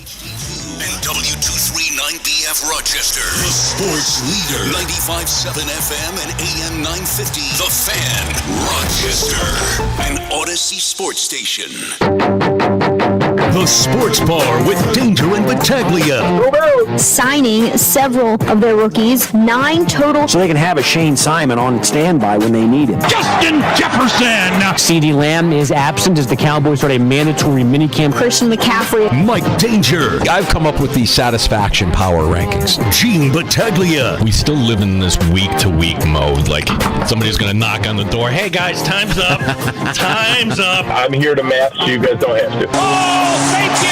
And W239BF Rochester. The sports leader. 95.7 FM and AM 950. The Fan. Rochester. An Odyssey sports station. The Sports Bar with Danger and Battaglia. Signing several of their rookies, 9 total. So they can have a Shane Simon on standby when they need him. Justin Jefferson. CeeDee Lamb is absent as the Cowboys start a mandatory minicamp. Christian McCaffrey. Mike Danger. I've come up with these satisfaction power rankings. Gene Battaglia. We still live in this week-to-week mode. Like, somebody's going to knock on the door. Hey, guys, time's up. Time's up. I'm here to math so you guys don't have to. Oh, thank you.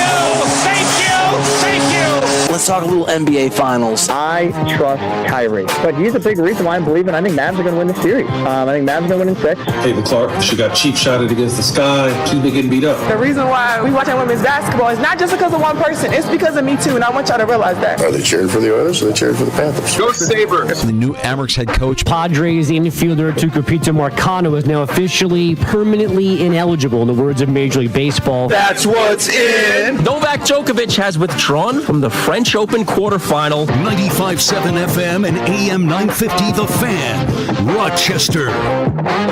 Thank you. Thank you. Let's talk a little NBA Finals. I trust Kyrie, but he's a big reason why I'm believing I think Mavs are going to win the series. I think Mavs are going to win in 6. Caitlin Clark, she got cheap shotted against the sky. She's been getting beat up. The reason why we watching women's basketball is not just because of one person. It's because of me too, and I want y'all to realize that. Are they cheering for the Oilers or are they cheering for the Panthers? Go Sabres! The new Amerks head coach. Padres infielder Tucupita Marcano is now officially permanently ineligible, in the words of Major League Baseball. That's what's in! Novak Djokovic has withdrawn from the French Open quarterfinal. 95.7 FM and AM 950. The Fan. Rochester.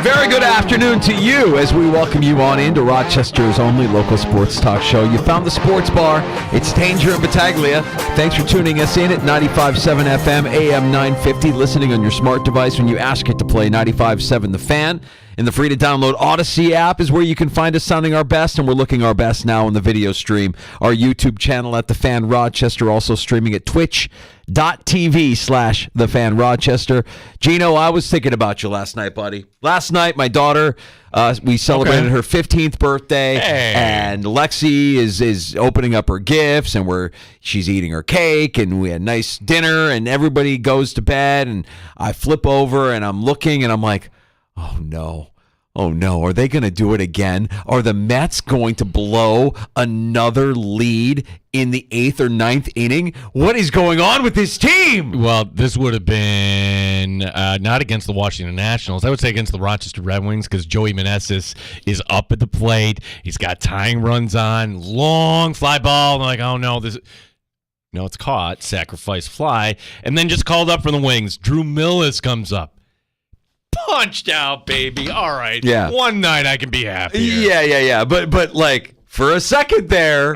Very good afternoon to you as we welcome you on into Rochester's only local sports talk show. You found the Sports Bar. It's Danger and Battaglia. Thanks for tuning us in at 95.7 FM, AM 950, listening on your smart device when you ask it to play 95.7 The Fan. And the free-to-download Odyssey app is where you can find us sounding our best, and we're looking our best now in the video stream. Our YouTube channel at The Fan Rochester, also streaming at twitch.tv/The Fan Rochester. Gino, I was thinking about you last night, buddy. Last night, my daughter, we celebrated her 15th birthday, and Lexi is opening up her gifts, and she's eating her cake, and we had a nice dinner, and everybody goes to bed, and I flip over, and I'm looking, and I'm like, oh no, are they going to do it again? Are the Mets going to blow another lead in the 8th or 9th inning? What is going on with this team? Well, this would have been not against the Washington Nationals. I would say against the Rochester Red Wings because Joey Meneses is up at the plate. He's got tying runs on, long fly ball. I'm like, oh no, no, it's caught, sacrifice fly, and then just called up from the Wings. Drew Millis comes up. Punched out, baby. All right. Yeah. One night I can be happy. Yeah. But like for a second there,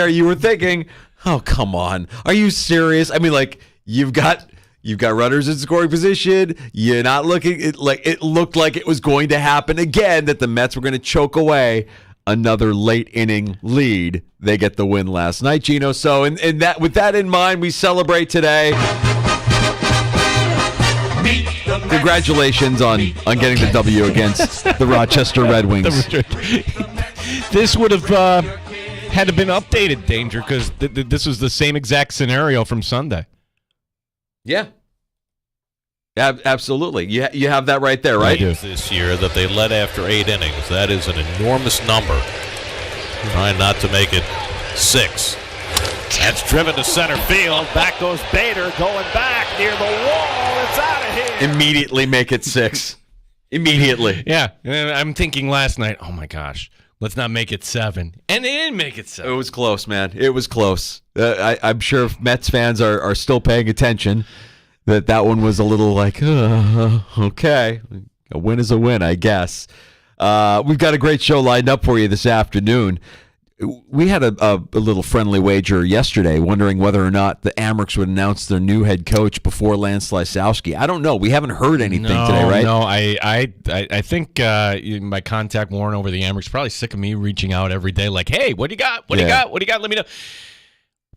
you were thinking, oh, come on. Are you serious? I mean, like you've got runners in scoring position. You're not looking it looked like it was going to happen again, that the Mets were going to choke away another late inning lead. They get the win last night, Gino. So with that in mind, we celebrate today. Congratulations on getting the W against the Rochester Red Wings. This would have had to been updated, Danger, because this was the same exact scenario from Sunday. Yeah. Absolutely. You have that right there, right? This year that they led after 8 innings. That is an enormous number. Trying not to make it 6. That's driven to center field. Back goes Bader, going back near the wall. It's out of here. Immediately make it 6. Immediately. Yeah. I'm thinking last night, oh my gosh, let's not make it 7. And they didn't make it 7. It was close, man. It was close. I'm sure Mets fans are still paying attention. That one was a little like, okay. A win is a win, I guess. We've got a great show lined up for you this afternoon. We had a little friendly wager yesterday wondering whether or not the Amerks would announce their new head coach before Lance Lysowski. I don't know. We haven't heard anything today, right? No, I think my contact Warren over the Amerks probably sick of me reaching out every day like, hey, what do you got? What do you got? What do you got? Let me know.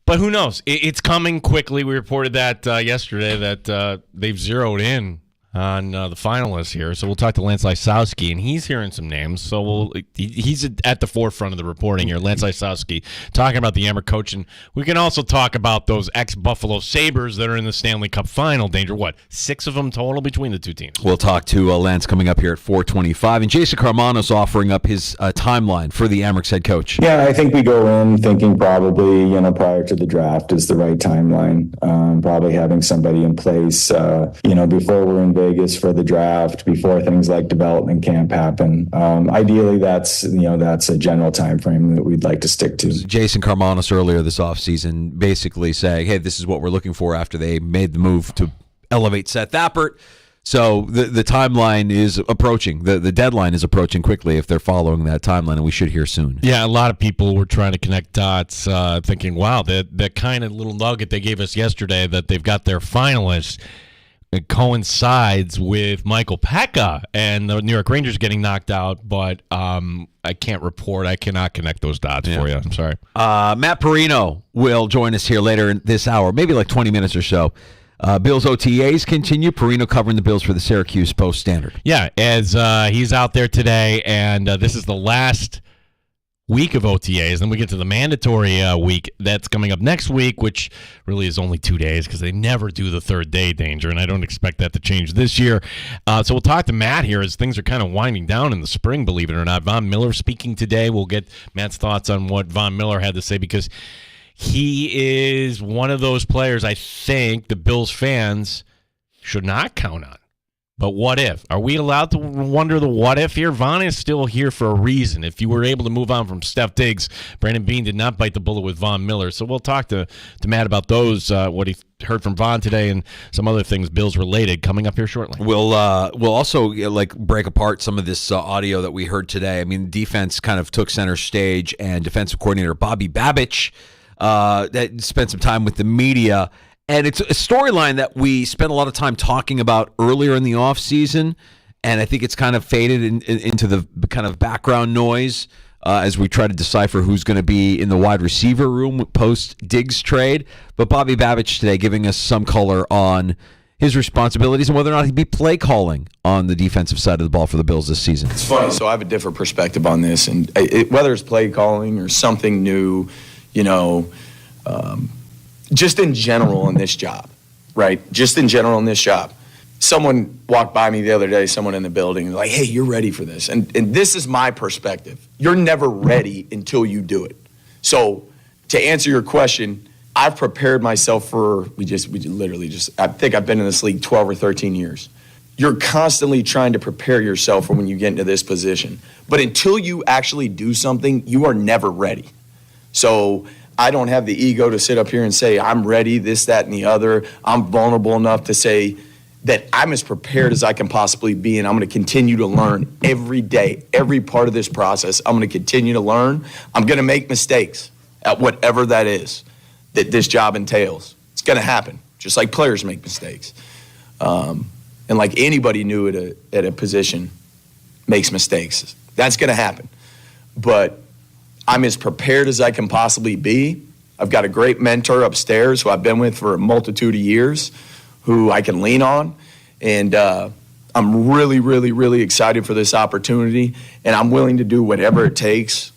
But who knows? It's coming quickly. We reported that yesterday that they've zeroed in on the finalists here. So we'll talk to Lance Lysowski, and he's hearing some names. So he's at the forefront of the reporting here. Lance Lysowski talking about the Amerks coach, and we can also talk about those ex-Buffalo Sabres that are in the Stanley Cup final. Danger, what, 6 of them total between the two teams? We'll talk to Lance coming up here at 4:25, and Jason Carmano's offering up his timeline for the Amerks head coach. Yeah, I think we go in thinking probably, prior to the draft is the right timeline. Probably having somebody in place, before we're in Vegas for the draft before things like development camp happen. Ideally, that's a general time frame that we'd like to stick to. Jason Karmanos earlier this offseason basically saying, hey, this is what we're looking for after they made the move to elevate Seth Appert. So the timeline is approaching. The deadline is approaching quickly if they're following that timeline, and we should hear soon. Yeah, a lot of people were trying to connect dots, thinking, wow, that kind of little nugget they gave us yesterday that they've got their finalists, it coincides with Michael Pekka and the New York Rangers getting knocked out, but I can't report. I cannot connect those dots for you. I'm sorry. Matt Perino will join us here later in this hour, maybe like 20 minutes or so. Bills OTAs continue. Perino covering the Bills for the Syracuse Post-Standard. Yeah, as he's out there today, and this is the last week of OTAs. Then we get to the mandatory week that's coming up next week, which really is only 2 days because they never do the third day, Danger, and I don't expect that to change this year. So we'll talk to Matt here as things are kind of winding down in the spring, believe it or not. Von Miller speaking today. We'll get Matt's thoughts on what Von Miller had to say because he is one of those players I think the Bills fans should not count on. But what if? Are we allowed to wonder the what if here? Von is still here for a reason. If you were able to move on from Steph Diggs, Brandon Beane did not bite the bullet with Von Miller. So we'll talk to Matt about those, what he heard from Von today and some other things Bills related coming up here shortly. We'll also break apart some of this audio that we heard today. I mean, defense kind of took center stage, and defensive coordinator Bobby Babich that spent some time with the media. And it's a storyline that we spent a lot of time talking about earlier in the offseason, and I think it's kind of faded into the kind of background noise as we try to decipher who's going to be in the wide receiver room post-Diggs trade. But Bobby Babich today giving us some color on his responsibilities and whether or not he'd be play calling on the defensive side of the ball for the Bills this season. It's funny. So I have a different perspective on this, and whether it's play calling or something new, just in general in this job, right? Just in general in this job. Someone walked by me the other day, someone in the building, like, hey, you're ready for this. And this is my perspective. You're never ready until you do it. So to answer your question, I've prepared myself for, I think I've been in this league 12 or 13 years. You're constantly trying to prepare yourself for when you get into this position. But until you actually do something, you are never ready. So I don't have the ego to sit up here and say, I'm ready, this, that, and the other. I'm vulnerable enough to say that I'm as prepared as I can possibly be, and I'm going to continue to learn every day, every part of this process. I'm going to continue to learn. I'm going to make mistakes at whatever that is that this job entails. It's going to happen, just like players make mistakes. And like anybody new at a position makes mistakes. That's going to happen. But I'm as prepared as I can possibly be. I've got a great mentor upstairs who I've been with for a multitude of years, who I can lean on. And I'm really, really, really excited for this opportunity. And I'm willing to do whatever it takes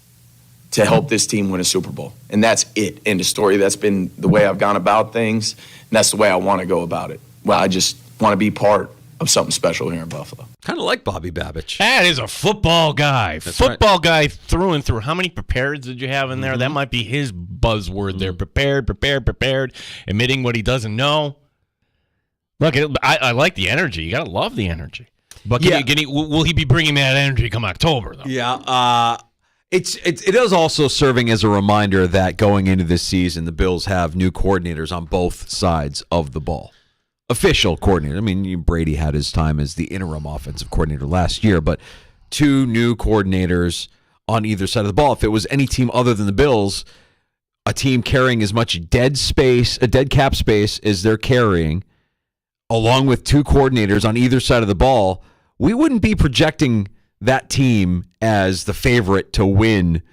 to help this team win a Super Bowl. And that's it. End of story. That's been the way I've gone about things. And that's the way I want to go about it. Well, I just want to be part of something special here in Buffalo. Kind of like Bobby Babich. That is a football guy. Football guy through and through. How many prepareds did you have in there? That might be his buzzword there. Prepared, admitting what he doesn't know. Look, I like the energy. You got to love the energy. But will he be bringing that energy come October, though? Yeah. It is also serving as a reminder that going into this season, the Bills have new coordinators on both sides of the ball. Official coordinator. I mean, Brady had his time as the interim offensive coordinator last year, but two new coordinators on either side of the ball. If it was any team other than the Bills, a team carrying as much dead cap space as they're carrying, along with two coordinators on either side of the ball, we wouldn't be projecting that team as the favorite to win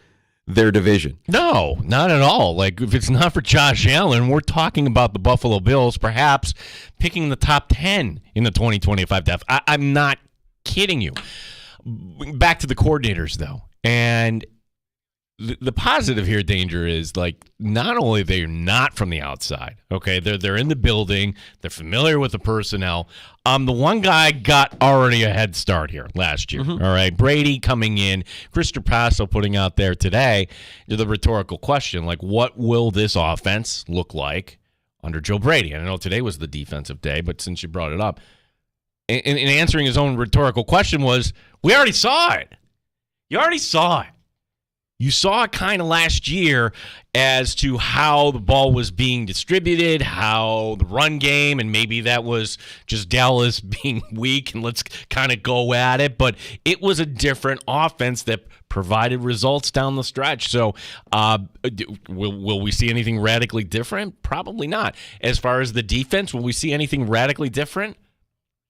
their division. No, not at all. Like, if it's not for Josh Allen, we're talking about the Buffalo Bills perhaps picking the top 10 in the 2025 draft. I'm not kidding you. Back to the coordinators, though. And the positive here, Danger, is like not only they're not from the outside, okay, they're in the building, they're familiar with the personnel. The one guy got already a head start here last year. All right, Brady coming in, Chris Trapasso putting out there today the rhetorical question, like, what will this offense look like under Joe Brady? And I know today was the defensive day, but since you brought it up, in answering his own rhetorical question was, we already saw it. You already saw it. You saw it kind of last year as to how the ball was being distributed, how the run game, and maybe that was just Dallas being weak and let's kind of go at it. But it was a different offense that provided results down the stretch. So will we see anything radically different? Probably not. As far as the defense, will we see anything radically different?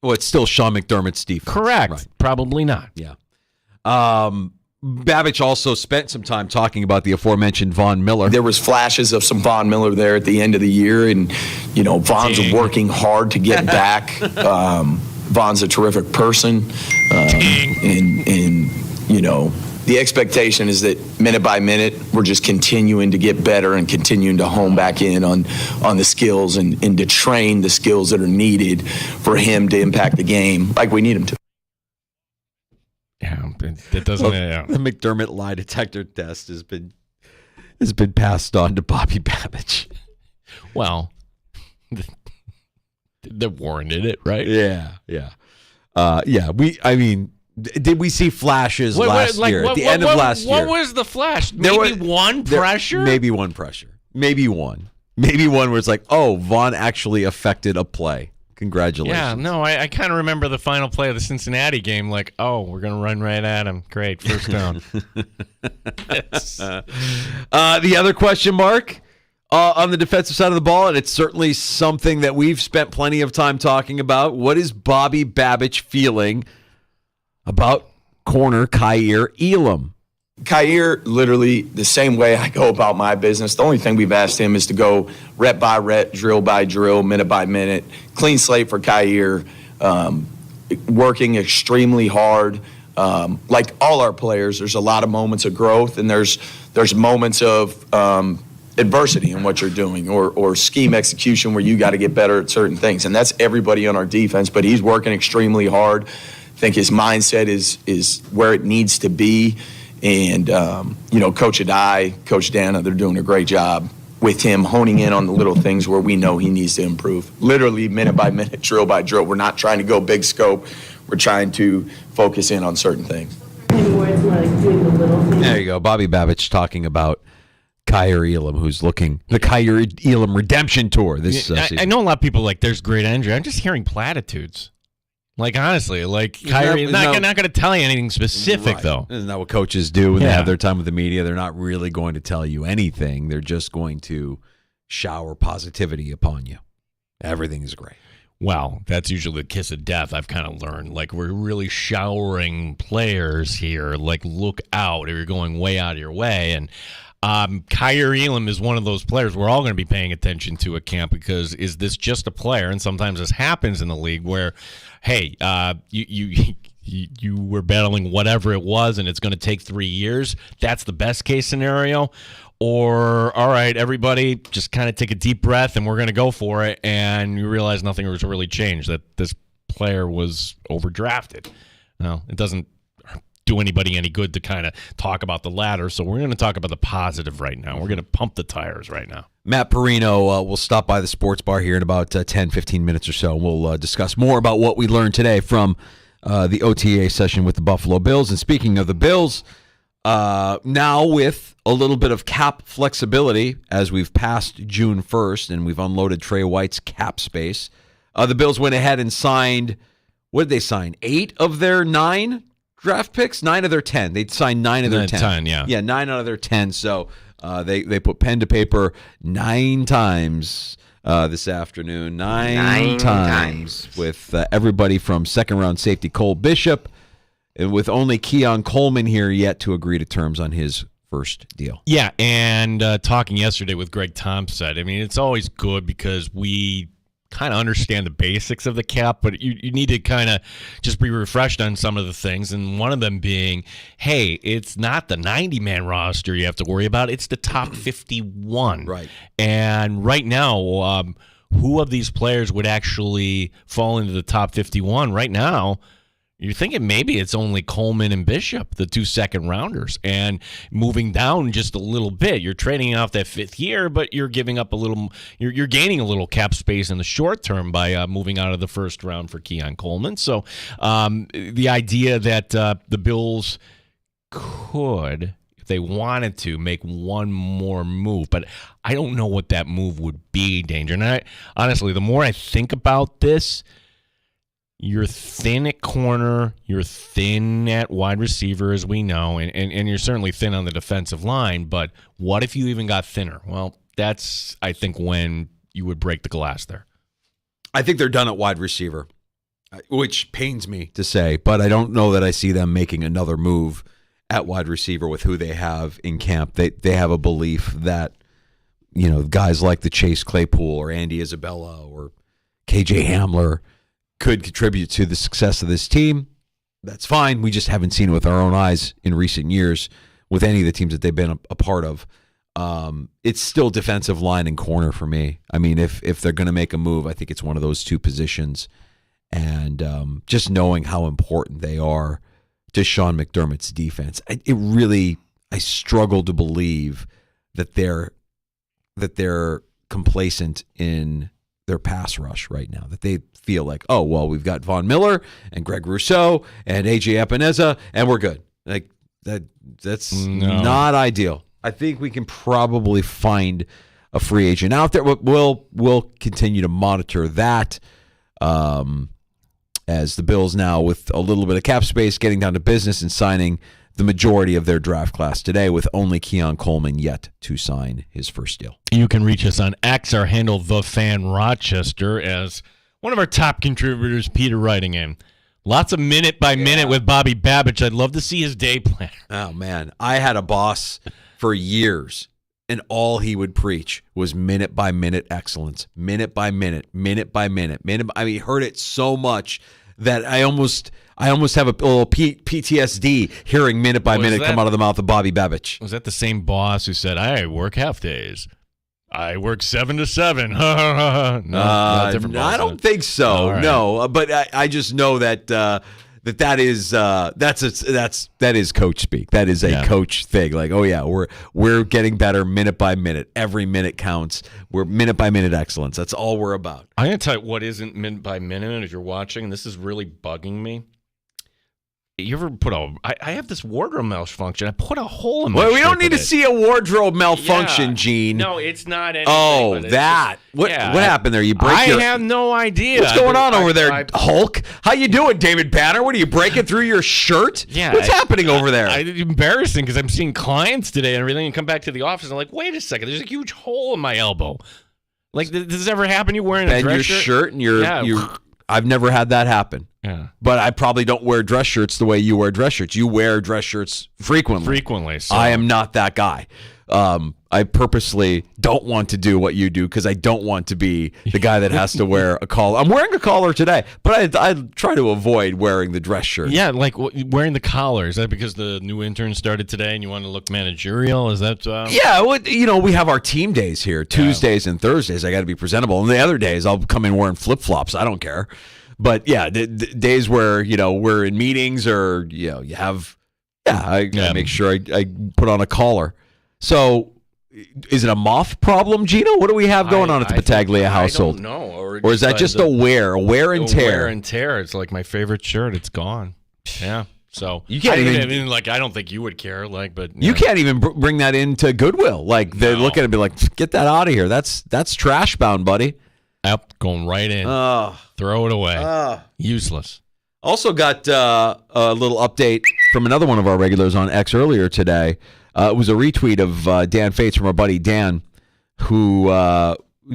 Well, it's still Sean McDermott's defense. Correct. Right. Probably not. Yeah. Babich also spent some time talking about the aforementioned Von Miller. There was flashes of some Von Miller there at the end of the year, and Von's working hard to get back. Von's a terrific person, and the expectation is that minute by minute we're just continuing to get better and continuing to hone back in on the skills and to train the skills that are needed for him to impact the game like we need him to. Yeah, it doesn't. The McDermott lie detector test has been passed on to Bobby Babich. Well, they warranted it, right? Yeah. Did we see flashes last year? At the end of last year, what was the flash? Maybe one pressure. Maybe one pressure. Maybe one where it's like, oh, Von actually affected a play. Congratulations. Yeah, no, I kind of remember the final play of the Cincinnati game, like, oh, we're going to run right at him. Great, first down. The other question mark on the defensive side of the ball, and it's certainly something that we've spent plenty of time talking about, what is Bobby Babich feeling about corner Kaiir Elam? Kaiir, literally the same way I go about my business. The only thing we've asked him is to go rep by rep, drill by drill, minute by minute. Clean slate for Kaiir, working extremely hard. Like all our players, there's a lot of moments of growth, and there's moments of adversity in what you're doing or scheme execution where you got to get better at certain things. And that's everybody on our defense, but he's working extremely hard. I think his mindset is where it needs to be. And, Coach Adai, Coach Dana, they're doing a great job with him honing in on the little things where we know he needs to improve. Literally minute by minute, drill by drill. We're not trying to go big scope. We're trying to focus in on certain things. There you go. Bobby Babich talking about Kaiir Elam, who's looking the Kaiir Elam redemption tour this season. I know a lot of people like there's great energy. I'm just hearing platitudes. Like, honestly, Kaiir, not going to tell you anything specific, right. Though. Isn't that what coaches do when they have their time with the media? They're not really going to tell you anything. They're just going to shower positivity upon you. Everything is great. Well, that's usually the kiss of death, I've kind of learned. Like, we're really showering players here. Like, look out, or you're going way out of your way. And Kaiir Elam is one of those players we're all going to be paying attention to at camp, because is this just a player? And sometimes this happens in the league where, hey, you were battling whatever it was and it's going to take 3 years. That's the best case scenario. Or, all right, everybody just kind of take a deep breath and we're going to go for it. And you realize nothing was really changed, that this player was overdrafted. No, it doesn't do anybody any good to kind of talk about the latter. So we're going to talk about the positive right now. We're going to pump the tires right now. Matt Perino will stop by the sports bar here in about 10, 15 minutes or so. We'll discuss more about what we learned today from the OTA session with the Buffalo Bills. And speaking of the Bills, now with a little bit of cap flexibility as we've passed June 1st and we've unloaded Trey White's cap space, the Bills went ahead and signed, what did they sign? 8 of their 9 draft picks? 9 of their 10. They'd signed 9 of their 10. 10, yeah. Yeah, 9 out of their 10. So they put pen to paper 9 times this afternoon. 9 times with everybody from second-round safety Cole Bishop, and with only Keon Coleman here yet to agree to terms on his first deal. Yeah, and talking yesterday with Greg Thompson, I mean, it's always good because we kind of understand the basics of the cap, but you need to kind of just be refreshed on some of the things, and one of them being, hey, it's not the 90-man roster you have to worry about, it's the top 51. Right. And right now, who of these players would actually fall into the top 51? Right now, You're thinking maybe it's only Coleman and Bishop, the 2 second-rounders, and moving down just a little bit. You're trading off that 5th year, but you're giving up a little. You're gaining a little cap space in the short term by moving out of the first round for Keon Coleman. So the idea that the Bills could, if they wanted to, make one more move, but I don't know what that move would be, Danger. And honestly, the more I think about this, you're thin at corner, you're thin at wide receiver, as we know, and you're certainly thin on the defensive line, but what if you even got thinner? Well, that's, I think, when you would break the glass there. I think they're done at wide receiver, which pains me to say, but I don't know that I see them making another move at wide receiver with who they have in camp. They have a belief that, guys like the Chase Claypool or Andy Isabella or KJ Hamler could contribute to the success of this team. That's fine. We just haven't seen it with our own eyes in recent years with any of the teams that they've been a part of. It's still defensive line and corner for me. I mean, if they're going to make a move, I think it's one of those two positions. And just knowing how important they are to Sean McDermott's defense, I struggle to believe that they're complacent in their pass rush right now, that they feel like, oh, well, we've got Von Miller and Greg Rousseau and A.J. Epineza, and we're good. Like that's not ideal. I think we can probably find a free agent out there. We'll continue to monitor that as the Bills now, with a little bit of cap space, getting down to business and signing the majority of their draft class today, with only Keon Coleman yet to sign his first deal. You can reach us on X, our handle, The Fan Rochester, as one of our top contributors, Peter, writing in. Lots of minute-by-minute with Bobby Babich. I'd love to see his day plan. Oh, man. I had a boss for years, and all he would preach was minute-by-minute excellence. Minute-by-minute, minute-by-minute. I mean, he heard it so much that I almost have a little PTSD hearing minute by minute come out of the mouth of Bobby Babich. Was that the same boss who said, I work half days? I work 7 to 7. No, different boss. I don't think so. Right. No, but I just know that that is coach speak. That is a coach thing. Like, oh yeah, we're getting better minute by minute. Every minute counts. We're minute by minute excellence. That's all we're about. I'm gonna tell you what isn't minute by minute. If you're watching, this is really bugging me. You ever put I have this wardrobe malfunction. I put a hole in my Well, we don't need to see a wardrobe malfunction, Gene. No, it's not anything. Oh, that. What happened there? You break I have no idea. What's going on over there, Hulk? How you doing, David Banner? What are you breaking through your shirt? Yeah. What's happening over there? It's embarrassing because I'm seeing clients today and everything and come back to the office and I'm like, wait a second, there's a huge hole in my elbow. Like, does this ever happen? You wearing a dress shirt and you're I've never had that happen. Yeah. But I probably don't wear dress shirts the way you wear dress shirts. You wear dress shirts frequently. So. I am not that guy. I purposely don't want to do what you do because I don't want to be the guy that has to wear a collar. I'm wearing a collar today, but I try to avoid wearing the dress shirt. Yeah, like wearing the collar. Is that because the new intern started today and you want to look managerial? Is that? Yeah, we have our team days here, Tuesdays and Thursdays. I got to be presentable, and the other days I'll come in wearing flip flops. I don't care. But yeah, the days where we're in meetings or you have, I make sure I put on a collar. So. Is it a moth problem, Gino? What do we have going on at the Battaglia household? I don't know. Or is that just a wear and tear? Wear and tear. It's like my favorite shirt. It's gone. Yeah. So you can't I don't think you would care. But you can't even bring that into Goodwill. Like they're looking at it and be like, get that out of here. That's trash bound, buddy. Yep, going right in. Throw it away. Useless. Also got a little update from another one of our regulars on X earlier today. It was a retweet of Dan Fates from our buddy Dan, who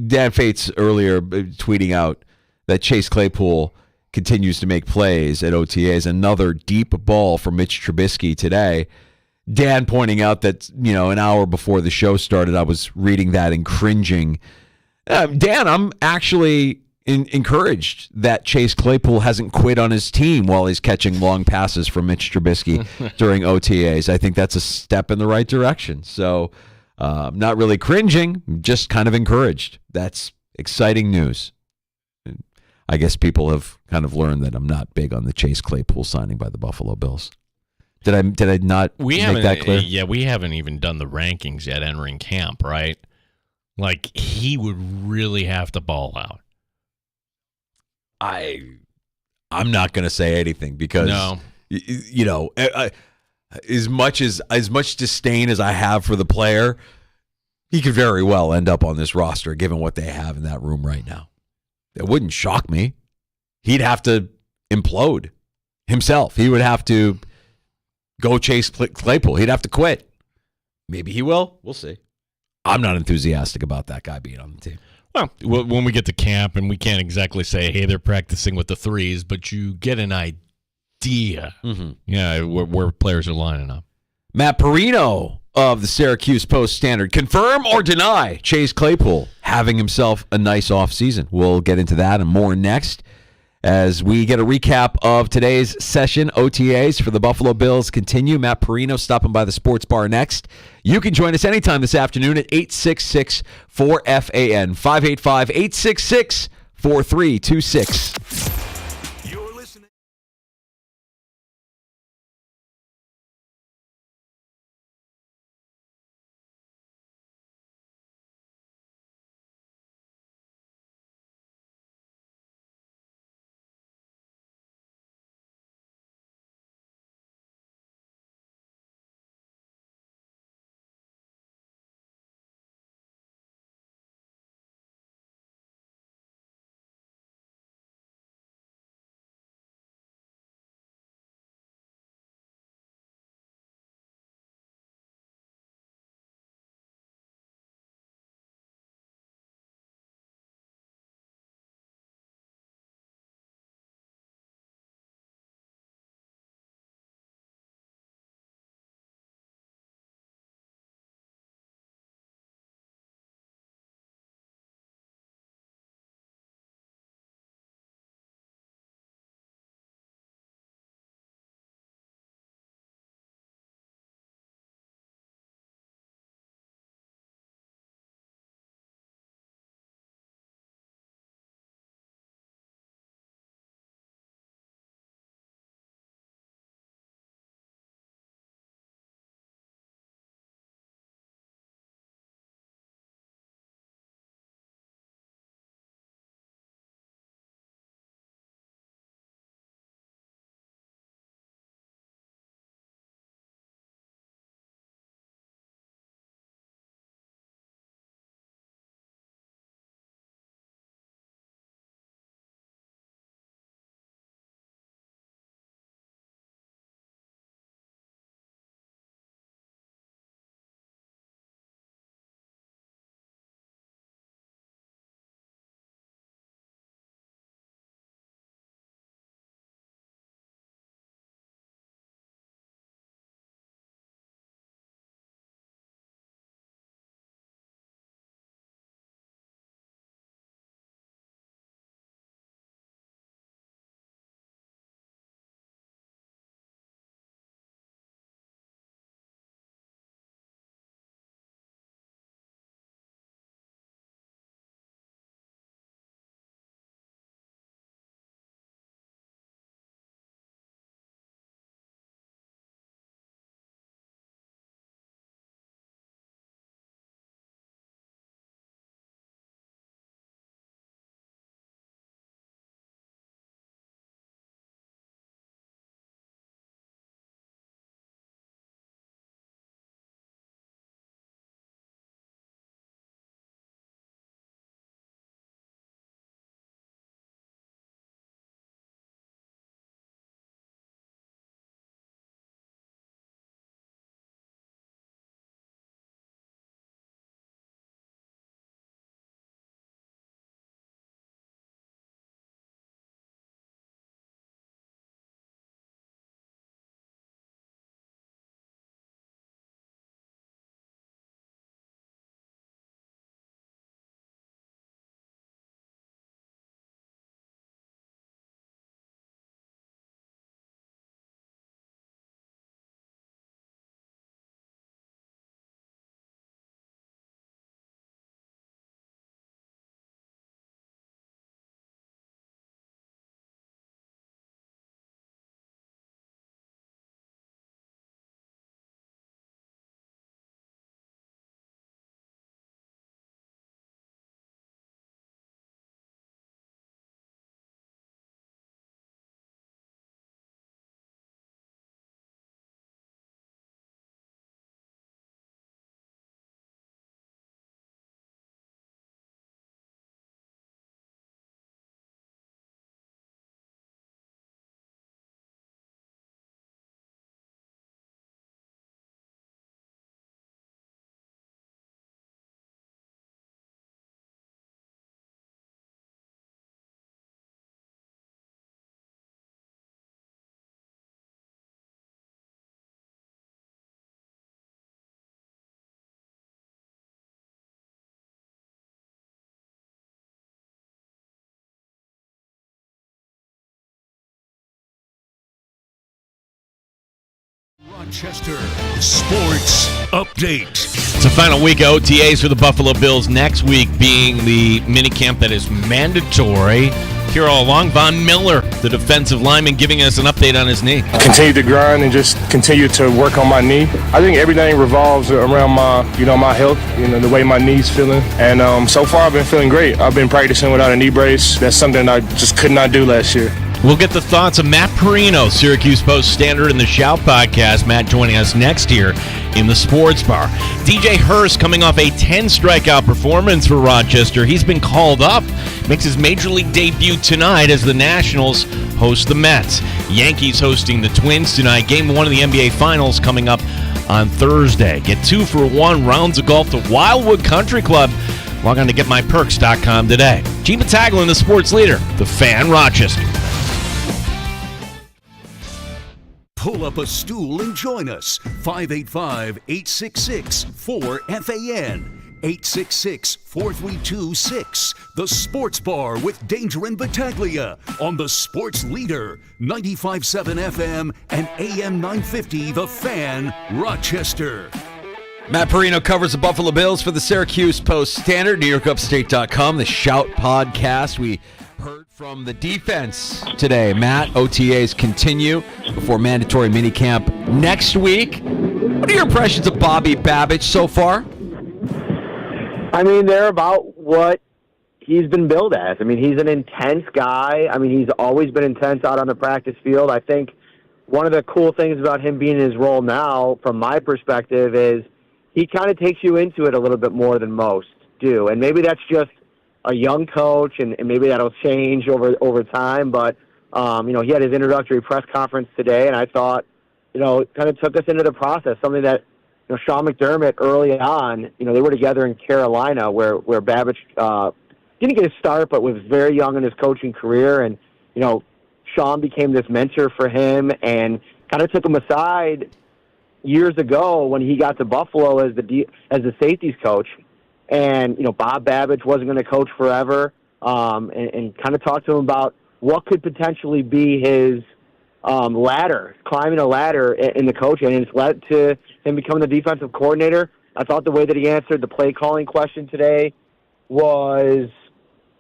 Dan Fates earlier tweeting out that Chase Claypool continues to make plays at OTAs. Another deep ball for Mitch Trubisky today. Dan pointing out that, an hour before the show started, I was reading that and cringing. Dan, I'm actually encouraged that Chase Claypool hasn't quit on his team while he's catching long passes from Mitch Trubisky during OTAs. I think that's a step in the right direction. So I'm not really cringing, just kind of encouraged. That's exciting news. I guess people have kind of learned that I'm not big on the Chase Claypool signing by the Buffalo Bills. Did I not make that clear? Yeah, we haven't even done the rankings yet entering camp, right? Like, he would really have to ball out. I'm not going to say anything because, as much disdain as I have for the player, he could very well end up on this roster given what they have in that room right now. It wouldn't shock me. He'd have to implode himself. He would have to go chase Claypool. He'd have to quit. Maybe he will. We'll see. I'm not enthusiastic about that guy being on the team. Well, when we get to camp, and we can't exactly say, hey, they're practicing with the threes, but you get an idea, where players are lining up. Matt Perino of the Syracuse Post-Standard, confirm or deny Chase Claypool having himself a nice offseason? We'll get into that and more next as we get a recap of today's session. OTAs for the Buffalo Bills continue. Matt Perino stopping by the sports bar next. You can join us anytime this afternoon at 866-4FAN, 585-866-4326. Rochester Sports Update. It's the final week of OTAs for the Buffalo Bills, next week being the minicamp that is mandatory. Here all along, Von Miller, the defensive lineman, giving us an update on his knee. Continue to grind and just continue to work on my knee. I think everything revolves around my health, the way my knee's feeling. And so far I've been feeling great. I've been practicing without a knee brace. That's something I just could not do last year. We'll get the thoughts of Matt Perino, Syracuse Post-Standard and the Shout podcast. Matt joining us next here in the Sports Bar. DJ Hurst coming off a 10-strikeout performance for Rochester. He's been called up. Makes his Major League debut tonight as the Nationals host the Mets. Yankees hosting the Twins tonight. Game 1 of the NBA Finals coming up on Thursday. Get 2 for 1 rounds of golf to Wildwood Country Club. Log on to getmyperks.com today. Gene Battaglin, the sports leader, the Fan, Rochester. Pull up a stool and join us. 585-866-4FAN. 866-4326. The Sports Bar with Danger and Battaglia on the Sports Leader. 95.7 FM and AM 950, The Fan, Rochester. Matt Perino covers the Buffalo Bills for the Syracuse Post-Standard, NewYorkUpstate.com, the Shout podcast. We heard from the defense today. Matt, OTAs continue before mandatory minicamp next week. What are your impressions of Bobby Babich so far? I mean, they're about what he's been billed as. I mean, he's an intense guy. I mean, he's always been intense out on the practice field. I think one of the cool things about him being in his role now, from my perspective, is he kind of takes you into it a little bit more than most do. And maybe that's just a young coach, and maybe that'll change over time. But, he had his introductory press conference today, and I thought, it kind of took us into the process, something that, Sean McDermott early on, they were together in Carolina where Babich didn't get a start but was very young in his coaching career. And, Sean became this mentor for him and kind of took him aside years ago when he got to Buffalo as the safeties coach. And, Bob Babich wasn't going to coach forever, and kind of talked to him about what could potentially be his climbing a ladder in the coaching, and it's led to him becoming the defensive coordinator. I thought the way that he answered the play calling question today was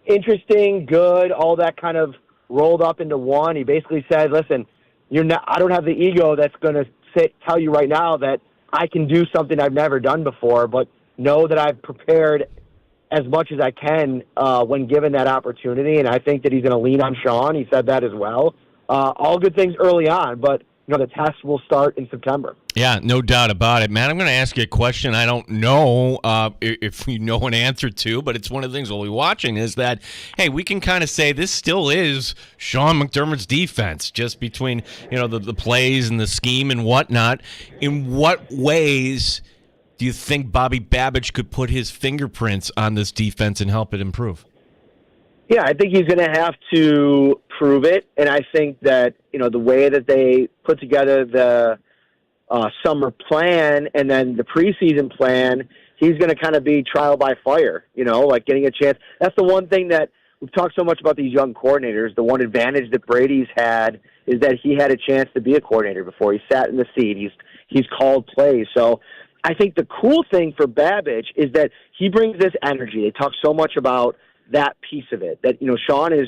interesting, good, all that kind of rolled up into one. He basically said, listen, I don't have the ego that's going to tell you right now that I can do something I've never done before, but know that I've prepared as much as I can when given that opportunity, and I think that he's going to lean on Sean. He said that as well. All good things early on, but the test will start in September. Yeah, no doubt about it, man. I'm going to ask you a question I don't know if you know an answer to, but it's one of the things we'll be watching is that, hey, we can kind of say this still is Sean McDermott's defense, just between, the plays and the scheme and whatnot. In what ways do you think Bobby Babich could put his fingerprints on this defense and help it improve? Yeah, I think he's going to have to prove it, and I think that, the way that they put together the summer plan and then the preseason plan, he's going to kind of be trial by fire, like getting a chance. That's the one thing that we've talked so much about these young coordinators. The one advantage that Brady's had is that he had a chance to be a coordinator before. He sat in the seat. He's called plays. So I think the cool thing for Babich is that he brings this energy. They talk so much about that piece of it, that, Sean is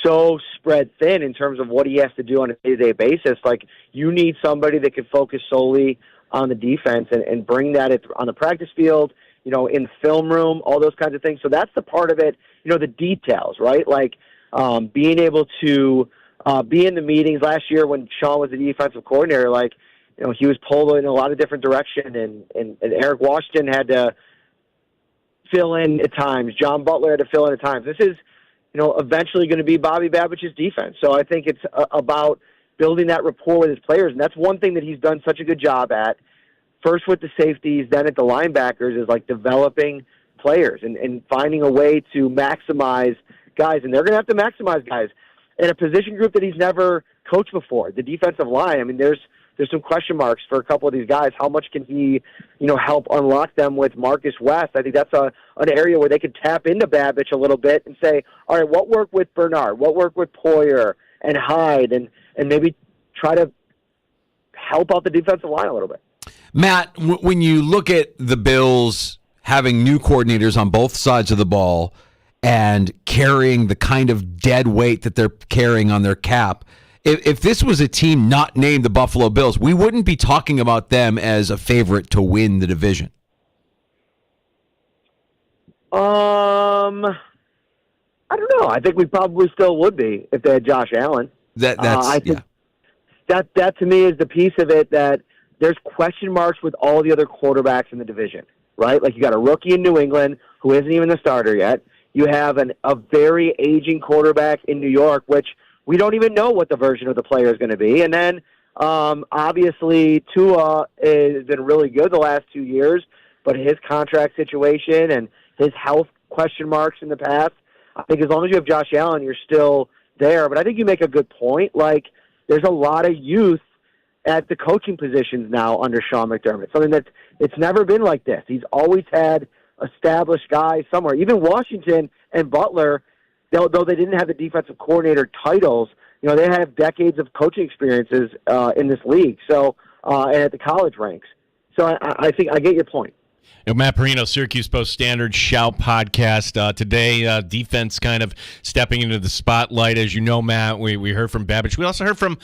so spread thin in terms of what he has to do on a day-to-day basis. Like, you need somebody that can focus solely on the defense and bring that on the practice field, in film room, all those kinds of things. So that's the part of it, the details, right? Like, being able to be in the meetings last year when Sean was the defensive coordinator, like, he was pulled in a lot of different direction, and Eric Washington had to fill in at times. John Butler had to fill in at times. This is, eventually going to be Bobby Babich's defense. So I think it's about building that rapport with his players, and that's one thing that he's done such a good job at. First with the safeties, then at the linebackers, is like developing players and finding a way to maximize guys. And they're going to have to maximize guys in a position group that he's never coached before. The defensive line, I mean, there's some question marks for a couple of these guys. How much can he, help unlock them with Marcus West? I think that's an area where they could tap into Babich a little bit and say, all right, what worked with Bernard? What worked with Poyer and Hyde? And maybe try to help out the defensive line a little bit. Matt, when you look at the Bills having new coordinators on both sides of the ball and carrying the kind of dead weight that they're carrying on their cap, if this was a team not named the Buffalo Bills, we wouldn't be talking about them as a favorite to win the division. I don't know. I think we probably still would be if they had Josh Allen. I think that to me is the piece of it that there's question marks with all the other quarterbacks in the division, right? Like you got a rookie in New England who isn't even the starter yet. You have a very aging quarterback in New York, which we don't even know what the version of the player is going to be. And then obviously Tua has been really good the last 2 years, but his contract situation and his health question marks in the past, I think as long as you have Josh Allen, you're still there. But I think you make a good point. Like, there's a lot of youth at the coaching positions now under Sean McDermott. Something that it's never been like this. He's always had established guys somewhere. Even Washington and Butler, though they didn't have the defensive coordinator titles, they have decades of coaching experiences in this league. So and at the college ranks. So I think I get your point. Matt Perino, Syracuse Post-Standard Shout podcast. Today, defense kind of stepping into the spotlight. As you know, Matt, we heard from Babbage. We also heard from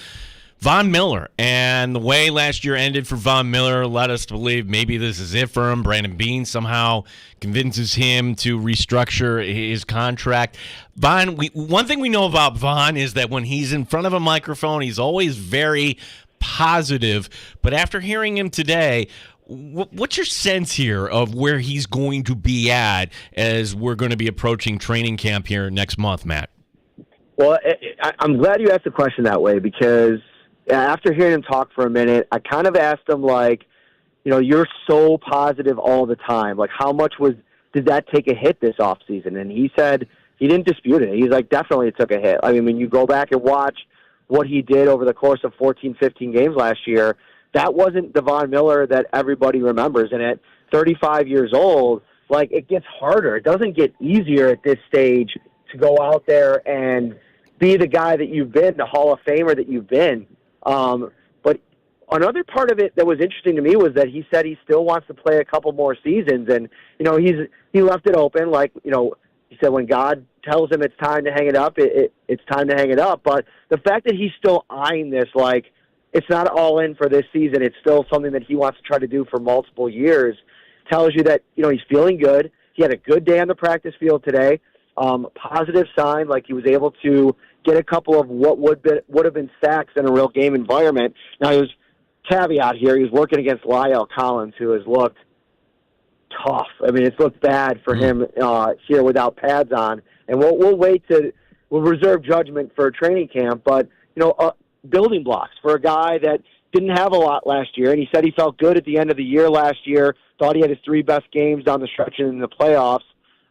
Von Miller. And the way last year ended for Von Miller led us to believe maybe this is it for him. Brandon Beane somehow convinces him to restructure his contract. Von, one thing we know about Von is that when he's in front of a microphone, he's always very positive. But after hearing him today, what's your sense here of where he's going to be at as we're going to be approaching training camp here next month, Matt? Well, I'm glad you asked the question that way, because after hearing him talk for a minute, I kind of asked him, like, you're so positive all the time. Like, how much did that take a hit this offseason? And he said he didn't dispute it. He's like, definitely it took a hit. I mean, when you go back and watch what he did over the course of 14, 15 games last year, that wasn't the Von Miller that everybody remembers. And at 35 years old, like, it gets harder. It doesn't get easier at this stage to go out there and be the guy that you've been, the Hall of Famer that you've been. But another part of it that was interesting to me was that he said he still wants to play a couple more seasons. And, he left it open. Like, he said when God tells him it's time to hang it up, it's time to hang it up. But the fact that he's still eyeing this, like, it's not all in for this season, it's still something that he wants to try to do for multiple years, tells you that, he's feeling good. He had a good day on the practice field today. Positive sign, like he was able to get a couple of what would have been sacks in a real game environment. Now, he was caveat here. He was working against Lyle Collins, who has looked tough. I mean, it's looked bad for him here without pads on. And we'll reserve judgment for training camp. But, building blocks for a guy that didn't have a lot last year. And he said he felt good at the end of the year last year, thought he had his 3 best games down the stretch in the playoffs.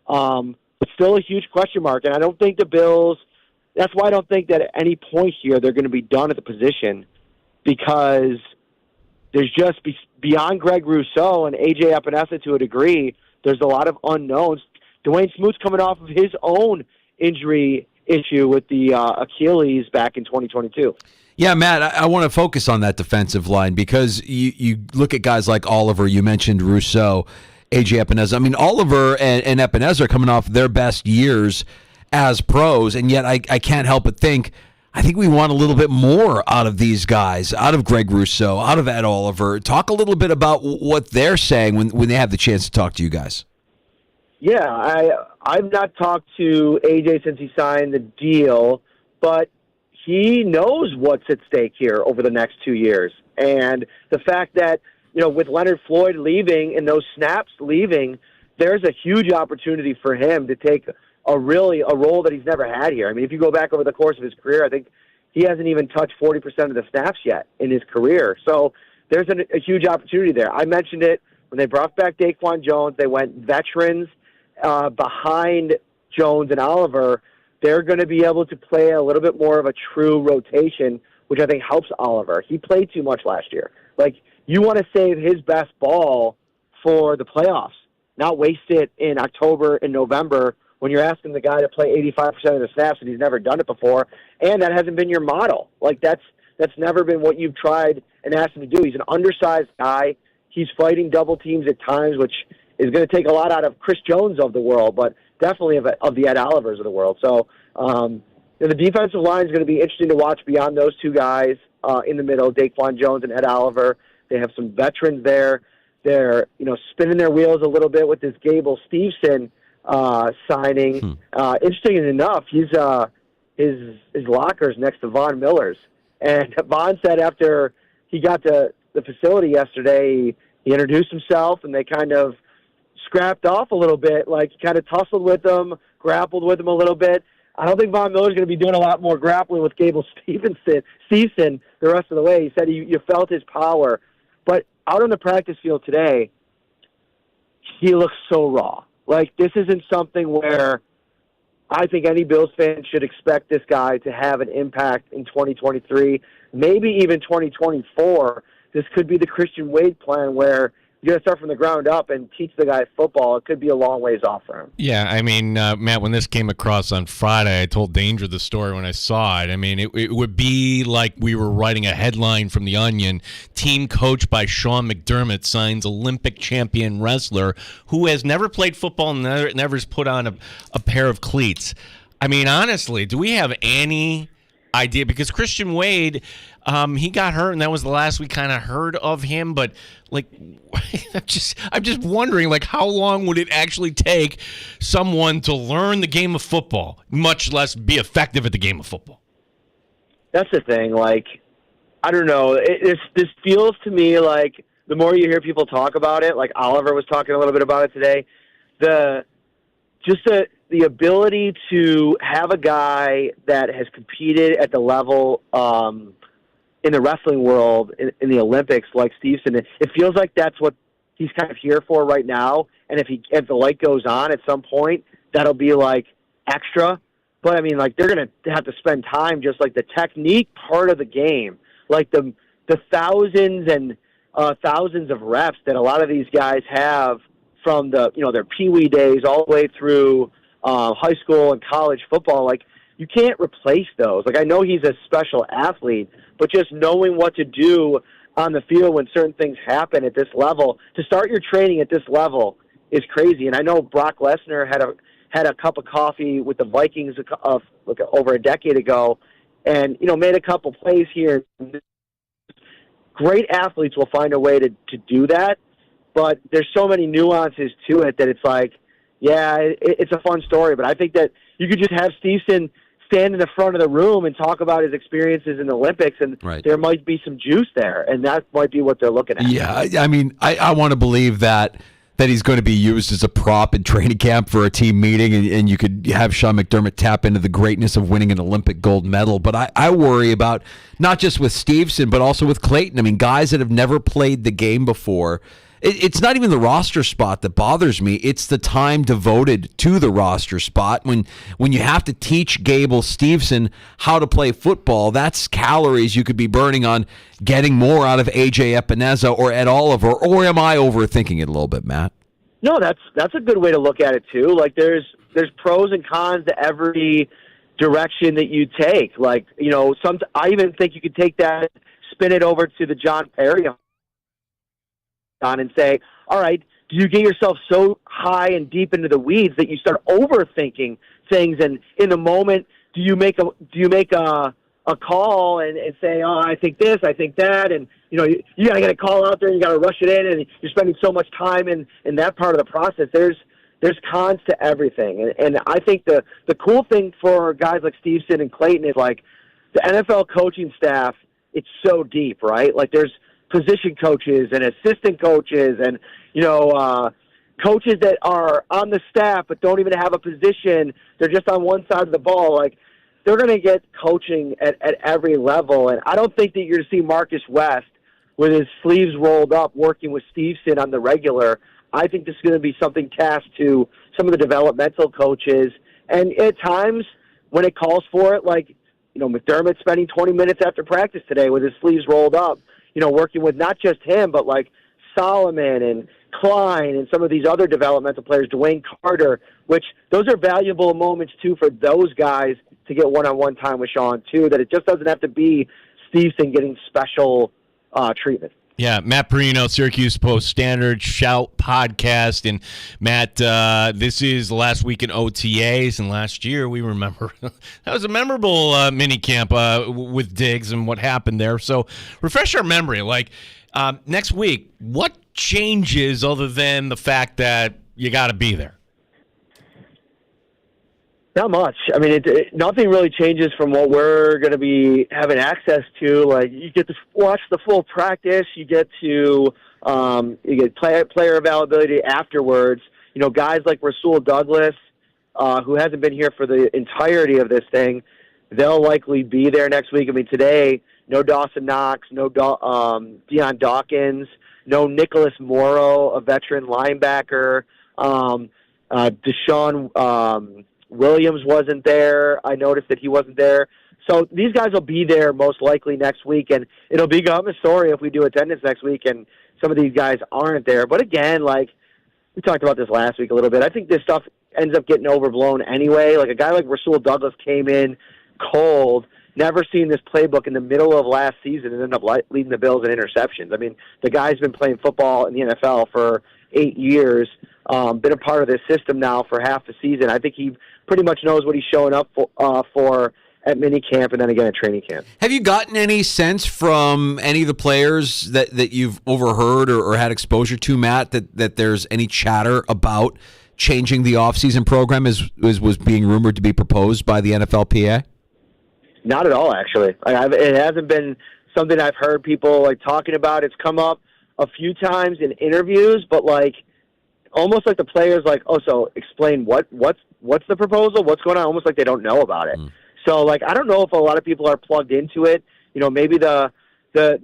But still a huge question mark. And I don't think the Bills, that's why I don't think that at any point here they're going to be done at the position, because there's just beyond Greg Rousseau and A.J. Epinesa to a degree, there's a lot of unknowns. Dwayne Smoot's coming off of his own injury issue with the Achilles back in 2022. Yeah, Matt, I want to focus on that defensive line, because you look at guys like Oliver, you mentioned Rousseau, A.J. Epinesa. I mean, Oliver and Epinesa are coming off their best years as pros, and yet I can't help but think, I think we want a little bit more out of these guys, out of Greg Rousseau, out of Ed Oliver. Talk a little bit about what they're saying when they have the chance to talk to you guys. Yeah, I've not talked to AJ since he signed the deal, but he knows what's at stake here over the next 2 years. And the fact that, with Leonard Floyd leaving and those snaps leaving, there's a huge opportunity for him to take a role that he's never had here. I mean, if you go back over the course of his career, I think he hasn't even touched 40% of the snaps yet in his career. So there's a huge opportunity there. I mentioned it when they brought back Daquan Jones. They went veterans behind Jones and Oliver. They're going to be able to play a little bit more of a true rotation, which I think helps Oliver. He played too much last year. Like, you want to save his best ball for the playoffs, not waste it in October and November when you're asking the guy to play 85% of the snaps and he's never done it before, and that hasn't been your model. Like, that's That's never been what you've tried and asked him to do. He's an undersized guy. He's fighting double teams at times, which is going to take a lot out of Chris Jones of the world, but definitely of the Ed Olivers of the world. So the defensive line is going to be interesting to watch beyond those two guys in the middle, Daquan Jones and Ed Oliver. They have some veterans there. They're spinning their wheels a little bit with this Gable Steveson signing. Interesting enough, his locker's next to Von Miller's. And Von said after he got to the facility yesterday, he introduced himself, and they kind of scrapped off a little bit, like kind of tussled with him, grappled with him a little bit. I don't think Von Miller's going to be doing a lot more grappling with Gable Steveson the rest of the way. He said you felt his power. But out on the practice field today, he looks so raw. Like, this isn't something where I think any Bills fan should expect this guy to have an impact in 2023, maybe even 2024. This could be the Christian Wade plan where you got to start from the ground up and teach the guy football. It could be a long ways off for him. Yeah, I mean, Matt, when this came across on Friday, I told Danger the story when I saw it. I mean, it would be like we were writing a headline from The Onion. Team coached by Sean McDermott signs Olympic champion wrestler who has never played football and never has put on a pair of cleats. I mean, honestly, do we have any idea? Because Christian Wade, he got hurt, and that was the last we kind of heard of him. But like, I'm just wondering, like, how long would it actually take someone to learn the game of football, much less be effective at the game of football? That's the thing. Like, I don't know. This feels to me like the more you hear people talk about it, like Oliver was talking a little bit about it today, the ability to have a guy that has competed at the level in the wrestling world, in the Olympics, like Steveson, it feels like that's what he's kind of here for right now. And if the light goes on at some point, that'll be like extra. But I mean, like, they're going to have to spend time just like the technique part of the game, like the thousands and thousands of reps that a lot of these guys have from their peewee days all the way through high school and college football. Like, you can't replace those. Like, I know he's a special athlete, but just knowing what to do on the field when certain things happen at this level, to start your training at this level is crazy. And I know Brock Lesnar had a cup of coffee with the Vikings over a decade ago, and made a couple plays here. Great athletes will find a way to do that, but there's so many nuances to it that it's like, yeah, it's a fun story. But I think that you could just have Steveson stand in the front of the room and talk about his experiences in the Olympics, and there might be some juice there, and that might be what they're looking at. Yeah, I mean, I want to believe that he's going to be used as a prop in training camp for a team meeting, and you could have Sean McDermott tap into the greatness of winning an Olympic gold medal. But I worry about not just with Steveson, but also with Clayton. I mean, guys that have never played the game before. It's not even the roster spot that bothers me. It's the time devoted to the roster spot. When you have to teach Gable Steveson how to play football, that's calories you could be burning on getting more out of A.J. Epineza or Ed Oliver. Or am I overthinking it a little bit, Matt? No, that's a good way to look at it too. Like, there's pros and cons to every direction that you take. Like, I even think you could take that, spin it over to the John Perry on and say, all right, do you get yourself so high and deep into the weeds that you start overthinking things, and in the moment do you make a call and say, oh, I think this, I think that, and you got to get a call out there and you got to rush it in, and you're spending so much time in that part of the process. There's cons to everything, and I think the cool thing for guys like Steveson and Clayton is, like, the NFL coaching staff, it's so deep, right? Like, there's position coaches and assistant coaches and, coaches that are on the staff but don't even have a position. They're just on one side of the ball. Like, they're going to get coaching at every level. And I don't think that you're going to see Marcus West with his sleeves rolled up working with Steveson on the regular. I think this is going to be something tasked to some of the developmental coaches. And at times when it calls for it, like, McDermott spending 20 minutes after practice today with his sleeves rolled up, working with not just him, but like Solomon and Klein and some of these other developmental players, Dwayne Carter, which those are valuable moments too for those guys to get one-on-one time with Sean too, that it just doesn't have to be Stevenson getting special treatment. Yeah, Matt Perino, Syracuse Post-Standard, Shout podcast. And Matt, this is the last week in OTAs, and last year we remember that was a memorable mini camp with Diggs and what happened there. So refresh our memory. Like next week, what changes other than the fact that you got to be there? Not much. I mean, nothing really changes from what we're going to be having access to. Like, you get to watch the full practice. You get to you get player availability afterwards. You know, guys like Rasul Douglas, who hasn't been here for the entirety of this thing, they'll likely be there next week. I mean, today, no Dawson Knox, no Deion Dawkins, no Nicholas Morrow, a veteran linebacker, Deshaun Williams wasn't there. I noticed that he wasn't there. So these guys will be there most likely next week, and it'll become a story if we do attendance next week and some of these guys aren't there. But again, like we talked about this last week a little bit, I think this stuff ends up getting overblown anyway. Like a guy like Rasul Douglas came in cold, never seen this playbook in the middle of last season and ended up leading the Bills in interceptions. I mean, the guy's been playing football in the NFL for 8 years, been a part of this system now for half the season. I think he pretty much knows what he's showing up for at minicamp and then again at training camp. Have you gotten any sense from any of the players that you've overheard or had exposure to, Matt, that there's any chatter about changing the offseason program as was being rumored to be proposed by the NFLPA? Not at all, actually. It hasn't been something I've heard people like talking about. It's come up a few times in interviews, but like almost like the players like, oh, so explain what's the proposal, what's going on, almost like they don't know about it. So like I don't know if a lot of people are plugged into it. You know, maybe the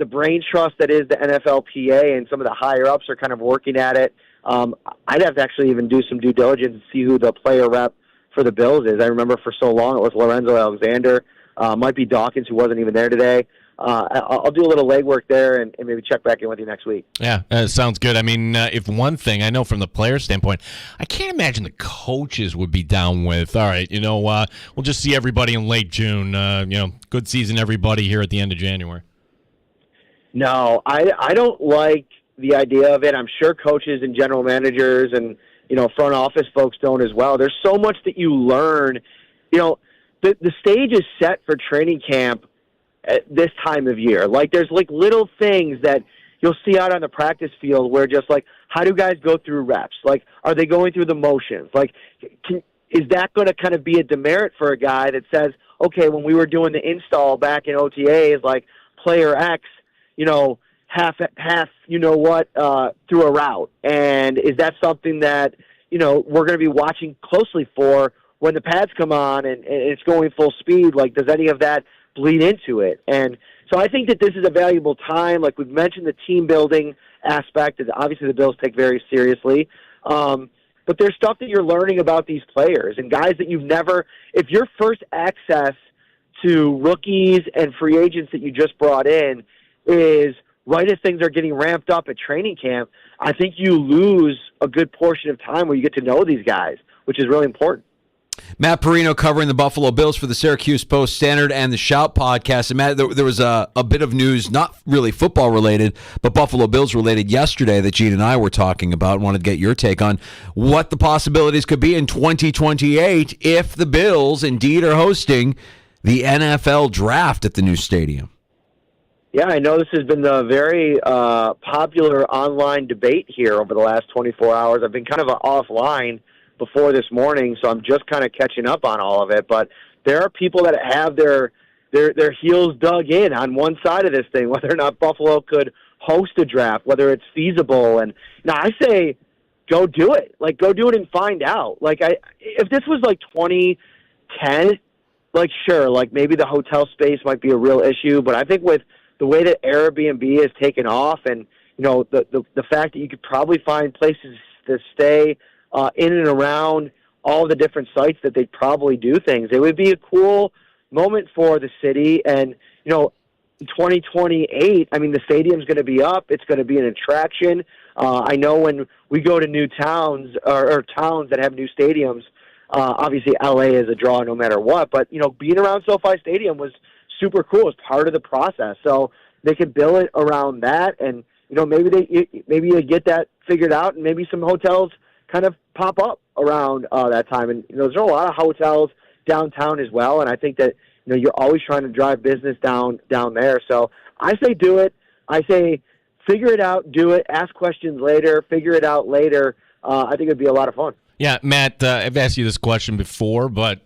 brain trust that is the NFLPA and some of the higher ups are kind of working at it. I'd have to actually even do some due diligence and see who the player rep for the Bills is. I remember for so long it was Lorenzo Alexander. Might be Dawkins, who wasn't even there today. I'll do a little legwork there and maybe check back in with you next week. Yeah, sounds good. I mean, if one thing, I know from the player standpoint, I can't imagine the coaches would be down with, all right, we'll just see everybody in late June. Good season, everybody, here at the end of January. No, I don't like the idea of it. I'm sure coaches and general managers and, front office folks don't as well. There's so much that you learn. The stage is set for training camp at this time of year. Like there's like little things that you'll see out on the practice field where just like, how do guys go through reps? Like, are they going through the motions? Like, is that going to kind of be a demerit for a guy that says, okay, when we were doing the install back in OTAs, like player X, half, through a route. And is that something that, we're going to be watching closely for when the pads come on and it's going full speed? Like, does any of that bleed into it? And so I think that this is a valuable time. Like we've mentioned, the team building aspect that obviously the Bills take very seriously. But there's stuff that you're learning about these players and guys that you've never, if your first access to rookies and free agents that you just brought in is right as things are getting ramped up at training camp, I think you lose a good portion of time where you get to know these guys, which is really important. Matt Perino covering the Buffalo Bills for the Syracuse Post-Standard and the Shout podcast. And Matt, there was a bit of news, not really football related, but Buffalo Bills related yesterday that Gene and I were talking about. Wanted to get your take on what the possibilities could be in 2028 if the Bills indeed are hosting the NFL draft at the new stadium. Yeah, I know this has been a very popular online debate here over the last 24 hours. I've been kind of offline before this morning, so I'm just kind of catching up on all of it. But there are people that have their heels dug in on one side of this thing, whether or not Buffalo could host a draft, whether it's feasible. And now I say, go do it. Like, go do it and find out. Like, if this was like 2010, like, sure, like maybe the hotel space might be a real issue. But I think with the way that Airbnb has taken off, and the fact that you could probably find places to stay in and around all the different sites that they probably do things, it would be a cool moment for the city. And, 2028, I mean, the stadium's going to be up. It's going to be an attraction. I know when we go to new towns or towns that have new stadiums, obviously LA is a draw no matter what. But, being around SoFi Stadium was super cool. It's part of the process. So they can build it around that, and maybe you get that figured out, and maybe some hotels kind of pop up around that time. And there's a lot of hotels downtown as well, and I think that you're always trying to drive business down there. So I say do it. I say figure it out, do it, ask questions later, figure it out later. I think it'd be a lot of fun. Yeah, Matt, I've asked you this question before, but,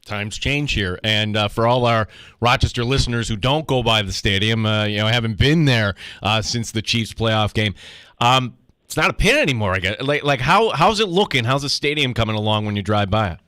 times change here. And for all our Rochester listeners who don't go by the stadium, haven't been there since the Chiefs playoff game, it's not a pit anymore, I guess. Like how's it looking? How's the stadium coming along when you drive by it?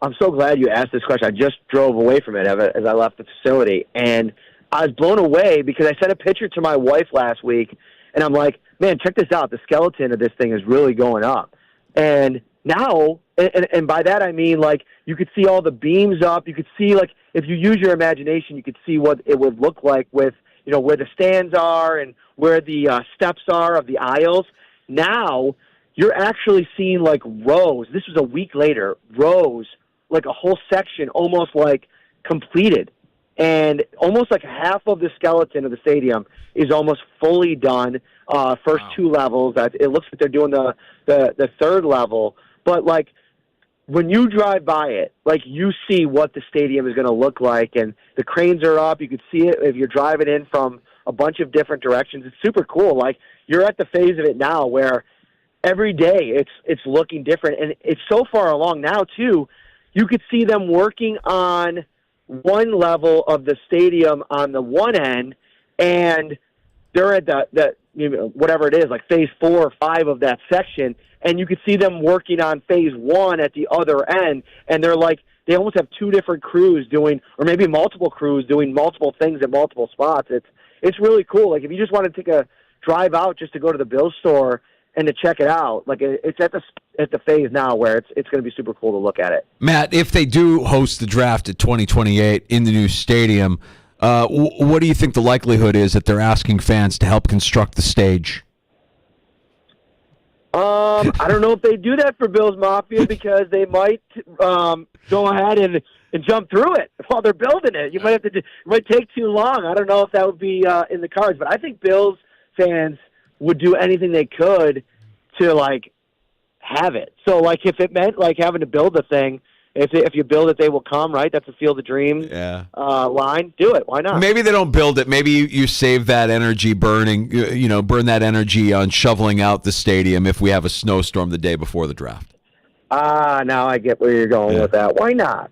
I'm so glad you asked this question. I just drove away from it as I left the facility, and I was blown away because I sent a picture to my wife last week, and I'm like, man, check this out. The skeleton of this thing is really going up. And now, and by that I mean, like, you could see all the beams up. You could see, like, if you use your imagination, you could see what it would look like with, where the stands are and where the steps are of the aisles. Now, you're actually seeing, like, rows. This was a week later, rows, like a whole section almost, like, completed. And almost like half of the skeleton of the stadium is almost fully done. First two levels. It looks like they're doing the third level. But, like, when you drive by it, like, you see what the stadium is going to look like, and the cranes are up. You can see it if you're driving in from a bunch of different directions. It's super cool. Like, you're at the phase of it now where every day it's looking different, and it's so far along now, too. You could see them working on one level of the stadium on the one end, and they're at the whatever it is, like phase 4 or 5 of that section, and you could see them working on phase 1 at the other end, and they're like, they almost have two different crews doing, or maybe multiple crews doing multiple things at multiple spots. It's really cool. Like, if you just want to take a drive out just to go to the Bills store and to check it out, like, it's at the phase now where it's going to be super cool to look at it. Matt, if they do host the draft at 2028 in the new stadium, what do you think the likelihood is that they're asking fans to help construct the stage? I don't know if they do that for Bills Mafia because they might go ahead and jump through it while they're building it. You might have to. It might take too long. I don't know if that would be in the cards, but I think Bills fans would do anything they could to, like, have it. So, like, if it meant, like, having to build the thing, if you build it, they will come, right? That's a Field of Dreams line. Do it. Why not? Maybe they don't build it. Maybe you save that energy burning, burn that energy on shoveling out the stadium if we have a snowstorm the day before the draft. Now I get where you're going with that. Why not?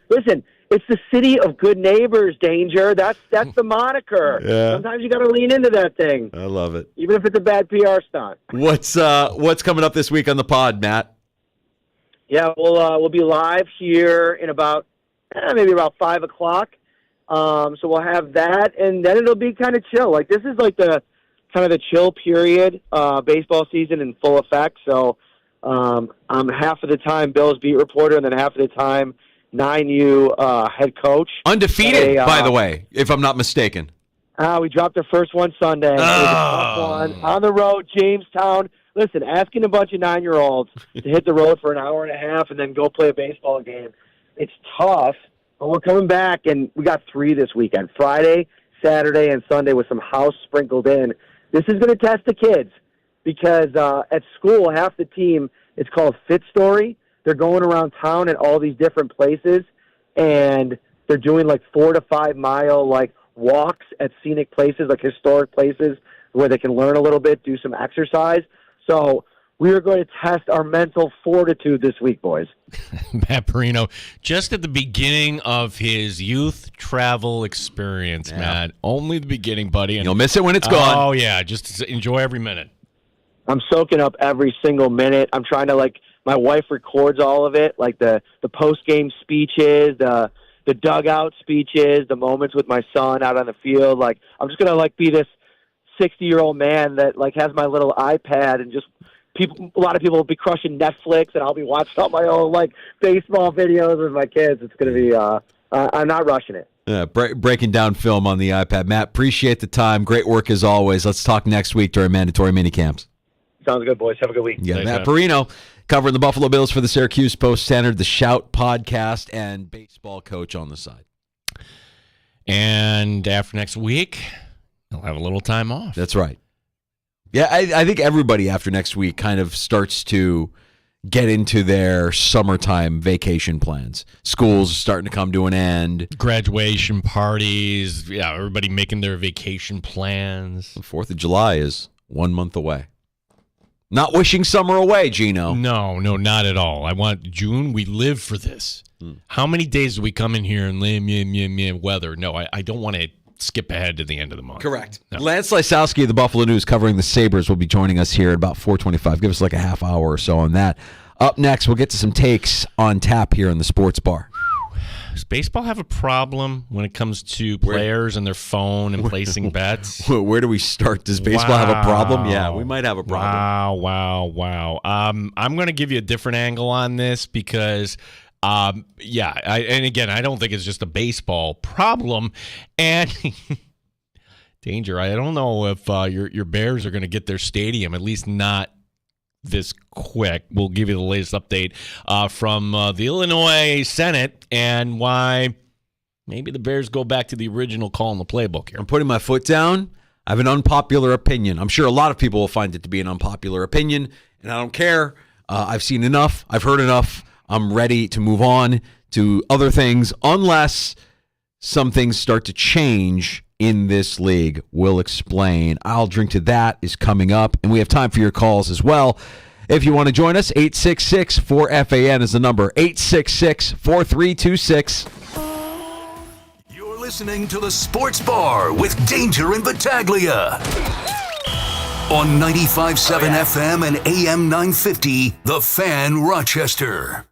Listen, it's the city of good neighbors, Danger. That's the moniker. Yeah. Sometimes you got to lean into that thing. I love it. Even if it's a bad PR stunt. What's coming up this week on the pod, Matt? Yeah, we'll be live here in about maybe about 5 o'clock. So we'll have that, and then it'll be kind of chill. Like, this is like the kind of the chill period, baseball season in full effect. So I'm half of the time Bills beat reporter, and then half of the time 9U head coach. Undefeated, by the way, if I'm not mistaken. We dropped our first one Sunday. It was a tough one on the road, Jamestown. Listen, asking a bunch of 9-year-olds to hit the road for an hour and a half and then go play a baseball game, it's tough. But we're coming back, and we got 3 this weekend, Friday, Saturday, and Sunday with some house sprinkled in. This is going to test the kids because at school, half the team, it's called Fit Story. They're going around town at all these different places, and they're doing like 4 to 5 mile like walks at scenic places, like historic places where they can learn a little bit, do some exercise. So we are going to test our mental fortitude this week, boys. Matt Perino, just at the beginning of his youth travel experience, Matt. Only the beginning, buddy. And you'll miss it when it's gone. Oh, yeah. Just enjoy every minute. I'm soaking up every single minute. I'm trying to, like, my wife records all of it, like the post-game speeches, the dugout speeches, the moments with my son out on the field. Like, I'm just going to, like, be this 60-year-old man that, like, has my little iPad, and just a lot of people will be crushing Netflix, and I'll be watching all my own, like, baseball videos with my kids. It's going to be I'm not rushing it. Yeah, breaking down film on the iPad. Matt, appreciate the time. Great work as always. Let's talk next week during mandatory minicamps. Sounds good, boys. Have a good week. Yeah, Matt Perino covering the Buffalo Bills for the Syracuse Post-Standard, the Shout podcast, and baseball coach on the side. And after next week, he'll have a little time off. That's right. Yeah, I think everybody after next week kind of starts to get into their summertime vacation plans. School's starting to come to an end. Graduation parties. Yeah, everybody making their vacation plans. The 4th of July is 1 month away. Not wishing summer away, Gino. No, not at all. I want June. We live for this. How many days do we come in here and lay weather? No, I don't want to skip ahead to the end of the month. Correct. No. Lance Lysowski of the Buffalo News covering the Sabres will be joining us here at about 4:25. Give us like a half hour or so on that. Up next, we'll get to some takes on tap here in the sports bar. Does baseball have a problem when it comes to players and their phone and placing bets? Where do we start? Does baseball have a problem? Yeah, we might have a problem. Wow. I'm going to give you a different angle on this because and again, I don't think it's just a baseball problem. And danger, I don't know if your Bears are going to get their stadium, at least not this quick. We'll give you the latest update from the Illinois Senate and why maybe the Bears go back to the original call in the playbook here. I'm putting my foot down. I have an unpopular opinion. I'm sure a lot of people will find it to be an unpopular opinion, and I don't care. I've seen enough. I've heard enough. I'm ready to move on to other things unless some things start to change in this league. We'll explain. I'll Drink to That is coming up, and we have time for your calls as well. If you want to join us, 866-4FAN is the number, 866-4326. You're listening to the Sports Bar with Danger and Battaglia on 95.7 FM and AM 950, The Fan, Rochester.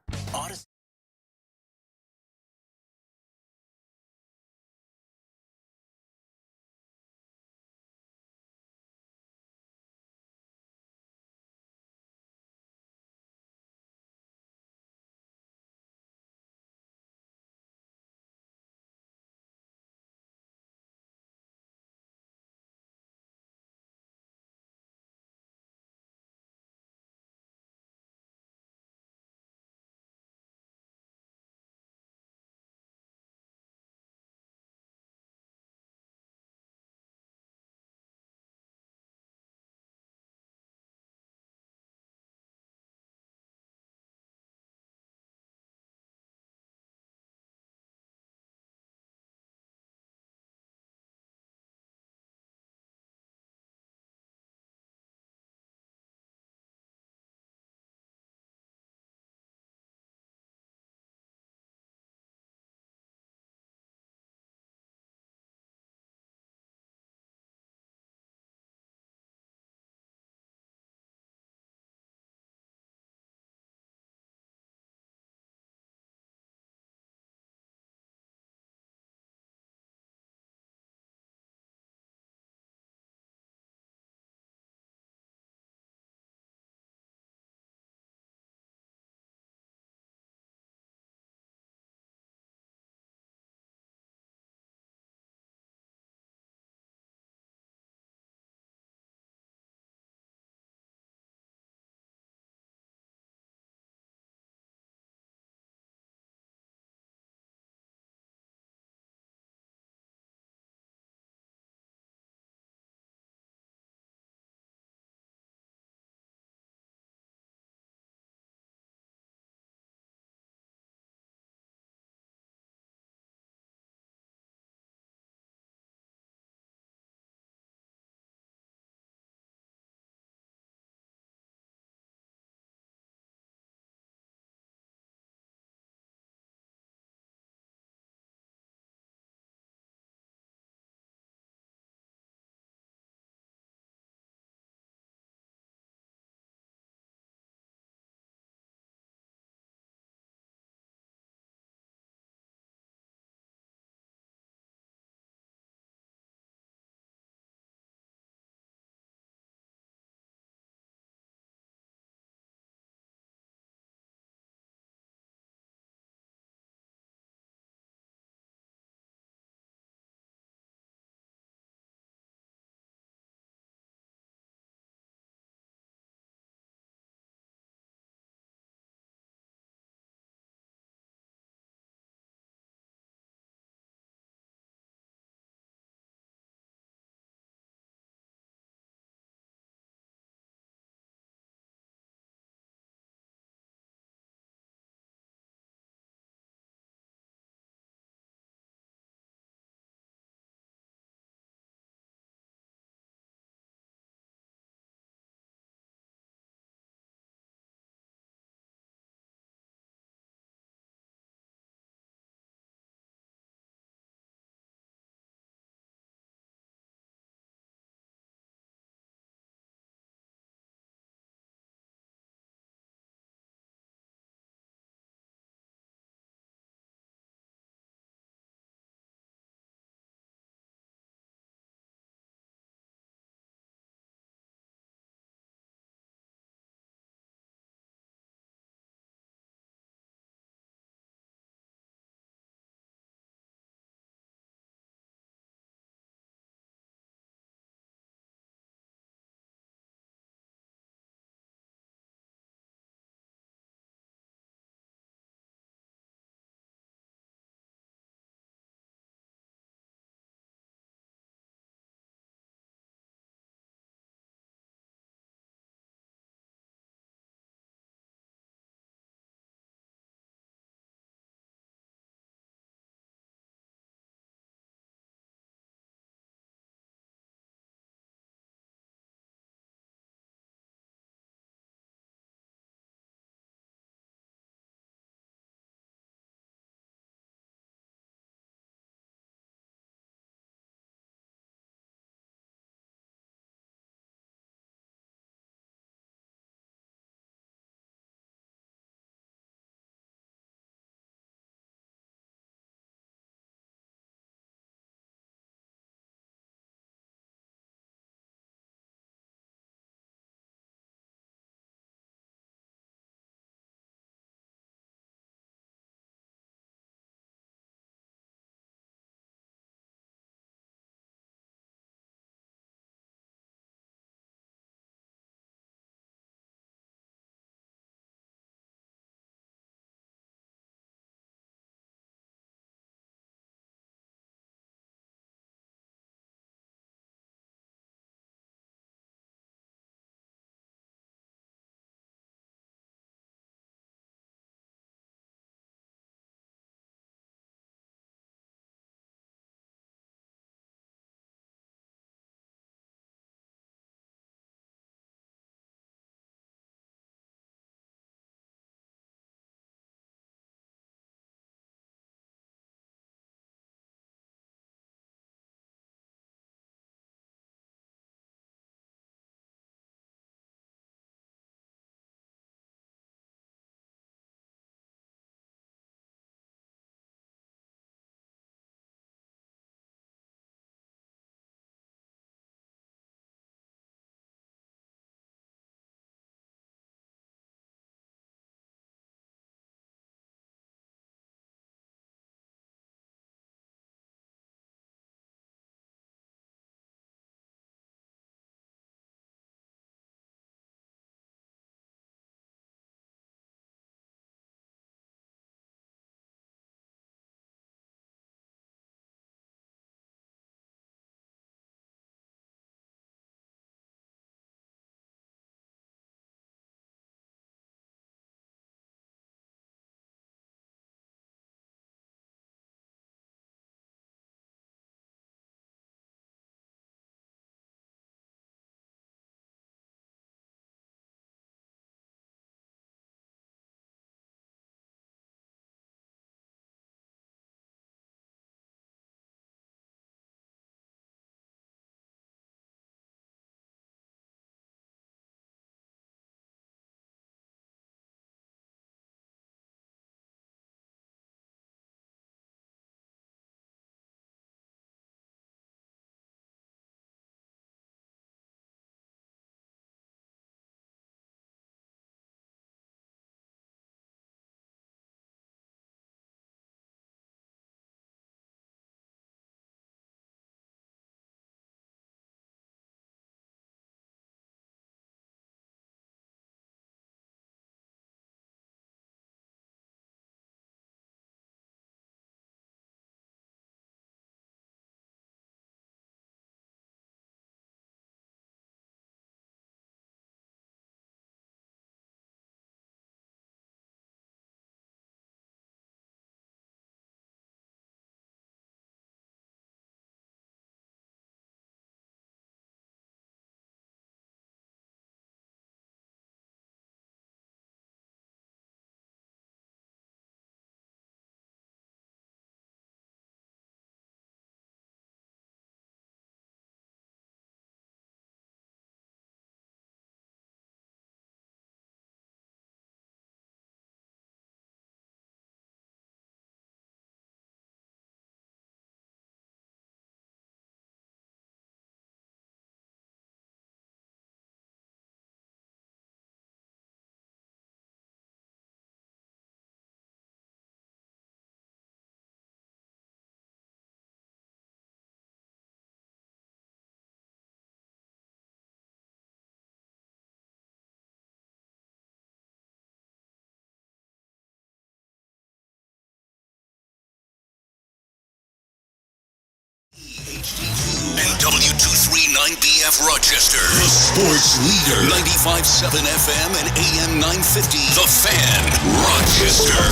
9BF Rochester. The sports leader. 95.7 FM and AM 950. The Fan, Rochester.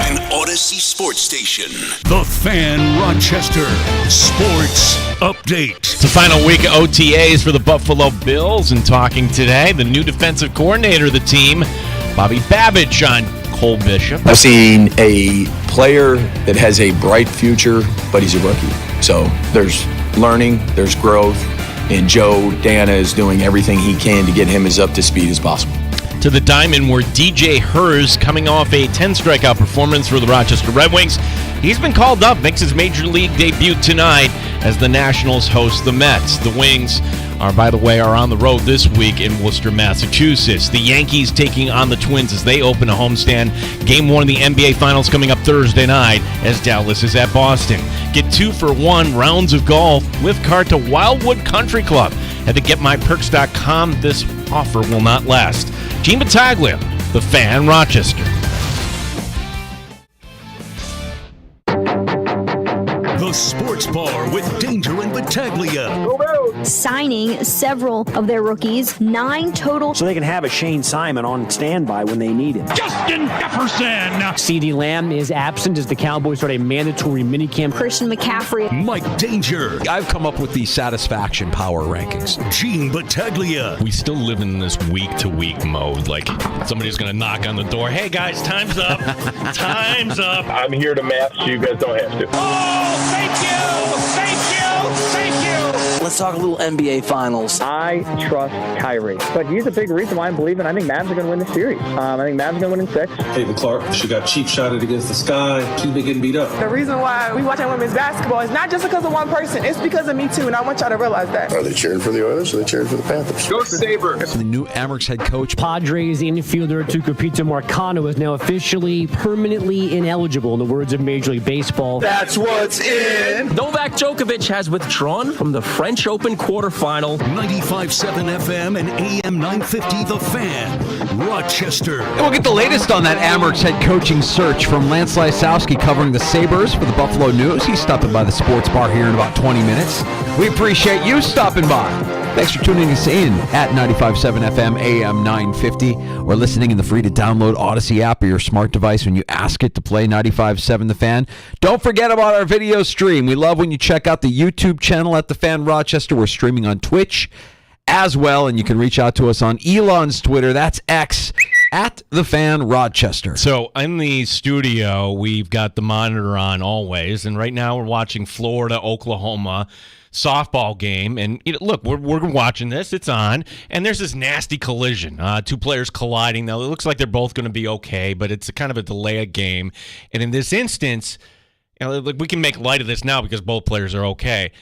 An Odyssey sports station. The Fan, Rochester. Sports update. It's the final week of OTAs for the Buffalo Bills, and talking today, the new defensive coordinator of the team, Bobby Babbage, on Cole Bishop. I've seen a player that has a bright future, but he's a rookie. So there's learning, there's growth, and Joe Dana is doing everything he can to get him as up to speed as possible. To the diamond, where DJ Hurst, coming off a 10-strikeout performance for the Rochester Red Wings, he's been called up, makes his major league debut tonight as the Nationals host the Mets. The Wings are on the road this week in Worcester, Massachusetts. The Yankees taking on the Twins as they open a homestand. Game 1 of the NBA Finals coming up Thursday night as Dallas is at Boston. Get 2-for-1 rounds of golf with card to Wildwood Country Club. Head to getmyperks.com. This offer will not last. Gene Battaglia, The Fan, Rochester. The Sports Bar with Danger and Battaglia. Signing several of their rookies, 9 total. So they can have a Shane Simon on standby when they need him. Justin Jefferson. CeeDee Lamb is absent as the Cowboys start a mandatory minicamp. Christian McCaffrey. Mike Danger. I've come up with the satisfaction power rankings. Gene Battaglia. We still live in this week-to-week mode. Like, somebody's going to knock on the door. Hey, guys, time's up. Time's up. I'm here to math so you guys don't have to. Oh, thank you! Thank you! Thank you! Let's talk a little NBA Finals. I trust Kyrie, but he's a big reason why I'm believing. I think Mavs are going to win the series. I think Mavs are going to win in 6. Caitlin Clark, she got cheap shotted against the sky. She's been getting beat up. The reason why we watching women's basketball is not just because of one person. It's because of me too, and I want y'all to realize that. Are they cheering for the Oilers or are they cheering for the Panthers? Go Sabres! The new Amerks head coach. Padres infielder Tucupita Marcano is now officially permanently ineligible, in the words of Major League Baseball. That's what's in. Novak Djokovic has withdrawn from the French Open quarterfinal. 95.7 FM and AM 950, The Fan, Rochester. And we'll get the latest on that Amerks head coaching search from Lance Lysowski covering the Sabres for the Buffalo News. He's stopping by the Sports Bar here in about 20 minutes. We appreciate you stopping by. Thanks for tuning us in at 95.7 FM, AM 950, or listening in the free-to-download Odyssey app or your smart device when you ask it to play 95.7 The Fan. Don't forget about our video stream. We love when you check out the YouTube channel at The Fan Rochester. We're streaming on Twitch as well, and you can reach out to us on Elon's Twitter. That's X, at The Fan Rochester. So in the studio, we've got the monitor on always, and right now we're watching Florida, Oklahoma softball game, and look, we're watching this. It's on, and there's this nasty collision. 2 players colliding. Now it looks like they're both going to be okay, but it's a kind of a delay game. And in this instance, we can make light of this now because both players are okay.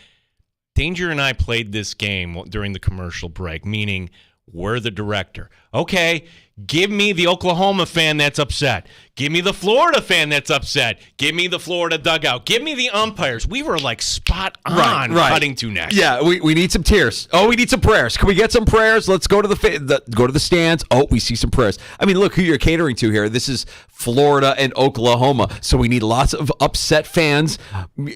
Danger and I played this game during the commercial break, meaning we're the director. Okay, give me the Oklahoma fan that's upset. Give me the Florida fan that's upset. Give me the Florida dugout. Give me the umpires. We were like spot on cutting to next. Yeah, we need some tears. Oh, we need some prayers. Can we get some prayers? Let's go to the stands. Oh, we see some prayers. I mean, look who you're catering to here. This is Florida and Oklahoma, so we need lots of upset fans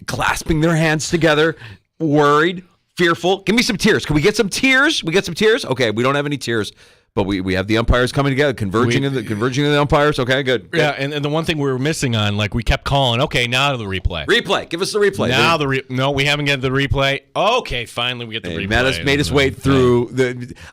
clasping their hands together, worried, fearful. Give me some tears. Can we get some tears? We get some tears? Okay, we don't have any tears, but we have the umpires coming together, converging of the umpires. Okay, good. Yeah, and the one thing we were missing on, we kept calling, okay, now to the replay. Replay. Give us the replay. Now no, we haven't got the replay. Okay, finally we get the replay. Made us wait through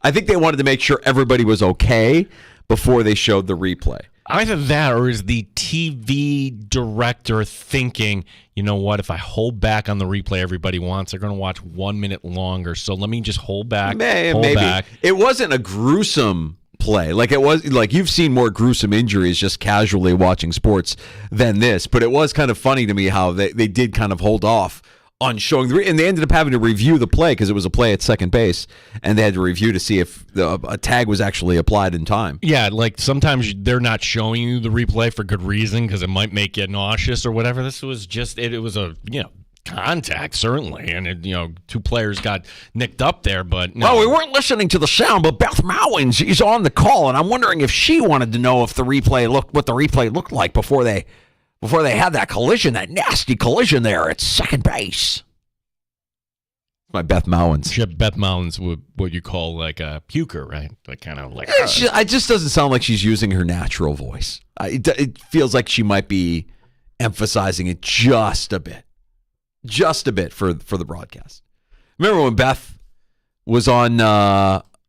I think they wanted to make sure everybody was okay before they showed the replay. Either that, or is the TV director thinking, you know what, if I hold back on the replay everybody wants, they're going to watch 1 minute longer, so let me just hold back. Maybe. Back. It wasn't a gruesome play. It was you've seen more gruesome injuries just casually watching sports than this, but it was kind of funny to me how they did kind of hold off on showing and they ended up having to review the play because it was a play at second base, and they had to review to see if a tag was actually applied in time. Yeah, sometimes they're not showing you the replay for good reason because it might make you nauseous or whatever. This was just it was a contact certainly, and 2 players got nicked up there, but no. Well, we weren't listening to the sound, but Beth Mowins is on the call, and I'm wondering if she wanted to know if what the replay looked like before they had that collision, that nasty collision there at second base. My Beth Mowins. Beth Mowins would what you call like a puker, right? Like kind of like. It just doesn't sound like she's using her natural voice. It feels like she might be emphasizing it just a bit for the broadcast. Remember when Beth was on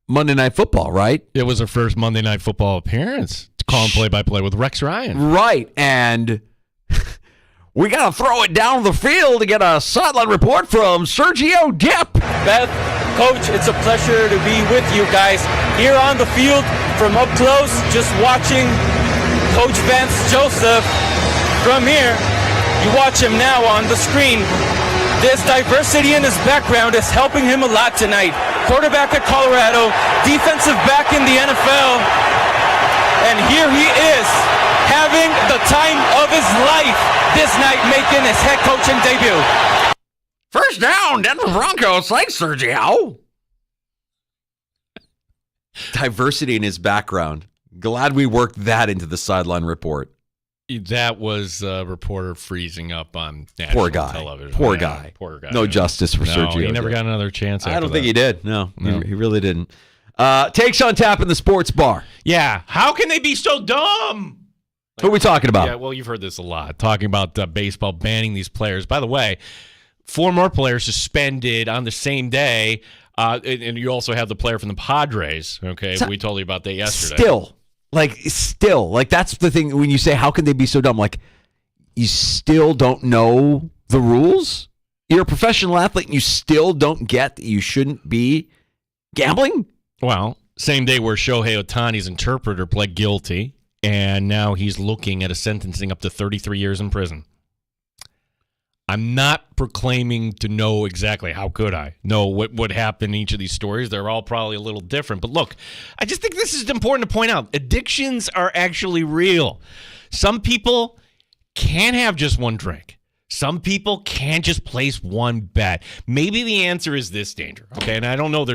Monday Night Football, right? It was her first Monday Night Football appearance. Calling play-by-play with Rex Ryan. Right, and we got to throw it down the field to get a sideline report from Sergio Dip. Beth, Coach, it's a pleasure to be with you guys here on the field from up close, just watching Coach Vance Joseph from here. You watch him now on the screen. This diversity in his background is helping him a lot tonight. Quarterback at Colorado, defensive back in the NFL. And here he is, having the time of his life this night, making his head coaching debut. First down, Denver Broncos. Thanks, Sergio. Diversity in his background. Glad we worked that into the sideline report. That was a reporter freezing up on national television. Poor guy. No justice for Sergio. He never got another chance. I don't think he did. No. He really didn't. Takes on tap in the sports bar. Yeah. How can they be so dumb? Who are we talking about? Yeah, well, you've heard this a lot. Talking about baseball banning these players. By the way, 4 more players suspended on the same day. And you also have the player from the Padres. Okay, we told you about that yesterday. Still, that's the thing when you say, how can they be so dumb? Like, you still don't know the rules? You're a professional athlete and you still don't get that you shouldn't be gambling? Well, same day where Shohei Ohtani's interpreter pled guilty, and now he's looking at a sentencing up to 33 years in prison. I'm not proclaiming to know exactly, how could I know what happened in each of these stories. They're all probably a little different. But look, I just think this is important to point out. Addictions are actually real. Some people can't have just one drink. Some people can't just place one bet. Maybe the answer is this, Danger. Okay, and I don't know.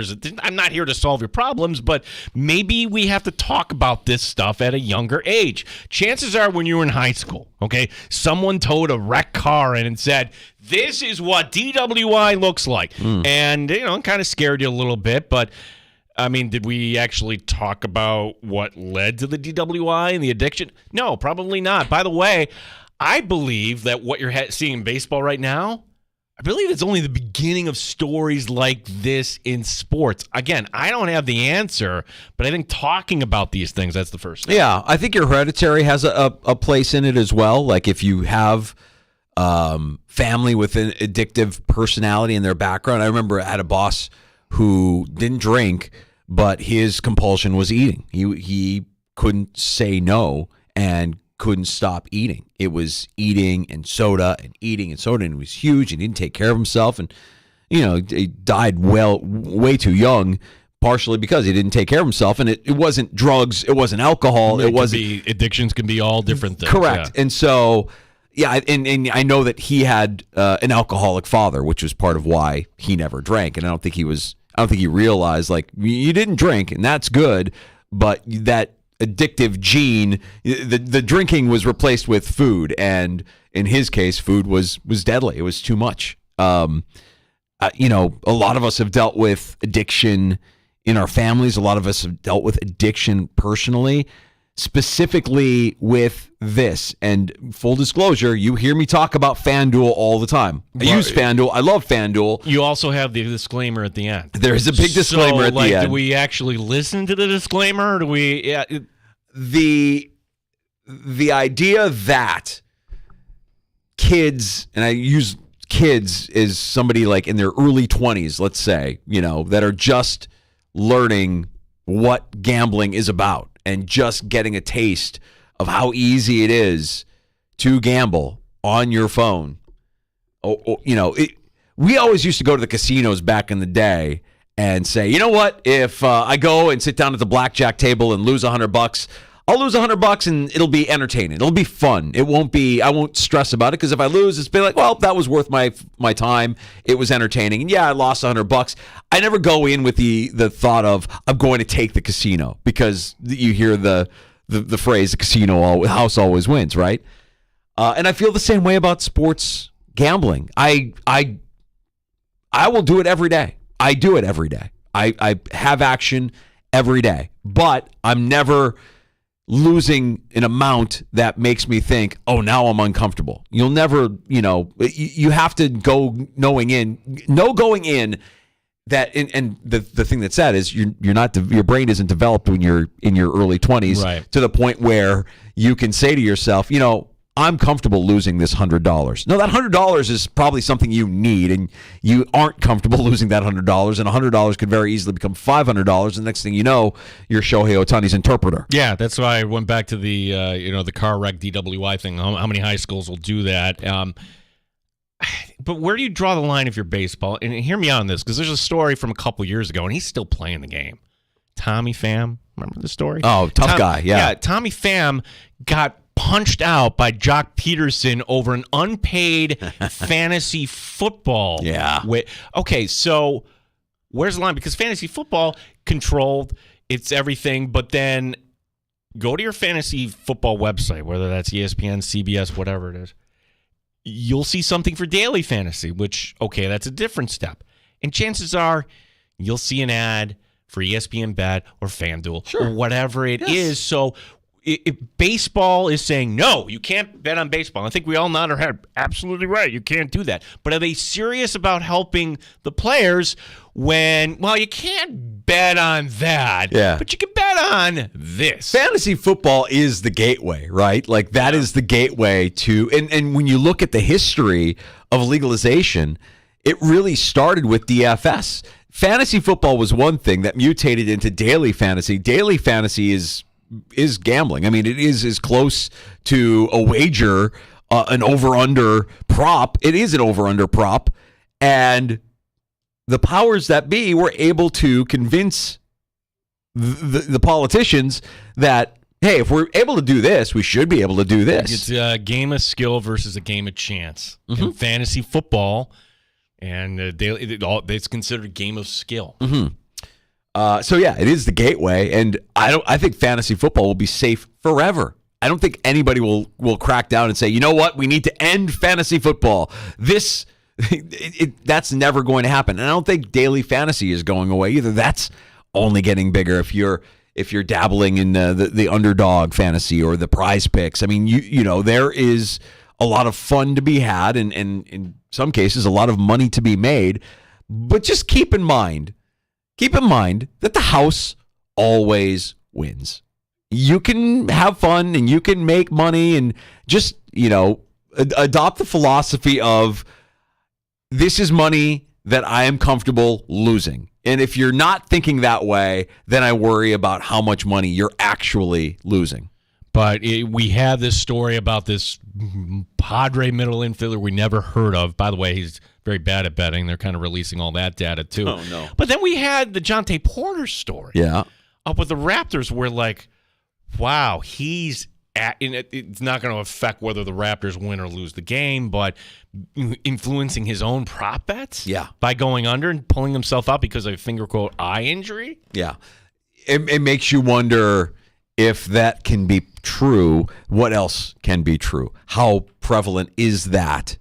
I'm not here to solve your problems, but maybe we have to talk about this stuff at a younger age. Chances are, when you were in high school, okay, someone towed a wrecked car in and said, "This is what DWI looks like," and kind of scared you a little bit. But I mean, did we actually talk about what led to the DWI and the addiction? No, probably not. By the way, I believe that what you're seeing in baseball right now, I believe it's only the beginning of stories like this in sports. Again, I don't have the answer, but I think talking about these things, that's the first step. Yeah, I think your hereditary has a place in it as well. Like if you have family with an addictive personality in their background. I remember I had a boss who didn't drink, but his compulsion was eating. He couldn't say no and couldn't stop eating. It was eating and soda, and it was huge, and he didn't take care of himself, and he died way too young, partially because he didn't take care of himself. And it wasn't drugs, it wasn't alcohol, addictions can be all different things. Correct. Yeah. And so and I know that he had an alcoholic father, which was part of why he never drank. And I don't think he realized, like, you didn't drink, and that's good, but that addictive gene, the drinking was replaced with food, and in his case, food was deadly. It was too much. A lot of us have dealt with addiction in our families. A lot of us have dealt with addiction personally, specifically with this. And full disclosure, you hear me talk about FanDuel all the time. I use FanDuel. I love FanDuel. You also have the disclaimer at the end. There's a big disclaimer at the end. Do we actually listen to the disclaimer? Or do we? Yeah. The idea that kids, and I use kids as somebody like in their early 20s, let's say, that are just learning what gambling is about and just getting a taste of how easy it is to gamble on your phone. We always used to go to the casinos back in the day and say, you know what? If I go and sit down at the blackjack table and lose $100, I'll lose $100 and it'll be entertaining. It'll be fun. I won't stress about it, because if I lose, it's been like, well, that was worth my time. It was entertaining. And yeah, I lost $100. I never go in with the thought of I'm going to take the casino, because you hear the phrase, the casino house always wins, right? And I feel the same way about sports gambling. I I will do it every day. I do it every day. I have action every day, but I'm never losing an amount that makes me think, oh, now I'm uncomfortable. You'll never, you have to go going in that, and the thing that's sad is you're not, your brain isn't developed when you're in your early 20s, right, to the point where you can say to yourself, I'm comfortable losing this $100. No, that $100 is probably something you need, and you aren't comfortable losing that $100, and $100 could very easily become $500, and next thing you know, you're Shohei Ohtani's interpreter. Yeah, that's why I went back to the the car wreck DWI thing. How many high schools will do that? But where do you draw the line if you're baseball? And hear me out on this, because there's a story from a couple years ago, and he's still playing the game. Tommy Pham, remember the story? Oh, tough guy, yeah. Tommy Pham got punched out by Jock Peterson over an unpaid fantasy football. Yeah. Okay, so where's the line? Because fantasy football, controlled, it's everything, but then go to your fantasy football website, whether that's ESPN, CBS, whatever it is. You'll see something for daily fantasy, which, okay, that's a different step. And chances are you'll see an ad for ESPN Bet or FanDuel or whatever it is. So baseball is saying, no, you can't bet on baseball. I think we all nod our head. Absolutely right. You can't do that. But are they serious about helping the players when, well, you can't bet on that, but you can bet on this? Fantasy football is the gateway, right? Like that is the gateway to, and when you look at the history of legalization, it really started with DFS. Fantasy football was one thing that mutated into daily fantasy. Daily fantasy is gambling. I mean, it is as close to a wager, an over-under prop. It is an over-under prop. And the powers that be were able to convince the politicians that, hey, if we're able to do this, we should be able to do this. It's a game of skill versus a game of chance. Mm-hmm. In fantasy football, and it's considered a game of skill. Mm-hmm. So yeah, it is the gateway, and I think fantasy football will be safe forever. I don't think anybody will crack down and say, you know what, we need to end fantasy football. That's never going to happen. And I don't think daily fantasy is going away either. That's only getting bigger if you're dabbling in the underdog fantasy or the prize picks. I mean, you know, there is a lot of fun to be had, and in some cases a lot of money to be made. But just keep in mind that the house always wins. You can have fun and you can make money, and just, adopt the philosophy of, this is money that I am comfortable losing. And if you're not thinking that way, then I worry about how much money you're actually losing. But we have this story about this Padre middle infielder we never heard of. By the way, he's very bad at betting. They're kind of releasing all that data, too. Oh, no. But then we had the Jonte Porter story. Yeah. Up with the Raptors, where, like, wow, he's it's not going to affect whether the Raptors win or lose the game, but influencing his own prop bets by going under and pulling himself out because of a finger quote eye injury. Yeah. It makes you wonder if that can be true. What else can be true? How prevalent is that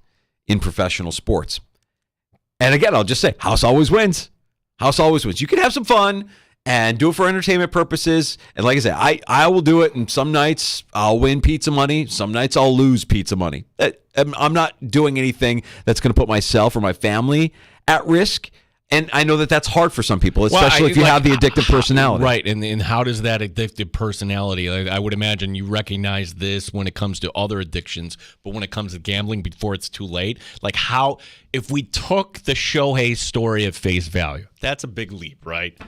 in professional sports? And again, I'll just say, house always wins. House always wins. You can have some fun and do it for entertainment purposes. And like I said, I will do it, and some nights I'll win pizza money. Some nights I'll lose pizza money. I'm not doing anything that's going to put myself or my family at risk. And I know that that's hard for some people, especially if you have the addictive personality. Right, and how does that addictive personality, I would imagine you recognize this when it comes to other addictions, but when it comes to gambling before it's too late, like how, if we took the Shohei story at face value, that's a big leap, right?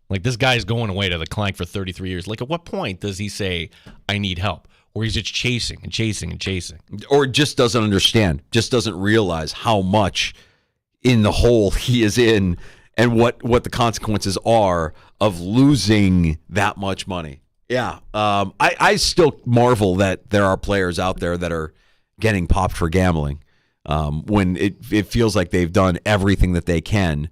Like, this guy's going away to the clank for 33 years. Like, at what point does he say, I need help? Or he's just chasing and chasing and chasing? Or just doesn't understand, just doesn't realize how much in the hole he is in, and what the consequences are of losing that much money. Yeah. I still marvel that there are players out there that are getting popped for gambling when it feels like they've done everything that they can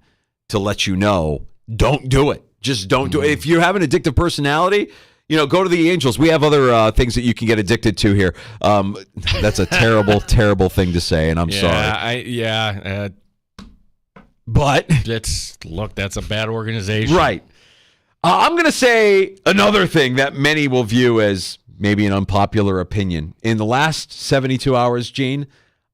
to let you know, don't do it. Just don't do it. If you have an addictive personality, go to the Angels. We have other things that you can get addicted to here. That's a terrible, terrible thing to say, and I'm sorry. But that's a bad organization. Right. I'm going to say another thing that many will view as maybe an unpopular opinion. In the last 72 hours, Gene,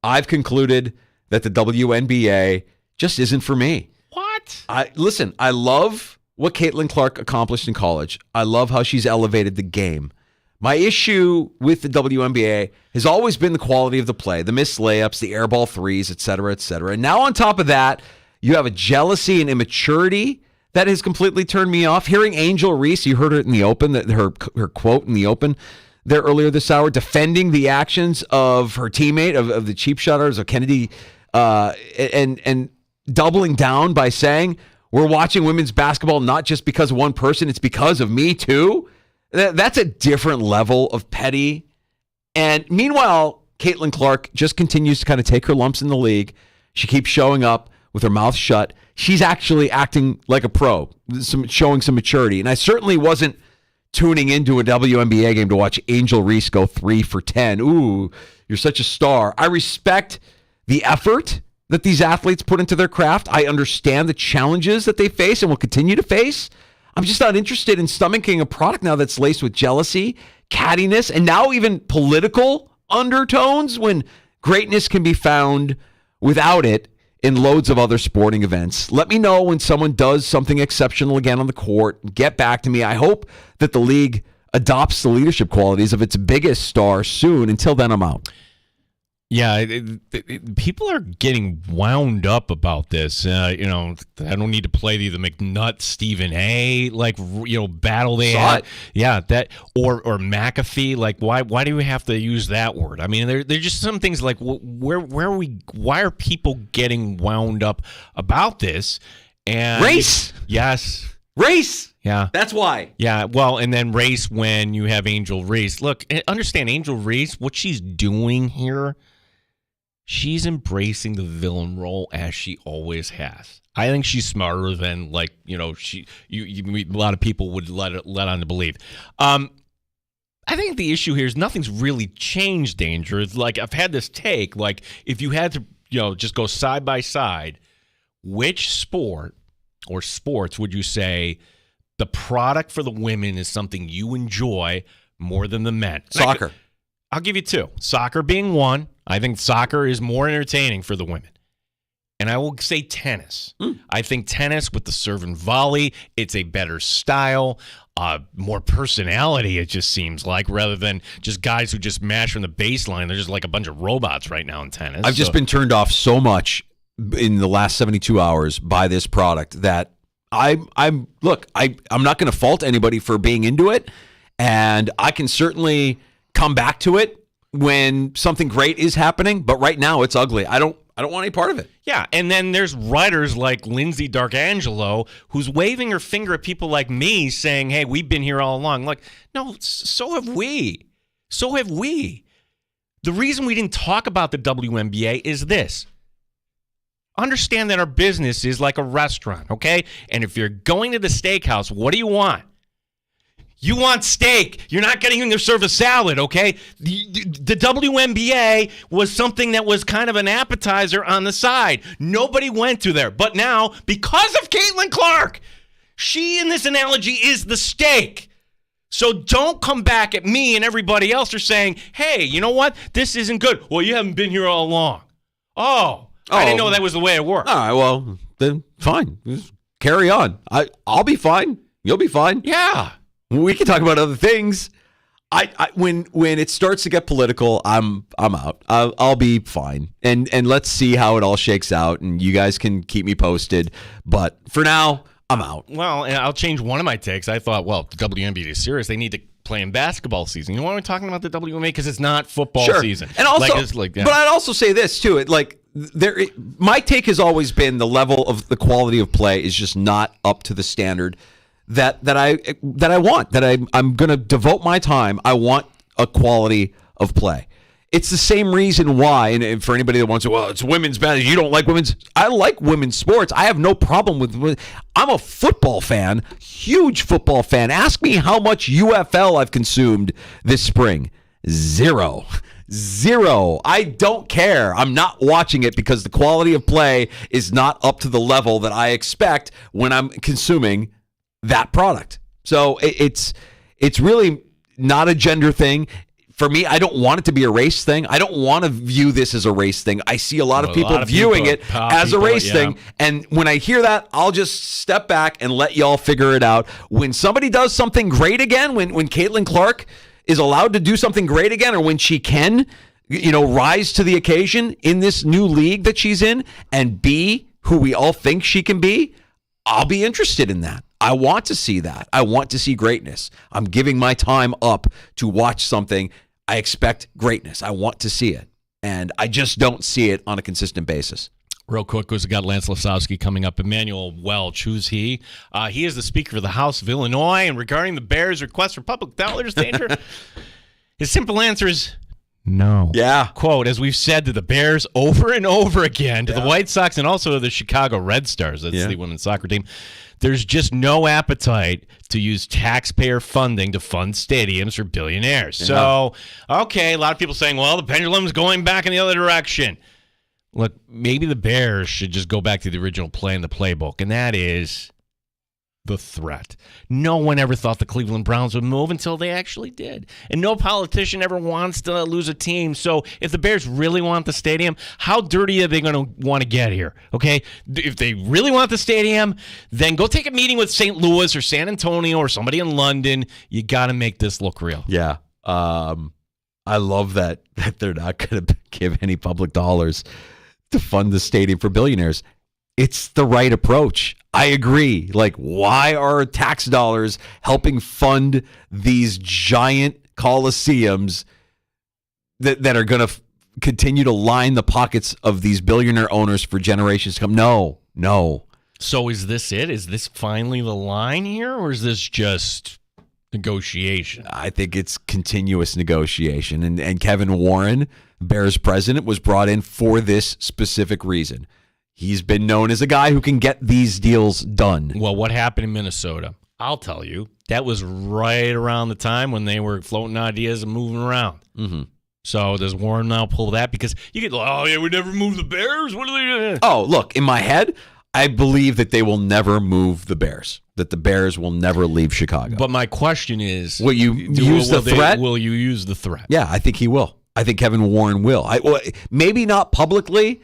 I've concluded that the WNBA just isn't for me. What? Listen, I love what Caitlin Clark accomplished in college. I love how she's elevated the game. My issue with the WNBA has always been the quality of the play, the missed layups, the airball threes, et cetera, et cetera. And now on top of that, you have a jealousy and immaturity that has completely turned me off. Hearing Angel Reese, you heard it in the open, her quote in the open there earlier this hour, defending the actions of her teammate, of the cheap shotters, of Kennedy, and doubling down by saying, we're watching women's basketball not just because of one person, it's because of me too. That's a different level of petty. And meanwhile, Caitlin Clark just continues to kind of take her lumps in the league. She keeps showing up with her mouth shut. She's actually acting like a pro, showing some maturity. And I certainly wasn't tuning into a WNBA game to watch Angel Reese go 3 for 10. Ooh, you're such a star. I respect the effort that these athletes put into their craft. I understand the challenges that they face and will continue to face. I'm just not interested in stomaching a product now that's laced with jealousy, cattiness, and now even political undertones when greatness can be found without it in loads of other sporting events. Let me know when someone does something exceptional again on the court. Get back to me. I hope that the league adopts the leadership qualities of its biggest star soon. Until then, I'm out. Yeah, people are getting wound up about this. I don't need to play the McNutt Stephen A. Battle they had. Yeah, that or McAfee. Like, why do we have to use that word? I mean, there's just some things like where are we? Why are people getting wound up about this? And race. Yes. Race. Yeah. That's why. Yeah. Well, and then race when you have Angel Reese. Look, understand Angel Reese, what she's doing here. She's embracing the villain role as she always has. I think she's smarter than a lot of people would let on to believe. I think the issue here is nothing's really changed, Danger. It's like I've had this take, like if you had to, just go side by side, which sport or sports would you say the product for the women is something you enjoy more than the men? Soccer. I'll give you two. Soccer being one. I think soccer is more entertaining for the women. And I will say tennis. I think tennis with the serve and volley, it's a better style, more personality, it just seems like, rather than just guys who just mash from the baseline. They're just like a bunch of robots right now in tennis. I've just been turned off so much in the last 72 hours by this product that I'm not going to fault anybody for being into it. And I can certainly come back to it when something great is happening, but right now it's ugly. I don't want any part of it. Yeah, and then there's writers like Lindsay D'Arcangelo who's waving her finger at people like me saying, hey, we've been here all along. Like, no, so have we. So have we. The reason we didn't talk about the WNBA is this. Understand that our business is like a restaurant, okay? And if you're going to the steakhouse, what do you want? You want steak. You're not getting to serve a salad, okay? The WNBA was something that was kind of an appetizer on the side. Nobody went to there. But now, because of Caitlin Clark, she, in this analogy, is the steak. So don't come back at me and everybody else are saying, hey, you know what? This isn't good. Well, you haven't been here all along. Oh, I didn't know that was the way it worked. All right, well, then fine. Just carry on. I'll be fine. You'll be fine. Yeah. We can talk about other things. When it starts to get political, I'm out. I'll be fine, and let's see how it all shakes out. And you guys can keep me posted. But for now, I'm out. Well, and I'll change one of my takes. I thought, well, the WNBA is serious. They need to play in basketball season. You know why we're talking about the WNBA? Because it's not football season. And also, but I'd also say this too. My take has always been the level of the quality of play is just not up to the standard that I want, that I'm going to devote my time. I want a quality of play. It's the same reason why, and for anybody that wants to, well, it's women's basketball. You don't like women's. I like women's sports. I have no problem with. I'm a football fan, huge football fan. Ask me how much UFL I've consumed this spring. Zero. Zero. I don't care. I'm not watching it because the quality of play is not up to the level that I expect when I'm consuming that product. So it's really not a gender thing. For me, I don't want it to be a race thing. I don't want to view this as a race thing. I see a lot of people viewing it as a race thing. And when I hear that, I'll just step back and let y'all figure it out. When somebody does something great again, when Caitlin Clark is allowed to do something great again, or when she can, rise to the occasion in this new league that she's in and be who we all think she can be, I'll be interested in that. I want to see that. I want to see greatness. I'm giving my time up to watch something. I expect greatness. I want to see it. And I just don't see it on a consistent basis. Real quick, we've got Lance Lasowski coming up. Emmanuel Welch, who's he? He is the Speaker of the House of Illinois. And regarding the Bears' request for public dollars danger, his simple answer is no. Yeah. Quote, as we've said to the Bears over and over again, to the White Sox and also to the Chicago Red Stars, that's the women's soccer team, there's just no appetite to use taxpayer funding to fund stadiums for billionaires. Yeah. So, okay, a lot of people saying, well, the pendulum's going back in the other direction. Look, maybe the Bears should just go back to the original play in the playbook, and that is the threat. No one ever thought the Cleveland Browns would move until they actually did. And no politician ever wants to lose a team. So if the Bears really want the stadium, how dirty are they going to want to get here? Okay? If they really want the stadium, then go take a meeting with St. Louis or San Antonio or somebody in London. You got to make this look real. Yeah. I love that they're not going to give any public dollars to fund the stadium for billionaires. It's the right approach. I agree. Like, why are tax dollars helping fund these giant coliseums that are going to continue to line the pockets of these billionaire owners for generations to come? No. So is this it? Is this finally the line here, or is this just negotiation? I think it's continuous negotiation. And Kevin Warren, Bears president, was brought in for this specific reason. He's been known as a guy who can get these deals done. Well, what happened in Minnesota? I'll tell you. That was right around the time when they were floating ideas and moving around. Mm-hmm. So does Warren now pull that? Because you get, we never move the Bears. What are they doing? Oh, look, in my head, I believe that they will never move the Bears, that the Bears will never leave Chicago. But my question is, will you use the threat? Will you use the threat? Yeah, I think he will. I think Kevin Warren will. Maybe not publicly,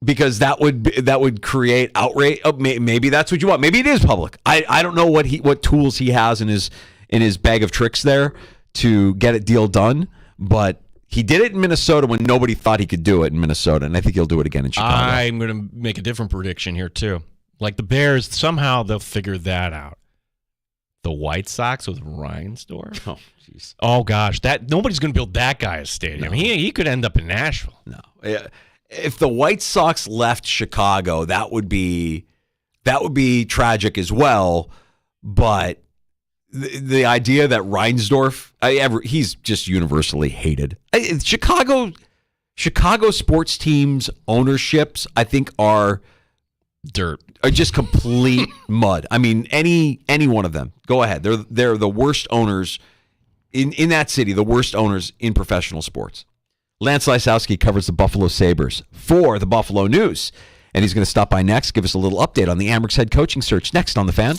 because that would create outrage. Oh, maybe that's what you want. Maybe it is public. I don't know what tools he has in his bag of tricks there to get a deal done. But he did it in Minnesota when nobody thought he could do it in Minnesota, and I think he'll do it again in Chicago. I'm going to make a different prediction here too. Like the Bears, somehow they'll figure that out. The White Sox with Reinsdorf. Oh, jeez. Oh gosh, that nobody's going to build that guy a stadium. No. He could end up in Nashville. No. Yeah. If the White Sox left Chicago, that would be tragic as well. But the idea that Reinsdorf, he's just universally hated. Chicago sports teams' ownerships, I think, are dirt, are just complete mud. I mean, any one of them. Go ahead. They're the worst owners in that city. The worst owners in professional sports. Lance Lasowski covers the Buffalo Sabres for the Buffalo News. And he's going to stop by next, give us a little update on the Amerks head coaching search. Next on The Fan.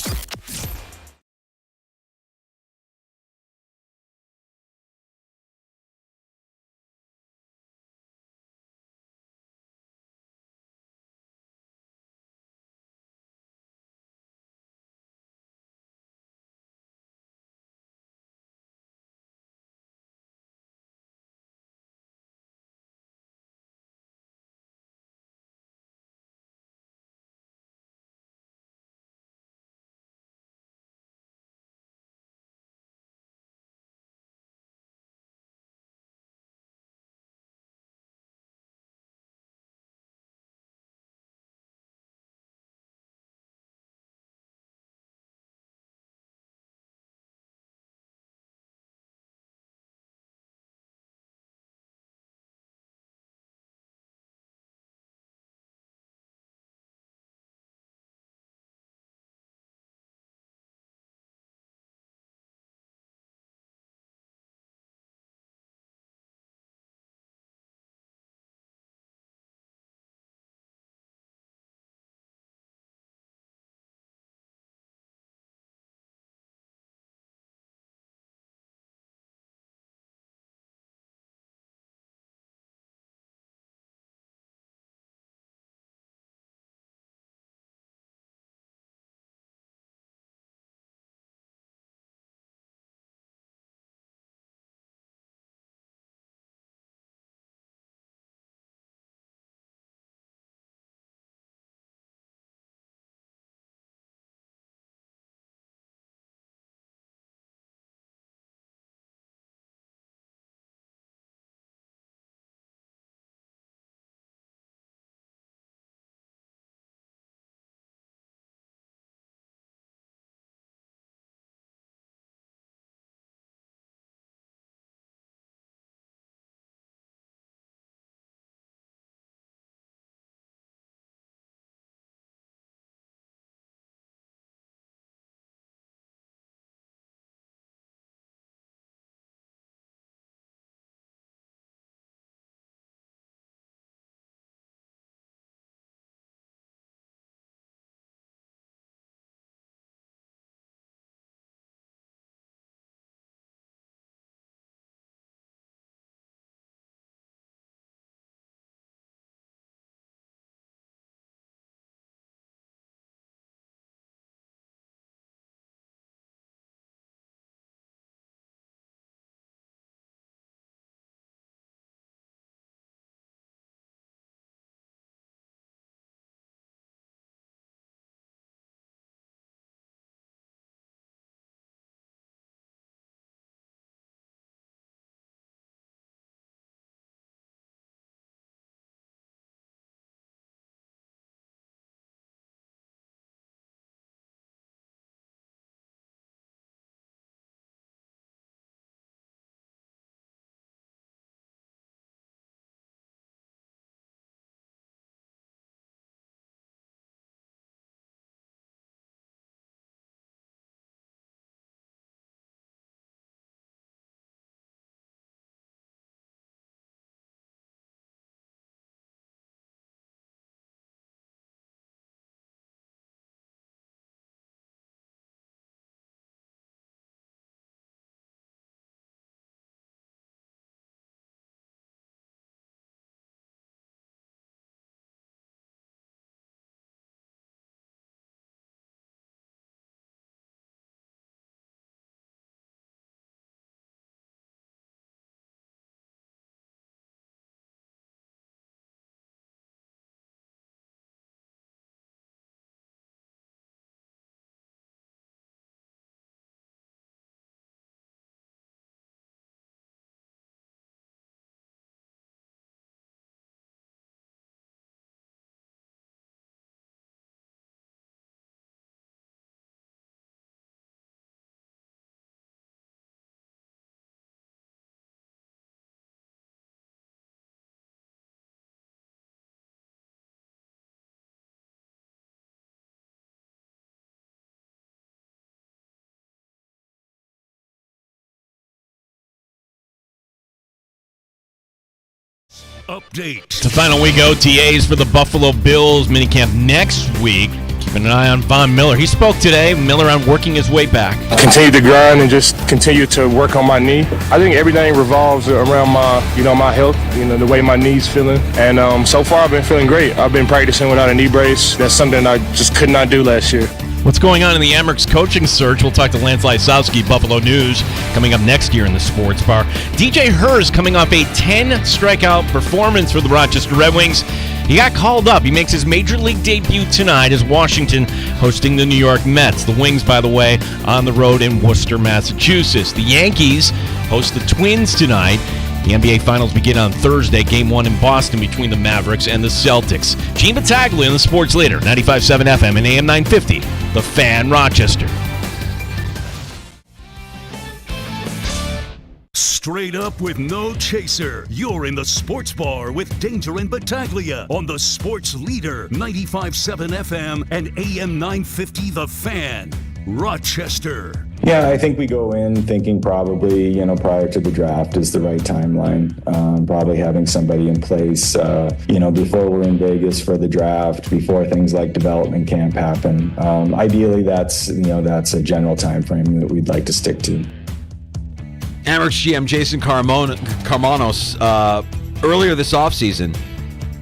update. It's the final week OTAs for the Buffalo Bills minicamp next week. Keeping an eye on Von Miller. He spoke today, Miller, on working his way back. Continue to grind and just continue to work on my knee. I think everything revolves around my health, the way my knee's feeling. And so far I've been feeling great. I've been practicing without a knee brace. That's something I just could not do last year. What's going on in the Amerks coaching search? We'll talk to Lance Lysowski, Buffalo News, coming up next year in the Sports Bar. DJ Hurst coming off a 10-strikeout performance for the Rochester Red Wings. He got called up. He makes his Major League debut tonight as Washington hosting the New York Mets. The Wings, by the way, on the road in Worcester, Massachusetts. The Yankees host the Twins tonight. The NBA Finals begin on Thursday, Game 1 in Boston between the Mavericks and the Celtics. Gene Battaglia in the Sports Leader, 95.7 FM and AM 950, The Fan, Rochester. Straight up with no chaser. You're in the Sports Bar with Danger and Battaglia on the Sports Leader, 95.7 FM and AM 950, The Fan, Rochester. Yeah, I think we go in thinking probably, prior to the draft is the right timeline. Probably having somebody in place, before we're in Vegas for the draft, before things like development camp happen. Ideally, that's a general time frame that we'd like to stick to. Amerks GM Jason Carmanos earlier this offseason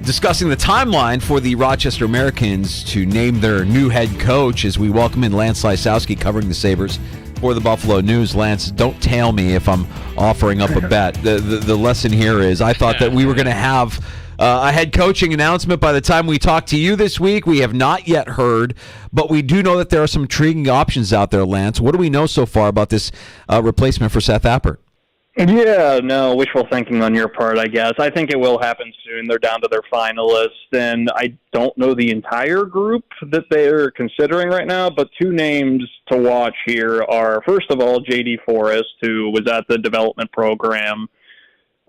discussing the timeline for the Rochester Americans to name their new head coach as we welcome in Lance Lysowski covering the Sabres for the Buffalo News. Lance, don't tail me if I'm offering up a bet. The lesson here is I thought that we were going to have a head coaching announcement by the time we talk to you this week. We have not yet heard, but we do know that there are some intriguing options out there, Lance. What do we know so far about this replacement for Seth Appert? Yeah, no, wishful thinking on your part, I guess. I think it will happen soon. They're down to their finalists, and I don't know the entire group that they're considering right now, but two names to watch here are, first of all, J.D. Forrest, who was at the development program,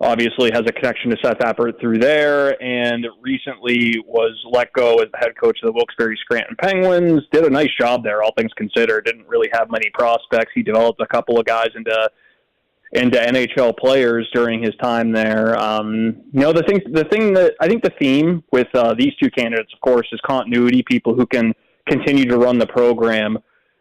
obviously has a connection to Seth Appert through there, and recently was let go as the head coach of the Wilkes-Barre Scranton Penguins. Did a nice job there, all things considered. Didn't really have many prospects. He developed a couple of guys into NHL players during his time there. The thing that I think the theme with these two candidates, of course, is continuity, people who can continue to run the program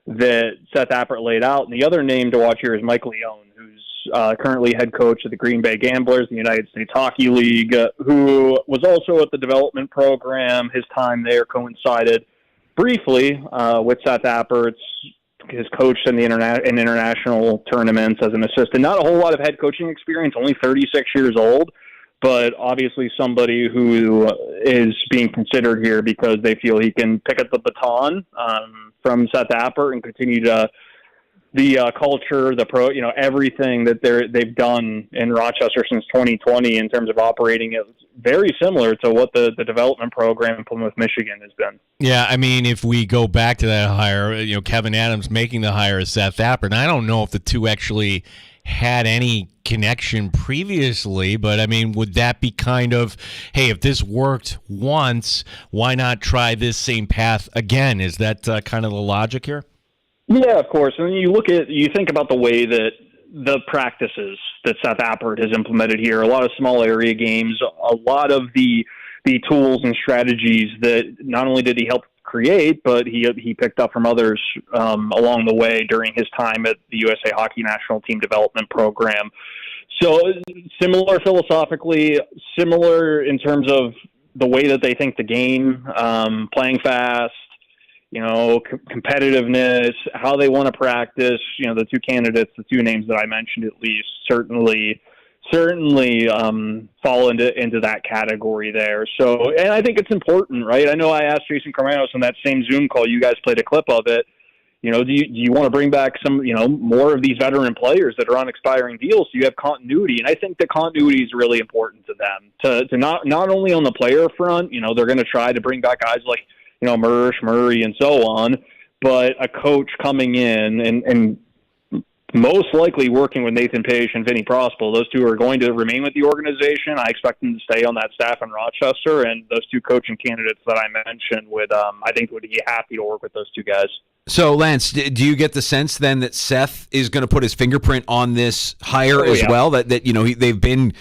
that Seth Appert laid out. And the other name to watch here is Mike Leone, who's currently head coach of the Green Bay Gamblers, the United States Hockey League, who was also at the development program. His time there coincided briefly with Seth Appert's. Has coached in the international tournaments as an assistant. Not a whole lot of head coaching experience, only 36 years old, but obviously somebody who is being considered here because they feel he can pick up the baton from Seth Appert and continue to the culture, everything that they've done in Rochester since 2020 in terms of operating it. Very similar to what the development program in Plymouth, Michigan has been. Yeah, I mean, if we go back to that hire, Kevin Adams making the hire as Seth Appert, and I don't know if the two actually had any connection previously, but I mean, would that be kind of, hey, if this worked once, why not try this same path again? Is that kind of the logic here? Yeah, of course. And you think about the way that the practices that Seth Appert has implemented here, a lot of small area games, a lot of the tools and strategies that not only did he help create, but he picked up from others along the way during his time at the USA Hockey National Team Development Program. So similar philosophically, similar in terms of the way that they think the game, playing fast, competitiveness, how they want to practice. The two candidates, the two names that I mentioned at least, certainly fall into that category there. So, and I think it's important, right? I know I asked Jason Carmanos on that same Zoom call. You guys played a clip of it. Do you want to bring back some, more of these veteran players that are on expiring deals so you have continuity? And I think the continuity is really important to them. To not only on the player front, they're going to try to bring back guys like Murray and so on, but a coach coming in and most likely working with Nathan Page and Vinny Prospel. Those two are going to remain with the organization. I expect them to stay on that staff in Rochester, and those two coaching candidates that I mentioned I think would be happy to work with those two guys. So, Lance, do you get the sense then that Seth is going to put his fingerprint on this hire well? That they've been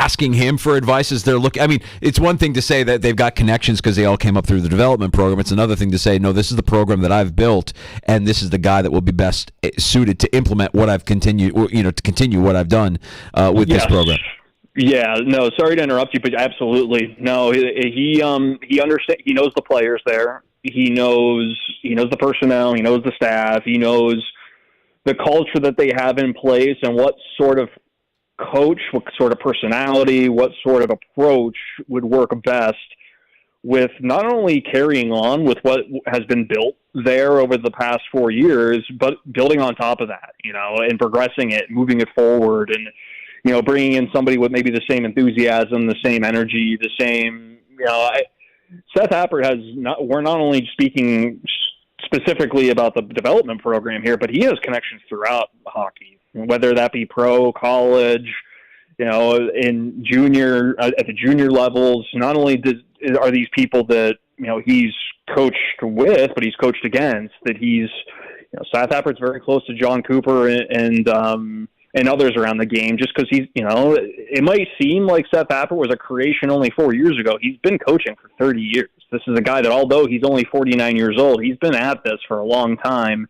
asking him for advice as they're looking. I mean, it's one thing to say that they've got connections because they all came up through the development program. It's another thing to say, no, this is the program that I've built, and this is the guy that will be best suited to implement what I've continued, to continue what I've done with this program. Yeah, no, sorry to interrupt you, but absolutely. No, he understands, he knows the players there. He knows the personnel, he knows the staff, he knows the culture that they have in place and what sort of coach, what sort of personality, what sort of approach would work best with not only carrying on with what has been built there over the past 4 years, but building on top of that, and progressing it, moving it forward, and bringing in somebody with maybe the same enthusiasm, the same energy, the same, Seth Appert we're not only speaking specifically about the development program here, but he has connections throughout hockey, whether that be pro, college, in junior, at the junior levels. Not only are these people that, he's coached with, but he's coached against, that he's, Seth Appert's very close to John Cooper and others around the game, just because he's, it might seem like Seth Appert was a creation only 4 years ago. He's been coaching for 30 years. This is a guy that, although he's only 49 years old, he's been at this for a long time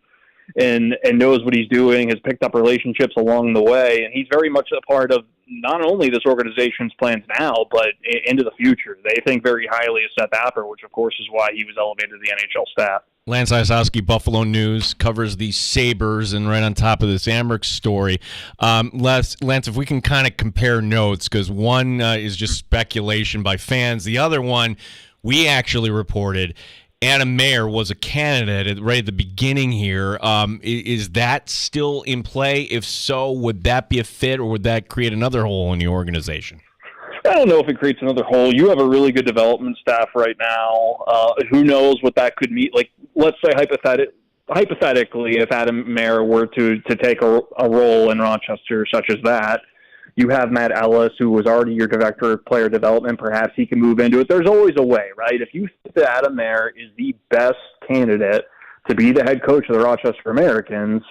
and knows what he's doing, has picked up relationships along the way, and he's very much a part of not only this organization's plans now, but into the future. They think very highly of Seth Appert, which, of course, is why he was elevated to the NHL staff. Lance Isowski, Buffalo News, covers the Sabres, and right on top of this Amherst story. Lance, if we can kind of compare notes, because one is just speculation by fans. The other one, we actually reported Adam Mayer was a candidate right at the beginning here. Is that still in play? If so, would that be a fit, or would that create another hole in the organization? I don't know if it creates another hole. You have a really good development staff right now. Who knows what that could mean? Like, let's say hypothetically, if Adam Mayer were to take a role in Rochester such as that, you have Matt Ellis, who was already your director of player development. Perhaps he can move into it. There's always a way, right? If you think that Adam Mayer is the best candidate to be the head coach of the Rochester Americans,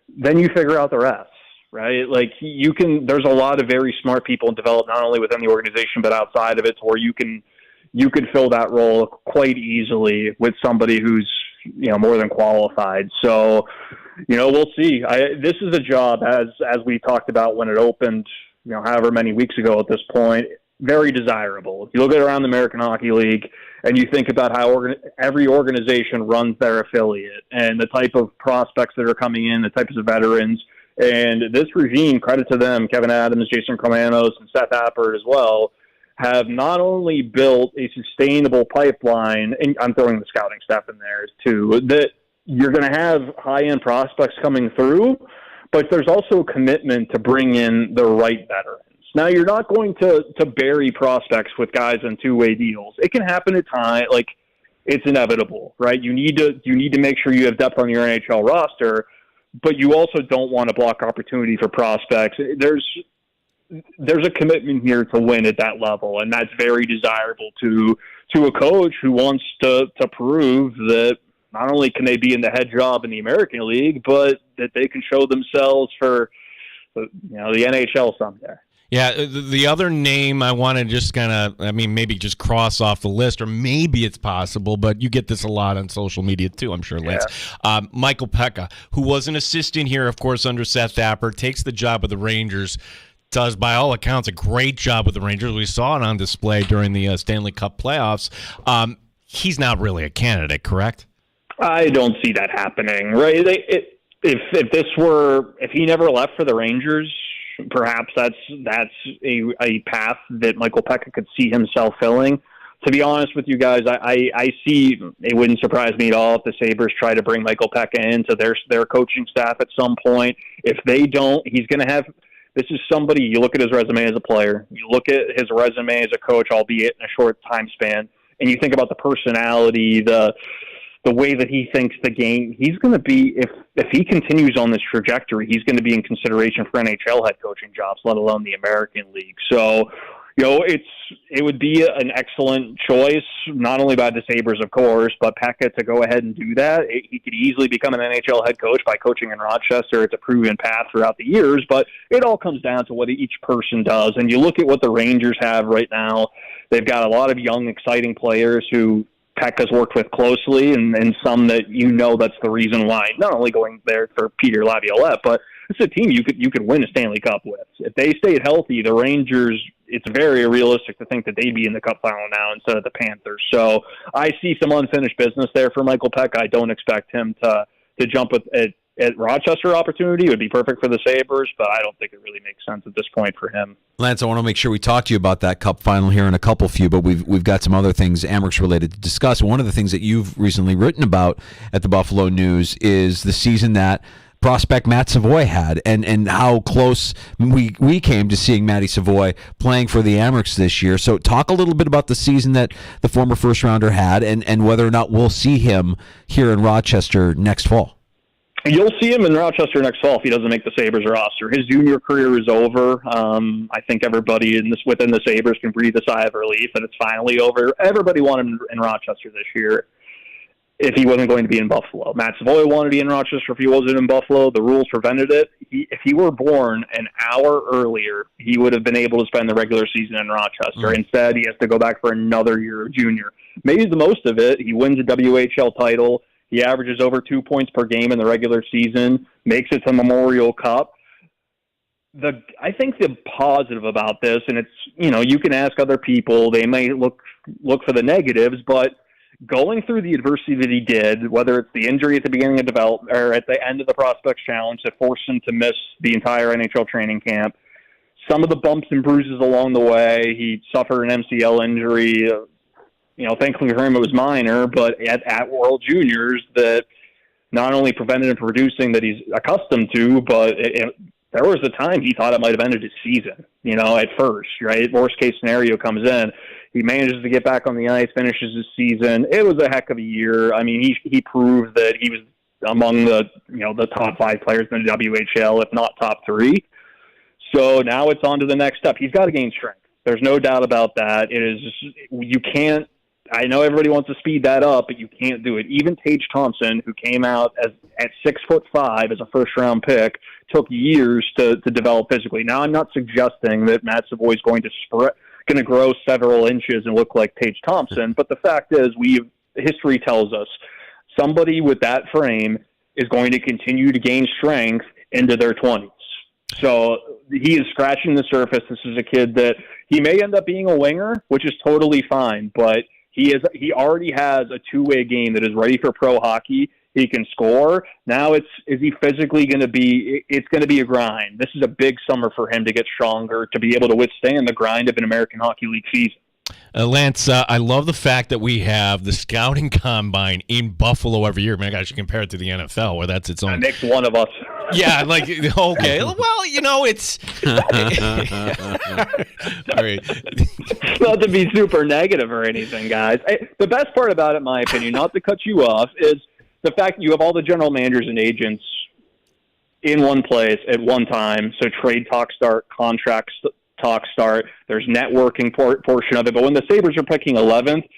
then you figure out the rest. Right? Like, there's a lot of very smart people developed not only within the organization, but outside of it, to where you can fill that role quite easily with somebody who's, more than qualified. So, we'll see. This is a job, as we talked about when it opened, however many weeks ago at this point, very desirable. If you look at around the American Hockey League and you think about how every organization runs their affiliate and the type of prospects that are coming in, the types of veterans. And this regime, credit to them, Kevin Adams, Jason Kromanos, and Seth Appert as well, have not only built a sustainable pipeline, and I'm throwing the scouting staff in there too, that you're going to have high-end prospects coming through, but there's also a commitment to bring in the right veterans. Now, you're not going to bury prospects with guys on two-way deals. It can happen at times, like, it's inevitable, right? You need to make sure you have depth on your NHL roster, but you also don't want to block opportunity for prospects. There's a commitment here to win at that level, and that's very desirable to a coach who wants to prove that not only can they be in the head job in the American League, but that they can show themselves for the NHL someday. Yeah, the other name I want to just maybe just cross off the list, or maybe it's possible, but you get this a lot on social media too, I'm sure, Lance. Yeah. Michael Pekka, who was an assistant here, of course, under Seth Appert, takes the job of the Rangers, does, by all accounts, a great job with the Rangers. We saw it on display during the Stanley Cup playoffs. He's not really a candidate, correct? I don't see that happening, right? If he never left for the Rangers, perhaps that's a path that Michael Pekka could see himself filling. To be honest with you guys, I see, it wouldn't surprise me at all if the Sabres try to bring Michael Pekka into their coaching staff at some point. If they don't, he's going to have, this is somebody, you look at his resume as a player, you look at his resume as a coach, albeit in a short time span, and you think about the personality, the way that he thinks the game, he's going to be, if he continues on this trajectory, he's going to be in consideration for NHL head coaching jobs, let alone the American League. So, it would be an excellent choice, not only by the Sabres, of course, but Pekka to go ahead and do that. He could easily become an NHL head coach by coaching in Rochester. It's a proven path throughout the years, but it all comes down to what each person does. And you look at what the Rangers have right now. They've got a lot of young, exciting players who Pekka's worked with closely, and some that that's the reason why, not only going there for Peter Laviolette, but it's a team you could win a Stanley Cup with. If they stayed healthy, the Rangers, it's very realistic to think that they'd be in the Cup final now instead of the Panthers. So I see some unfinished business there for Michael Pekka. I don't expect him to jump at Rochester opportunity. It would be perfect for the Sabres, but I don't think it really makes sense at this point for him. Lance, I want to make sure we talk to you about that Cup final here in a couple few, but we've got some other things Amerks related to discuss. One of the things that you've recently written about at the Buffalo News is the season that prospect Matt Savoy had, and how close we came to seeing Matty Savoy playing for the Amerks this year. So talk a little bit about the season that the former first-rounder had, and whether or not we'll see him here in Rochester next fall. You'll see him in Rochester next fall if he doesn't make the Sabres roster. His junior career is over. I think everybody within the Sabres can breathe a sigh of relief that it's finally over. Everybody wanted him in Rochester this year if he wasn't going to be in Buffalo. Matt Savoy wanted to be in Rochester if he wasn't in Buffalo. The rules prevented it. If he were born an hour earlier, he would have been able to spend the regular season in Rochester. Instead, he has to go back for another year of junior. Made the most of it. He wins a WHL title. He averages over 2 points per game in the regular season, makes it to Memorial Cup. I think the positive about this, and it's, you can ask other people, they may look for the negatives, but going through the adversity that he did, whether it's the injury at the beginning of development or at the end of the Prospects Challenge that forced him to miss the entire NHL training camp, some of the bumps and bruises along the way, he suffered an MCL injury. Thankfully for him, it was minor, but at World Juniors that not only prevented him from producing that he's accustomed to, but there was a time he thought it might have ended his season, at first, right? Worst case scenario comes in. He manages to get back on the ice, finishes his season. It was a heck of a year. I mean, he proved that he was among the top 5 players in the WHL, if not top 3. So now it's on to the next step. He's got to gain strength. There's no doubt about that. It is just, you can't. I know everybody wants to speed that up, but you can't do it. Even Tage Thompson, who came out at 6'5" as a first-round pick, took years to develop physically. Now, I'm not suggesting that Matt Savoy is going to grow several inches and look like Tage Thompson, but the fact is, history tells us somebody with that frame is going to continue to gain strength into their 20s. So he is scratching the surface. This is a kid that he may end up being a winger, which is totally fine, but he already has a two-way game that is ready for pro hockey. He can score. Now is he physically going to be – it's going to be a grind. This is a big summer for him to get stronger, to be able to withstand the grind of an American Hockey League season. Lance, I love the fact that we have the scouting combine in Buffalo every year. Man, I should compare it to the NFL, where that's its own. That makes one of us. Yeah, okay. Well, it's. Sorry. Not to be super negative or anything, guys. The best part about it, in my opinion, not to cut you off, is the fact that you have all the general managers and agents in one place at one time. So trade talks start, contracts talks start. There's networking portion of it. But when the Sabres are picking 11th,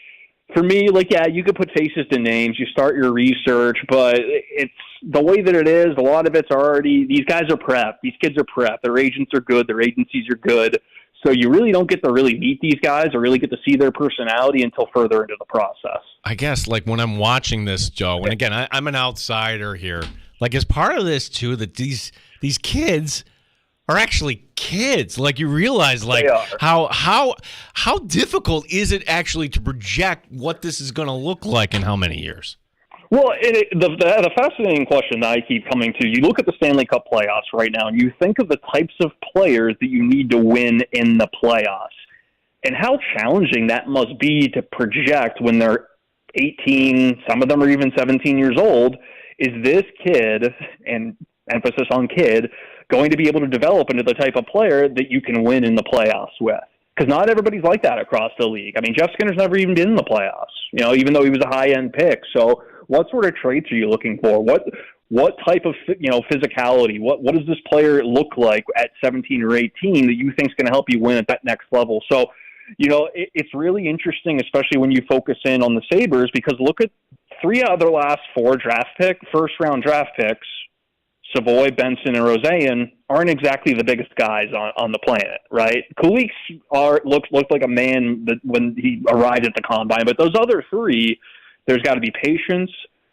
for me, you could put faces to names. You start your research, but it's the way that it is. A lot of it's already, these guys are prepped. These kids are prepped. Their agents are good. Their agencies are good. So you really don't get to really meet these guys or really get to see their personality until further into the process. I guess, when I'm watching this, Joe, and again, I'm an outsider here. As part of this, too, that these kids are actually kids. You realize how difficult is it actually to project what this is going to look like in how many years? Well, the fascinating question that I keep coming to, you look at the Stanley Cup playoffs right now, and you think of the types of players that you need to win in the playoffs, and how challenging that must be to project when they're 18, some of them are even 17 years old. Is this kid, and emphasis on kid, going to be able to develop into the type of player that you can win in the playoffs with? Because not everybody's like that across the league. I mean, Jeff Skinner's never even been in the playoffs, even though he was a high-end pick. So what sort of traits are you looking for? what type of physicality, what does this player look like at 17 or 18 that you think is going to help you win at that next level? So, it's really interesting, especially when you focus in on the Sabres, because look at 3 out of their last 4 first-round draft picks, Savoy, Benson, and Roseanne, aren't exactly the biggest guys on the planet, right? Kulich looked like a man when he arrived at the combine, but those other 3, there's got to be patience.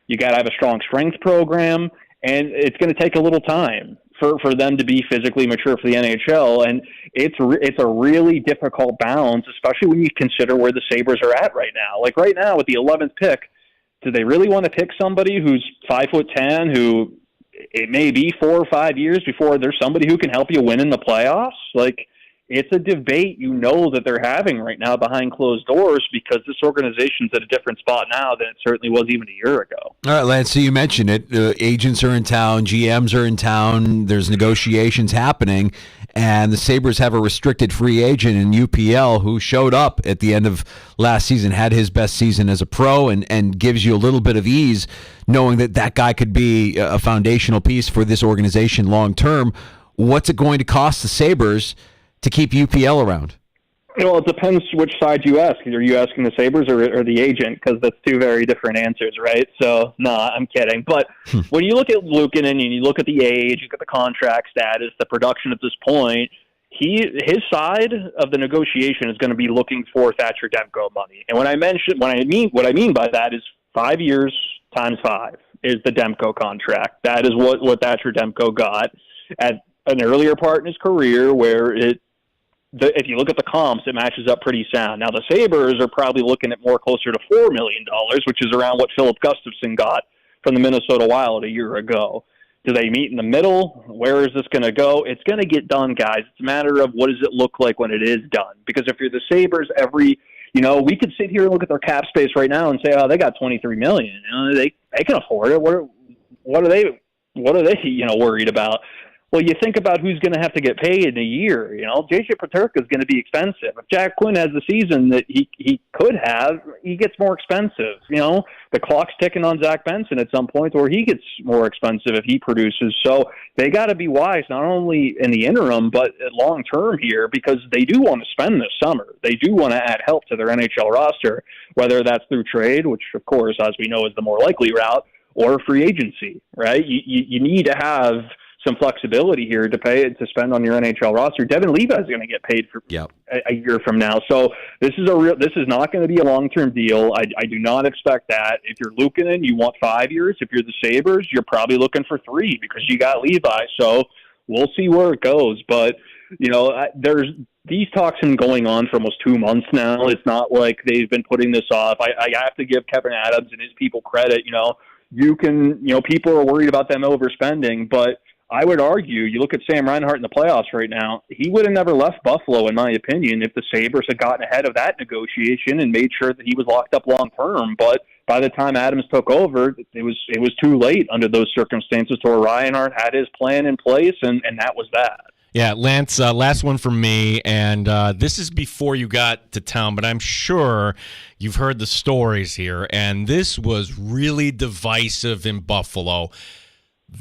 You got to have a strong strength program, and it's going to take a little time for them to be physically mature for the NHL, and it's a really difficult balance, especially when you consider where the Sabres are at right now. Like right now with the 11th pick, do they really want to pick somebody who's 5'10", who it may be 4 or 5 years before there's somebody who can help you win in the playoffs? Like, it's a debate that they're having right now behind closed doors, because this organization's at a different spot now than it certainly was even a year ago. All right, Lance, so you mentioned it. Agents are in town, GMs are in town, there's negotiations happening, and the Sabres have a restricted free agent in UPL who showed up at the end of last season, had his best season as a pro, and gives you a little bit of ease knowing that guy could be a foundational piece for this organization long term. What's it going to cost the Sabres to keep UPL around? Well, it depends which side you ask. Are you asking the Sabres or the agent? Because that's 2 very different answers, right? So, no, I'm kidding. But when you look at Luukkonen and you look at the age, you look at the contract status, the production at this point, his side of the negotiation is going to be looking for Thatcher Demko money. And what I mean by that is 5 years times 5 is the Demko contract. That is what Thatcher Demko got at an earlier part in his career, where if you look at the comps, it matches up pretty sound. Now, the Sabres are probably looking at more closer to $4 million, which is around what Philip Gustafson got from the Minnesota Wild a year ago. Do they meet in the middle? Where is this going to go? It's going to get done, guys. It's a matter of what does it look like when it is done. Because if you're the Sabres, we could sit here and look at their cap space right now and say, oh, they got $23 million. They can afford it. What are they worried about? Well, you think about who's going to have to get paid in a year. JJ Peterka is going to be expensive. If Jack Quinn has the season that he could have, he gets more expensive. The clock's ticking on Zach Benson at some point, or he gets more expensive if he produces. So they got to be wise, not only in the interim, but long term here, because they do want to spend this summer. They do want to add help to their NHL roster, whether that's through trade, which, of course, as we know, is the more likely route, or free agency, right? You need to have some flexibility here to spend on your NHL roster. Devin Levi is going to get paid for a year from now. So this is not going to be a long-term deal. I do not expect that. If you're Luukkonen, you want 5 years. If you're the Sabres, you're probably looking for 3 because you got Levi. So we'll see where it goes. But, there's these talks been going on for almost 2 months now. It's not like they've been putting this off. I have to give Kevin Adams and his people credit. People are worried about them overspending, but I would argue, you look at Sam Reinhart in the playoffs right now, he would have never left Buffalo, in my opinion, if the Sabres had gotten ahead of that negotiation and made sure that he was locked up long term. But by the time Adams took over, it was too late under those circumstances to where Reinhart had his plan in place, and that was that. Yeah, Lance, last one from me, and this is before you got to town, but I'm sure you've heard the stories here, and this was really divisive in Buffalo.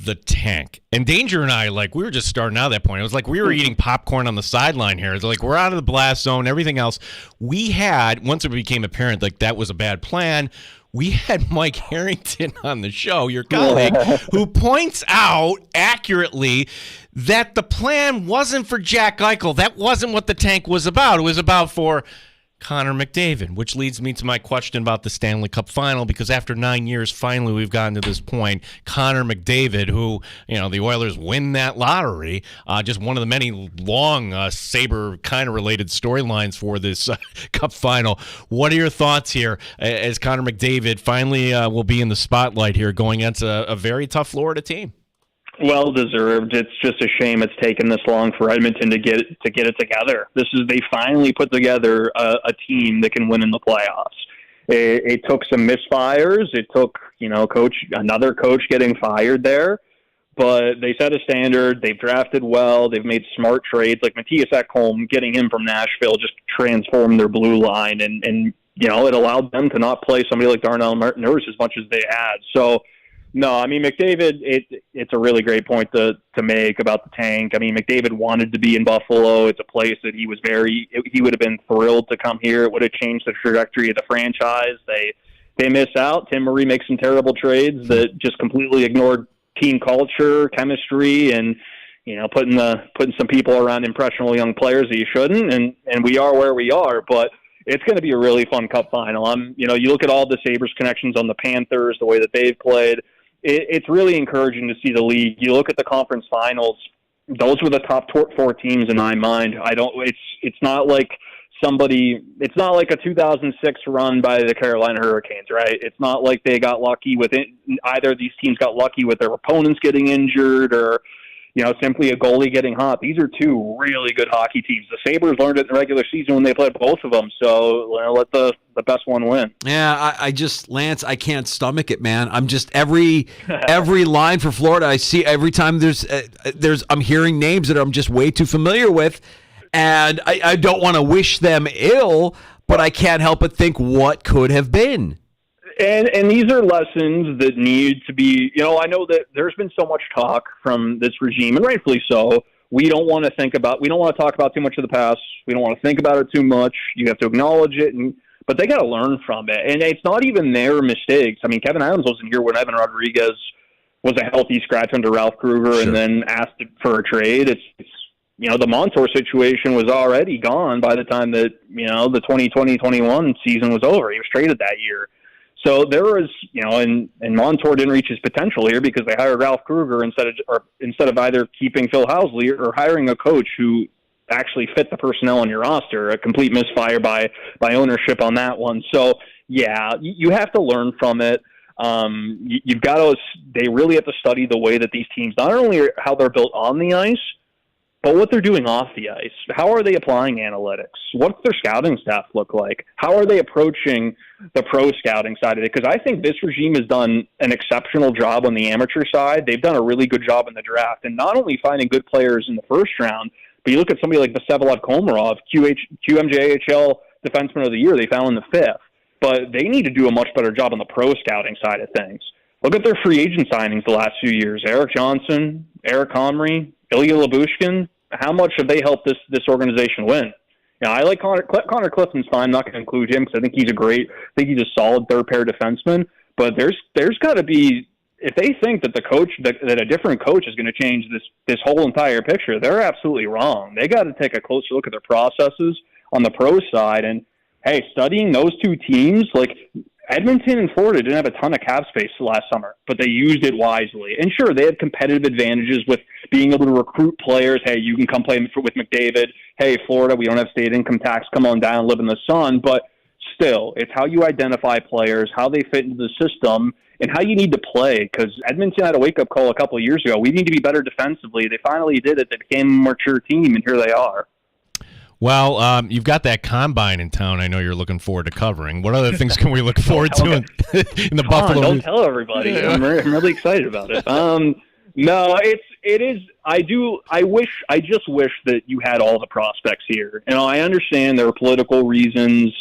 The tank. And Danger and I, we were just starting out at that point. It was like we were eating popcorn on the sideline here. It's like we're out of the blast zone, everything else. We had, once it became apparent that was a bad plan, we had Mike Harrington on the show, your colleague, who points out accurately that the plan wasn't for Jack Eichel. That wasn't what the tank was about. It was about for Connor McDavid, which leads me to my question about the Stanley Cup final, because after 9 years, finally we've gotten to this point. Connor McDavid, who, the Oilers win that lottery, just one of the many long Sabre kind of related storylines for this Cup final. What are your thoughts here as Connor McDavid finally will be in the spotlight here going against a very tough Florida team? Well deserved. It's just a shame it's taken this long for Edmonton to get it together. They finally put together a team that can win in the playoffs. It took some misfires. It took another coach getting fired there, but they set a standard. They've drafted well. They've made smart trades like Matthias Ekholm. Getting him from Nashville just transformed their blue line, and it allowed them to not play somebody like Darnell Nurse as much as they had. So No, I mean, McDavid, it's a really great point to make about the tank. I mean, McDavid wanted to be in Buffalo. It's a place that he would have been thrilled to come here. It would have changed the trajectory of the franchise. They miss out. Tim Murray makes some terrible trades that just completely ignored team culture, chemistry, and putting some people around impressionable young players that you shouldn't. And we are where we are, but it's going to be a really fun Cup final. You look at all the Sabres connections on the Panthers, the way that they've played. It's really encouraging to see the league. You look at the conference finals; those were the top 4 teams in my mind. It's not like It's not like a 2006 run by the Carolina Hurricanes, right? It's not like they got lucky with it. Either of these teams got lucky with their opponents getting injured or simply a goalie getting hot. These are 2 really good hockey teams. The Sabres learned it in the regular season when they played both of them, so let the best one win. Yeah, I just, Lance, I can't stomach it, man. I'm just, every line for Florida I see, every time I'm hearing names that I'm just way too familiar with, and I don't want to wish them ill, but I can't help but think what could have been. And these are lessons that need to be, I know that there's been so much talk from this regime, and rightfully so. We don't want to talk about too much of the past. We don't want to think about it too much. You have to acknowledge it, but they got to learn from it. And it's not even their mistakes. I mean, Kevin Adams wasn't here when Evan Rodriguez was a healthy scratch under Ralph Kruger and then asked for a trade. It's the Montour situation was already gone by the time that, the 2020-21 season was over. He was traded that year. So there was, and Montour didn't reach his potential here because they hired Ralph Kruger instead of either keeping Phil Housley or hiring a coach who actually fit the personnel on your roster. A complete misfire by ownership on that one. So yeah, you have to learn from it. You've got to. They really have to study the way that these teams, not only how they're built on the ice, but what they're doing off the ice. How are they applying analytics? What's their scouting staff look like? How are they approaching the pro scouting side of it? Because I think this regime has done an exceptional job on the amateur side. They've done a really good job in the draft, and not only finding good players in the first round, but you look at somebody like Vsevolod Komarov, QMJHL Defenseman of the Year, they found in the 5th. But they need to do a much better job on the pro scouting side of things. Look at their free agent signings the last few years. Eric Johnson, Eric Comrie, Ilya Lyubushkin. How much have they helped this organization win? I like Connor Clifton's fine. I'm not going to include him because I think he's a solid third pair defenseman. But there's got to be, if they think that that a different coach is going to change this whole entire picture, they're absolutely wrong. They got to take a closer look at their processes on the pro side. And hey, studying those 2 teams, like Edmonton and Florida didn't have a ton of cap space last summer, but they used it wisely. And sure, they had competitive advantages with being able to recruit players. Hey, you can come play with McDavid. Hey, Florida, we don't have state income tax. Come on down, live in the sun. But still, it's how you identify players, how they fit into the system, and how you need to play. Because Edmonton had a wake-up call a couple of years ago. We need to be better defensively. They finally did it. They became a mature team, and here they are. Well, you've got that combine in town. I know you're looking forward to covering. What other things can we look forward to in the Buffalo? Don't tell everybody. I'm really excited about it. No, it is. I just wish that you had all the prospects here. I understand there are political reasons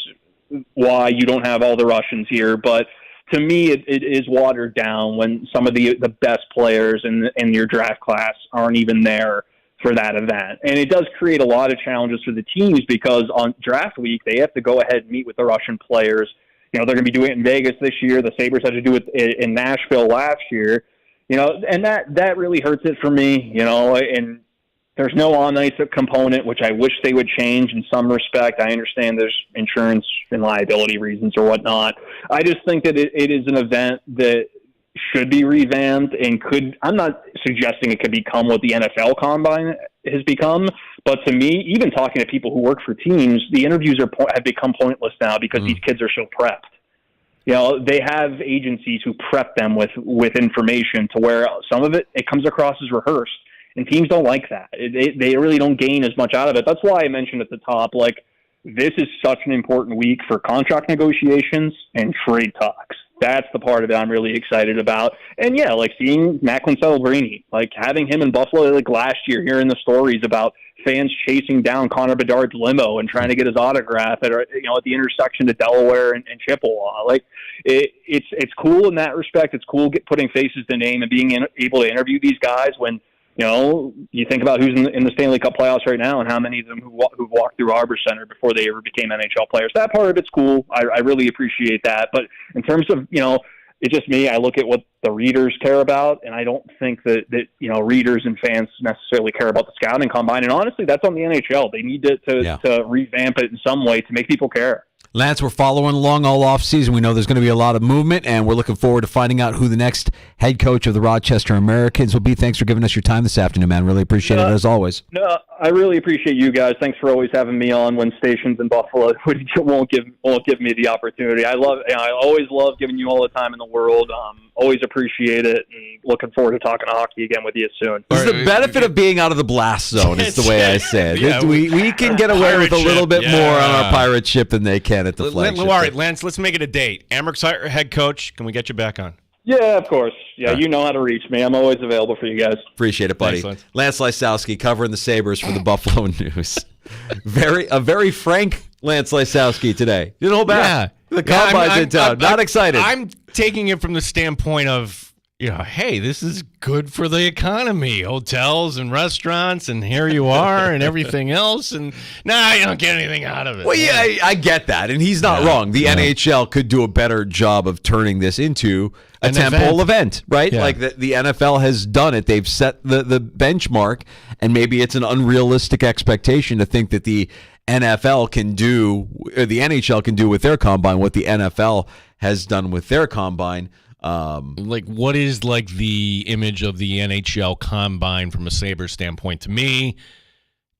why you don't have all the Russians here, but to me, it is watered down when some of the best players in your draft class aren't even there for that event. And it does create a lot of challenges for the teams because on draft week, they have to go ahead and meet with the Russian players. They're going to be doing it in Vegas this year. The Sabres had to do it in Nashville last year. And that really hurts it for me, and there's no on-ice component, which I wish they would change in some respect. I understand there's insurance and liability reasons or whatnot. I just think that it is an event that should be revamped and I'm not suggesting it could become what the NFL Combine has become, but to me, even talking to people who work for teams, the interviews have become pointless now because these kids are so prepped. They have agencies who prep them with information to where some of it comes across as rehearsed, and teams don't like that. They really don't gain as much out of it. That's why I mentioned at the top, this is such an important week for contract negotiations and trade talks. That's the part of it I'm really excited about. And yeah, seeing Macklin Celebrini, having him in Buffalo, last year, hearing the stories about fans chasing down Connor Bedard's limo and trying to get his autograph at the intersection of Delaware and Chippewa. Like it's cool in that respect. It's cool putting faces to name and being able to interview these guys when you think about who's in the Stanley Cup playoffs right now and how many of them who've walked through Arbor Center before they ever became NHL players. That part of it's cool. I really appreciate that. But in terms of, it's just me. I look at what the readers care about, and I don't think that readers and fans necessarily care about the scouting combine. And honestly, that's on the NHL. They need to revamp it in some way to make people care. Lance, we're following along all offseason. We know there's going to be a lot of movement, and we're looking forward to finding out who the next head coach of the Rochester Americans will be. Thanks for giving us your time this afternoon, man. Really appreciate it, as always. No, I really appreciate you guys. Thanks for always having me on when stations in Buffalo won't give me the opportunity. I always love giving you all the time in the world. Always appreciate it, and looking forward to talking hockey again with you soon. It's the benefit of being out of the blast zone, is the way I say it. Yeah, we can get away with a little bit more on our pirate ship than they can at the flagship. All right, Lance, let's make it a date. Amerks head coach, can we get you back on? Yeah, of course. Yeah, you know how to reach me. I'm always available for you guys. Appreciate it, buddy. Thanks, Lance Lysowski covering the Sabres for the Buffalo News. A very frank Lance Lysowski today. Didn't hold back. The combine's in town. Not excited. I'm taking it from the standpoint of, hey, this is good for the economy. Hotels and restaurants, and here you are, and everything else. And you don't get anything out of it. Well, yeah, I get that. And he's not wrong. The NHL could do a better job of turning this into a temple event, right? Yeah. Like the NFL has done it. They've set the benchmark, and maybe it's an unrealistic expectation to think that the NFL can do, or the NHL can do with their combine what the NFL has done with their combine. What is the image of the NHL combine from a Sabres standpoint? To me,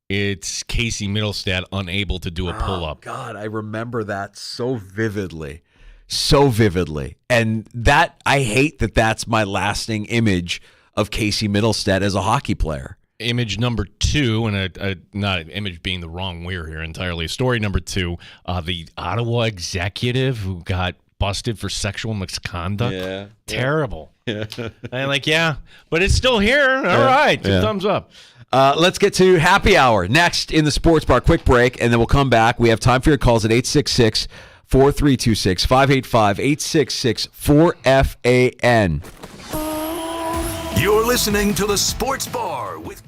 it's Casey Middlestad unable to do a pull-up. God, I remember that so vividly. And that, I hate that that's my lasting image of Casey Middlestad as a hockey player. Image number 2, and not image being the wrong word here entirely. Story number 2, the Ottawa executive who got busted for sexual misconduct. Yeah. Terrible. Yeah. And but it's still here. All right. Two thumbs up. Let's get to happy hour next in the sports bar. Quick break, and then we'll come back. We have time for your calls at 866-432-6585, 866-4FAN. You're listening to the Sports Bar with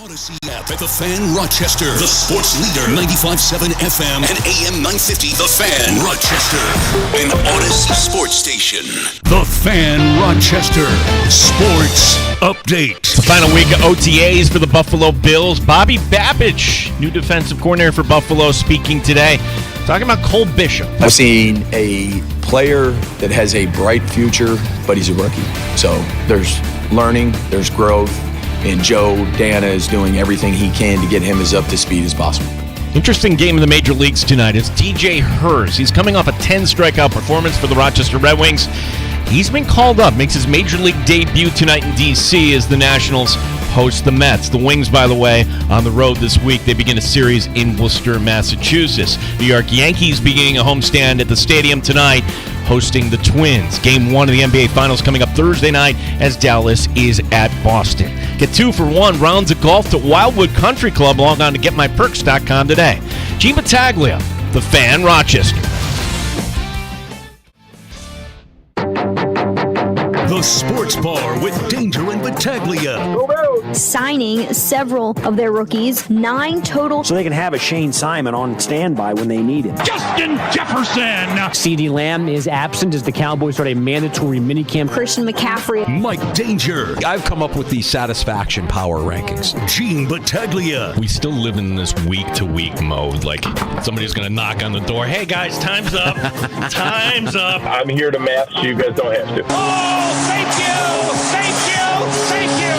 Odyssey app at The Fan Rochester. The sports leader, 95.7 FM and AM 950. The Fan Rochester, an Odyssey sports station. The Fan Rochester Sports Update. The final week of OTAs for the Buffalo Bills. Bobby Babich, new defensive coordinator for Buffalo, speaking today. Talking about Cole Bishop. I've seen a player that has a bright future, but he's a rookie. So there's learning, there's growth. And Joe Dana is doing everything he can to get him as up to speed as possible. Interesting game in the major leagues tonight is DJ Hurst. He's coming off a 10-strikeout performance for the Rochester Red Wings. He's been called up, makes his major league debut tonight in D.C. as the Nationals host the Mets. The Wings, by the way, on the road this week. They begin a series in Worcester, Massachusetts. New York Yankees beginning a homestand at the stadium tonight, hosting the Twins. Game 1 of the NBA Finals coming up Thursday night as Dallas is at Boston. Get 2 for 1 rounds of golf to Wildwood Country Club. Log on to getmyperks.com today. Gene Battaglia, The Fan, Rochester. The Sports Bar with Danger and Battaglia. Signing several of their rookies, 9 total. So they can have a Shane Simon on standby when they need him. Justin Jefferson. CeeDee Lamb is absent as the Cowboys start a mandatory minicamp. Christian McCaffrey. Mike Danger. I've come up with the satisfaction power rankings. Gene Battaglia. We still live in this week-to-week mode. Like, somebody's going to knock on the door. Hey, guys, time's up. Time's up. I'm here to math so you guys don't have to. Oh, thank you! Thank you! Thank you!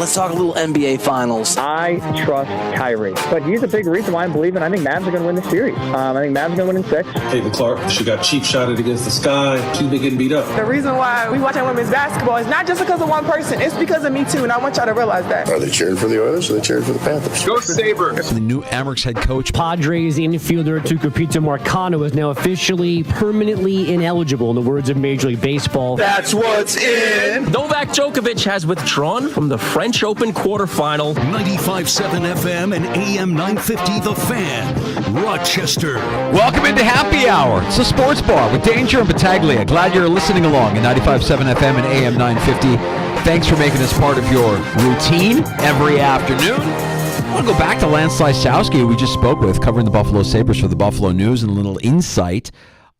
Let's talk a little NBA Finals. I trust Kyrie, but he's a big reason why I'm believing I think Mavs are going to win the series. I think Mavs are going to win in 6. Caitlin Clark, she got cheap shotted against the sky. She's been getting beat up. The reason why we watching women's basketball is not just because of one person. It's because of me, too, and I want y'all to realize that. Are they cheering for the Oilers or are they cheering for the Panthers? Go Sabres. The new Amerks head coach. Padres infielder Tucupita Marcano is now officially permanently ineligible, in the words of Major League Baseball. That's what's in. Novak Djokovic has withdrawn from the French Open quarterfinal. 95.7 FM and AM 950 The Fan, Rochester. Welcome into Happy Hour. It's a sports bar with Danger and Battaglia. Glad you're listening along at 95.7 FM and AM 950. Thanks for making this part of your routine every afternoon. I want to go back to Lance Lysowski, who we just spoke with, covering the Buffalo Sabres for the Buffalo News, and a little insight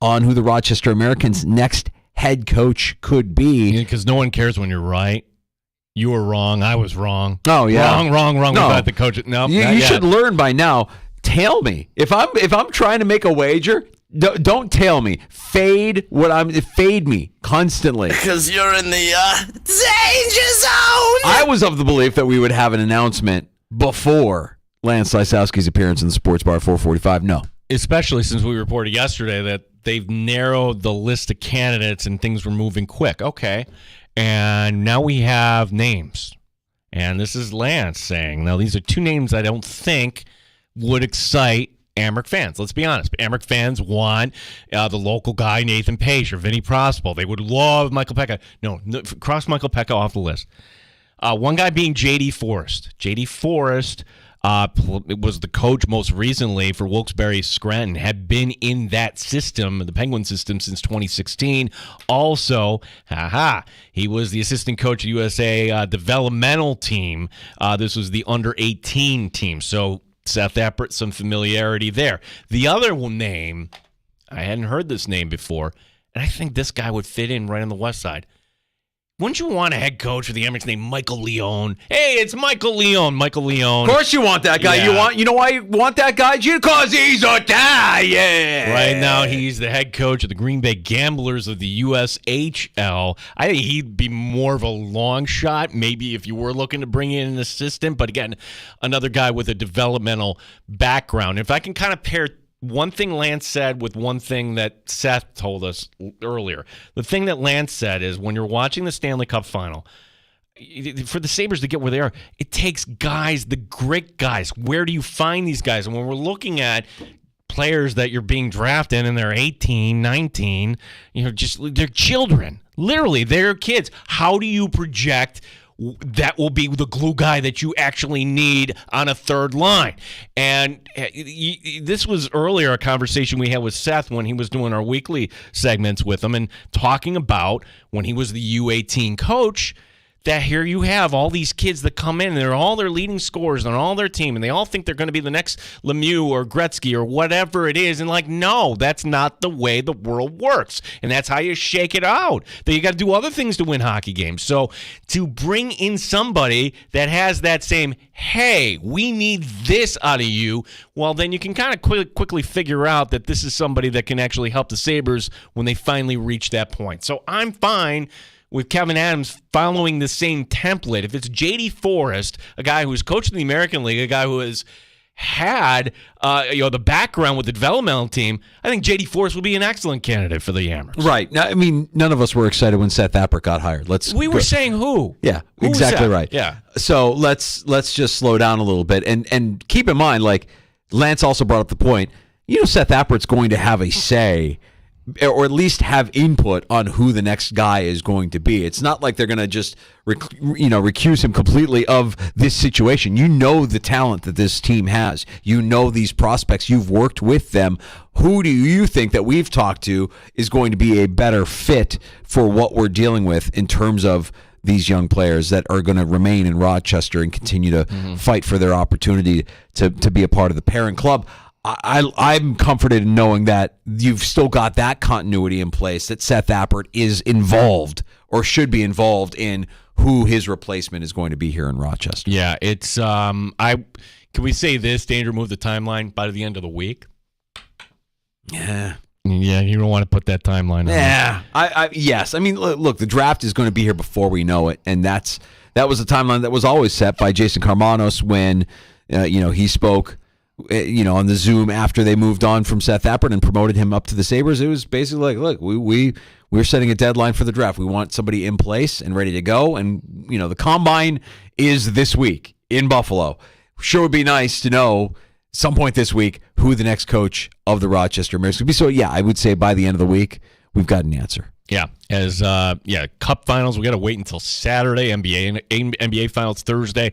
on who the Rochester Americans' next head coach could be. Because no one cares when you're right. You were wrong. I was wrong. Oh, yeah. Wrong. No. We thought the coach. No, you should learn by now. Tail me. If I'm trying to make a wager, don't tail me. Fade me constantly. Because you're in the danger zone. I was of the belief that we would have an announcement before Lance Lysowski's appearance in the Sports Bar 445. No. Especially since we reported yesterday that they've narrowed the list of candidates and things were moving quick. Okay. And now we have names. And this is Lance saying, now these are 2 names I don't think would excite Amerks fans. Let's be honest. Amerks fans want the local guy, Nathan Page or Vinny Prospal. They would love Michael Pekka. No, cross Michael Pekka off the list. One guy being J.D. Forrest. J.D. Forrest was the coach most recently for Wilkes-Barre Scranton, had been in that system, the Penguin system, since 2016. Also, he was the assistant coach of USA developmental team. This was the under-18 team. So Seth Eppert, some familiarity there. The other name, I hadn't heard this name before, and I think this guy would fit in right on the west side. Wouldn't you want a head coach with the Amerks named Michael Leone? Hey, it's Michael Leone. Michael Leone. Of course you want that guy. Yeah. You know why you want that guy? Because he's Italian. Right now, he's the head coach of the Green Bay Gamblers of the USHL. I think he'd be more of a long shot, maybe if you were looking to bring in an assistant. But again, another guy with a developmental background. If I can kind of pair one thing Lance said with one thing that Seth told us earlier. The thing that Lance said is when you're watching the Stanley Cup final, for the Sabres to get where they are, it takes guys, the great guys. Where do you find these guys? And when we're looking at players that you're being drafted and they're 18, 19, they're children. Literally, they're kids. How do you project that will be the glue guy that you actually need on a third line? And this was earlier a conversation we had with Seth when he was doing our weekly segments with him and talking about when he was the U18 coach, that here you have all these kids that come in, and they're all their leading scorers on all their team, and they all think they're going to be the next Lemieux or Gretzky or whatever it is. And no, that's not the way the world works. And that's how you shake it out. That you got to do other things to win hockey games. So to bring in somebody that has that same, hey, we need this out of you, well, then you can kind of quickly figure out that this is somebody that can actually help the Sabres when they finally reach that point. So I'm fine with Kevin Adams following the same template. If it's J.D. Forrest, a guy who's coached in the American League, a guy who has had the background with the developmental team, I think J.D. Forrest would be an excellent candidate for the Hammers. Right. Now, I mean, none of us were excited when Seth Appert got hired. We were saying who? Yeah, who exactly right. Yeah. So let's just slow down a little bit and keep in mind, like Lance also brought up the point, Seth Appert's going to have a say, or at least have input on who the next guy is going to be. It's not like they're going to just recuse him completely of this situation. The talent that this team has. These prospects. You've worked with them. Who do you think that we've talked to is going to be a better fit for what we're dealing with in terms of these young players that are going to remain in Rochester and continue to fight for their opportunity to be a part of the parent club? I'm comforted in knowing that you've still got that continuity in place, that Seth Appert is involved or should be involved in who his replacement is going to be here in Rochester. Yeah, it's can we say this, Danger, move the timeline by the end of the week? Yeah, you don't want to put that timeline on. Yeah, yes. I mean, look, the draft is going to be here before we know it, and that was a timeline that was always set by Jason Karmanos when he spoke on the Zoom after they moved on from Seth Appert and promoted him up to the Sabres. It was basically like, look, we're setting a deadline for the draft. We want somebody in place and ready to go. And, the combine is this week in Buffalo. Sure would be nice to know some point this week who the next coach of the Rochester Mariners could be. So, yeah, I would say by the end of the week, we've got an answer. Yeah, Cup finals, we got to wait until Saturday. NBA finals Thursday.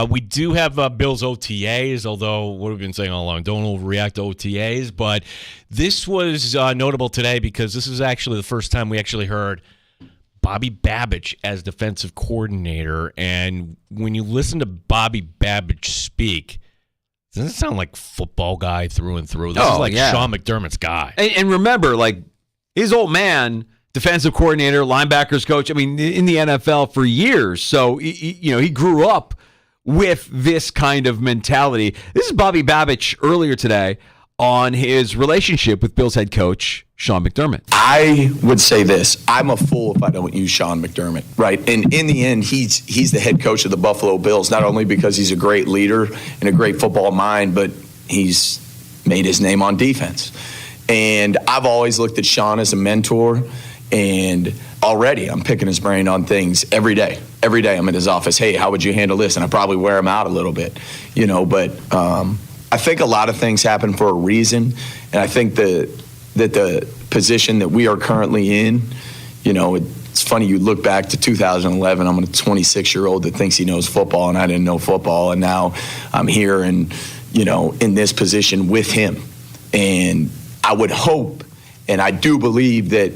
We do have Bills OTAs, although what we've been saying all along, don't overreact to OTAs. But this was notable today because this is actually the first time we actually heard Bobby Babich as defensive coordinator. And when you listen to Bobby Babich speak, doesn't it sound like football guy through and through? This is like Sean McDermott's guy. And remember, like, his old man, defensive coordinator, linebackers coach, I mean, in the NFL for years. So, he grew up with this kind of mentality. This is Bobby Babich earlier today on his relationship with Bills head coach Sean McDermott. I would say this. I'm a fool if I don't use Sean McDermott, right? And in the end, he's the head coach of the Buffalo Bills, not only because he's a great leader and a great football mind, but he's made his name on defense. And I've always looked at Sean as a mentor, and already I'm picking his brain on things every day. Every day I'm in his office. Hey, how would you handle this? And I probably wear him out a little bit, but I think a lot of things happen for a reason. And I think that the position that we are currently in, it's funny, you look back to 2011, I'm a 26-year-old that thinks he knows football, and I didn't know football. And now I'm here and, in this position with him. And I would hope, and I do believe that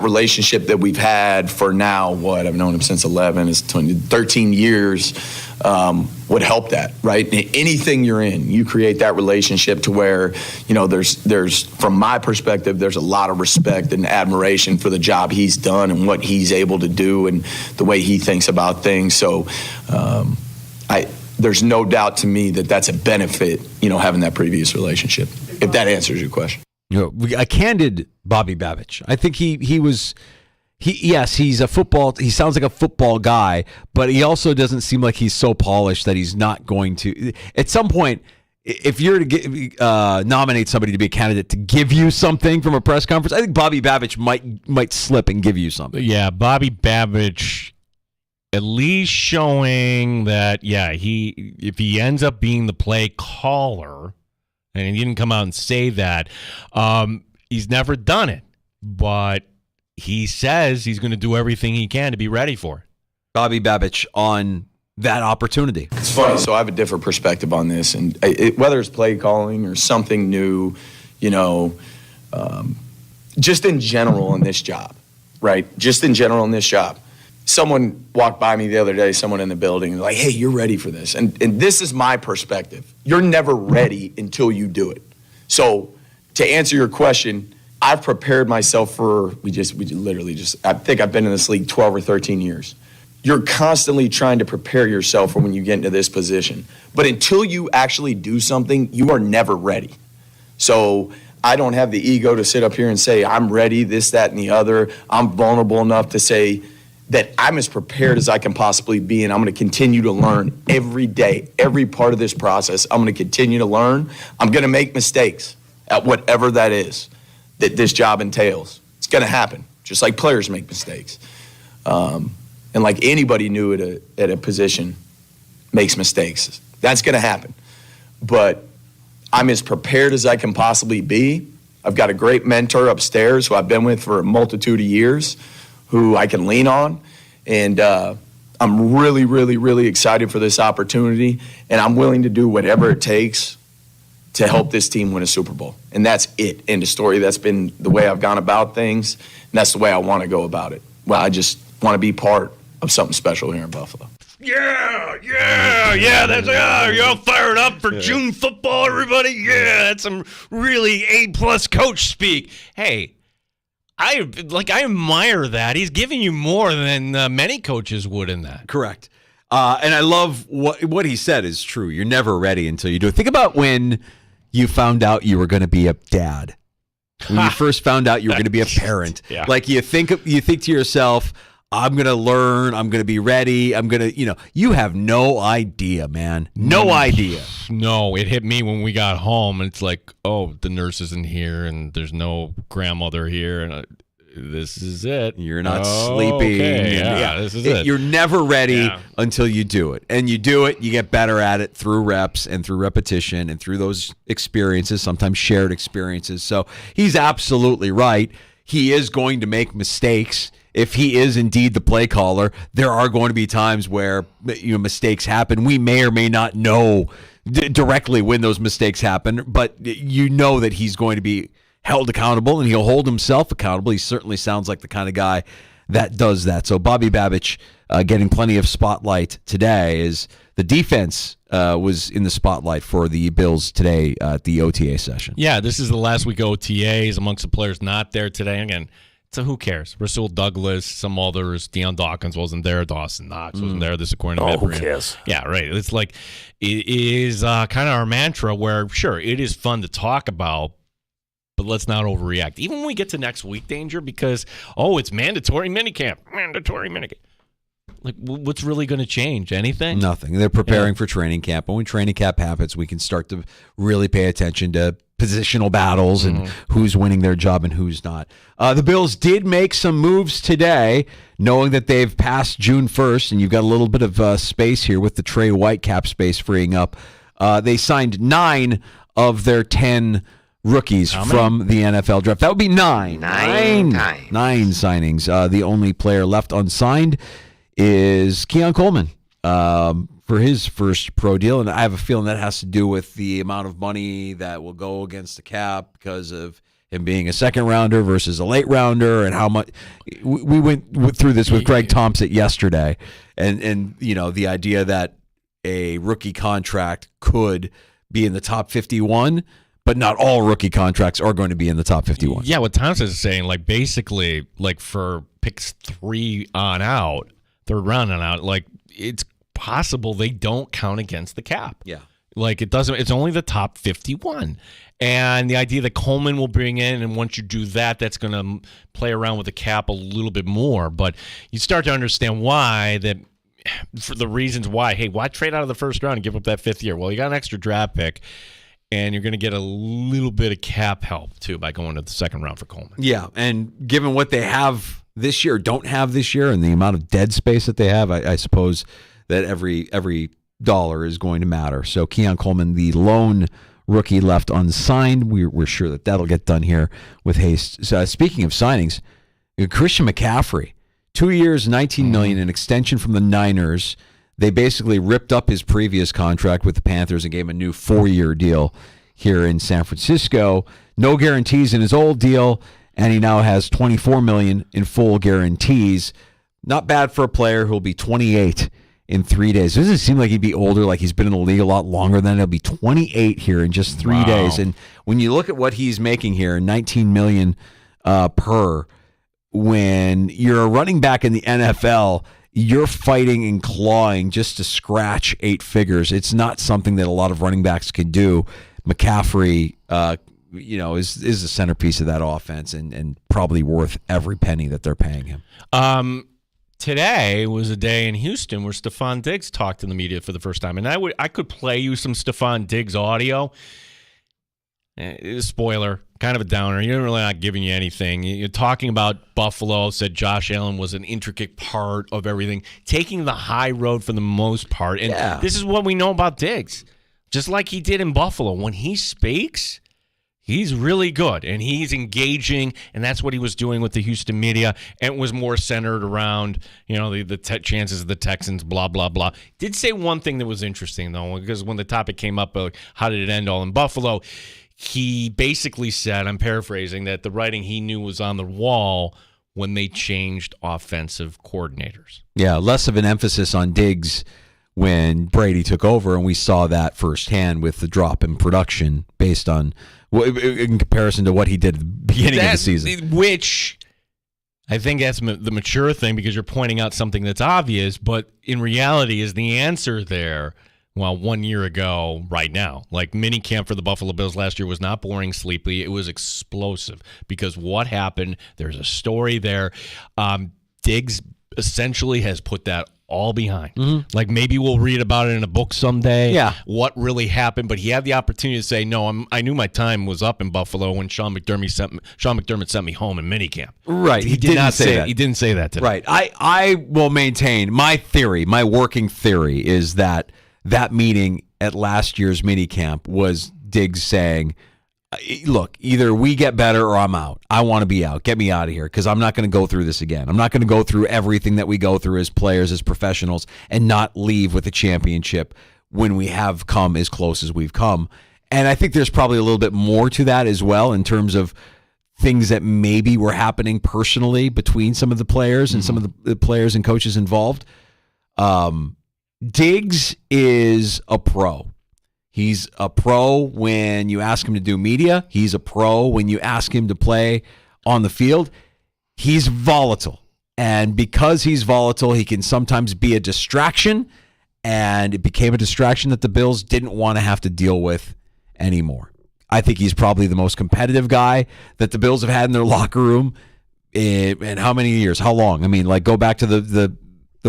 relationship that we've had for now, I've known him since 11, is 13 years, would help that, right? Anything you're in, you create that relationship to where, there's, from my perspective, there's a lot of respect and admiration for the job he's done and what he's able to do and the way he thinks about things. So there's no doubt to me that that's a benefit, having that previous relationship, if that answers your question. A candid Bobby Babich. I think he's a football. He sounds like a football guy, but he also doesn't seem like he's so polished that he's not going to. At some point, if you're to nominate somebody to be a candidate to give you something from a press conference, I think Bobby Babich might slip and give you something. Yeah, Bobby Babich, at least showing that, if he ends up being the play caller. And he didn't come out and say that. He's never done it, but he says he's going to do everything he can to be ready for it. Bobby Babich on that opportunity. It's funny. So I have a different perspective on this, and whether it's play calling or something new, just in general in this job, right? Just in general in this job. someone walked by me the other day, someone in the building, like, hey, you're ready for this. And this is my perspective. You're never ready until you do it. So to answer your question, I've prepared myself for, we literally I think I've been in this league 12 or 13 years. You're constantly trying to prepare yourself for when you get into this position. But until you actually do something, you are never ready. So I don't have the ego to sit up here and say, I'm ready, this, that, and the other. I'm vulnerable enough to say that I'm as prepared as I can possibly be, and I'm going to continue to learn every day, every part of this process. I'm going to continue to learn. I'm going to make mistakes at whatever that is that this job entails. It's going to happen, just like players make mistakes. And like anybody new at a position makes mistakes. That's going to happen. But I'm as prepared as I can possibly be. I've got a great mentor upstairs who I've been with for a multitude of years, who I can lean on. And I'm really, really, really excited for this opportunity. And I'm willing to do whatever it takes to help this team win a Super Bowl. And that's it, end of story. That's been the way I've gone about things. And that's the way I want to go about it. Well, I just want to be part of something special here in Buffalo. Yeah, that's you're all fired up for June football, everybody. Yeah, that's some really A+ coach speak. Hey, I admire that. He's giving you more than many coaches would in that. Correct. And I love what he said is true. You're never ready until you do it. Think about when you found out you were going to be a dad. When you first found out you were going to be a parent. Yeah. Like you think to yourself, I'm going to learn, I'm going to be ready, I'm going to, you have no idea, man. No idea. No, it hit me when we got home, and it's like, oh, the nurse isn't here, and there's no grandmother here, and this is it. You're not sleeping. Okay. Yeah, this is it. You're never ready until you do it. And you do it, you get better at it through reps and through repetition and through those experiences, sometimes shared experiences. So he's absolutely right. He is going to make mistakes. If he is indeed the play caller, there are going to be times where mistakes happen. We may or may not know directly when those mistakes happen, but that he's going to be held accountable, and he'll hold himself accountable. He certainly sounds like the kind of guy that does that. So Bobby Babich getting plenty of spotlight today. Is the defense was in the spotlight for the Bills today at the OTA session. Yeah, this is the last week of OTAs amongst the players not there today. Again, so who cares? Rasul Douglas, some others. Deion Dawkins wasn't there. Dawson Knox wasn't there. This according to who cares? Yeah, right. It's like it is kind of our mantra where, sure, it is fun to talk about, but let's not overreact. Even when we get to next week, Danger, because, it's mandatory minicamp. Like, what's really going to change? Anything? Nothing. They're preparing for training camp. And when training camp happens, we can start to really pay attention to positional battles and who's winning their job and who's not. The Bills did make some moves today, knowing that they've passed June 1st, and you've got a little bit of space here with the Trey White cap space freeing up. They signed 9 of their 10 rookies from the NFL draft. That would be 9. Nine signings. The only player left unsigned is Keon Coleman for his first pro deal, and I have a feeling that has to do with the amount of money that will go against the cap because of him being a second rounder versus a late rounder, and how much we went through this with Greg Thompson yesterday, and the idea that a rookie contract could be in the top 51. But not all rookie contracts are going to be in the top 51. Yeah, what Thompson is saying, like basically, like for picks 3 on out, third round on out, like it's possible they don't count against the cap. Yeah. Like it doesn't, it's only the top 51. And the idea that Coleman will bring in, and once you do that, that's going to play around with the cap a little bit more. But you start to understand why that, for the reasons why, hey, why trade out of the first round and give up that 5th year? Well, you got an extra draft pick. And you're going to get a little bit of cap help, too, by going to the second round for Coleman. Yeah, and given what they have this year, don't have this year, and the amount of dead space that they have, I suppose that every dollar is going to matter. So Keon Coleman, the lone rookie left unsigned, we're sure that that'll get done here with haste. So, speaking of signings, Christian McCaffrey, 2 years, $19 million, an extension from the Niners. They basically ripped up his previous contract with the Panthers and gave him a new 4-year deal here in San Francisco. No guarantees in his old deal, and he now has $24 million in full guarantees. Not bad for a player who'll be 28 in 3 days. Doesn't it seem like he'd be older, like he's been in the league a lot longer than he'll be 28 here in just 3 days. And when you look at what he's making here, $19 million per, when you're a running back in the NFL, you're fighting and clawing just to scratch 8 figures. It's not something that a lot of running backs can do. McCaffrey, is the centerpiece of that offense and probably worth every penny that they're paying him. Today was a day in Houston where Stephon Diggs talked to the media for the first time, and I could play you some Stephon Diggs audio. Spoiler, kind of a downer. You're really not giving you anything. You're talking about Buffalo, said Josh Allen was an intricate part of everything, taking the high road for the most part. And This is what we know about Diggs. Just like he did in Buffalo, when he speaks, he's really good, and he's engaging, and that's what he was doing with the Houston media, and it was more centered around, the chances of the Texans, blah, blah, blah. Did say one thing that was interesting, though, because when the topic came up, how did it end all in Buffalo, he basically said, I'm paraphrasing, that the writing he knew was on the wall when they changed offensive coordinators. Yeah, less of an emphasis on Diggs when Brady took over, and we saw that firsthand with the drop in production based on in comparison to what he did at the beginning of the season. Which I think that's the mature thing, because you're pointing out something that's obvious, but in reality is the answer there. Well, 1 year ago, right now, like minicamp for the Buffalo Bills last year was not boring, sleepy. It was explosive, because what happened, there's a story there. Diggs essentially has put that all behind. Mm-hmm. Like maybe we'll read about it in a book someday. Yeah, what really happened? But he had the opportunity to say, "No, I knew my time was up in Buffalo when Sean McDermott sent me home in minicamp." Right, he did not say that. He didn't say that today. Right. I will maintain my theory. My working theory is that meeting at last year's minicamp was Diggs saying, look, either we get better or I'm out. I want to be out. Get me out of here, because I'm not going to go through this again. I'm not going to go through everything that we go through as players, as professionals, and not leave with a championship when we have come as close as we've come. And I think there's probably a little bit more to that as well, in terms of things that maybe were happening personally between some of the players and some of the players and coaches involved. Diggs is a pro. He's a pro when you ask him to do media. He's a pro when you ask him to play on the field. He's volatile. And because he's volatile, he can sometimes be a distraction. And it became a distraction that the Bills didn't want to have to deal with anymore. I think he's probably the most competitive guy that the Bills have had in their locker room in how many years? How long? I mean, like, go back to the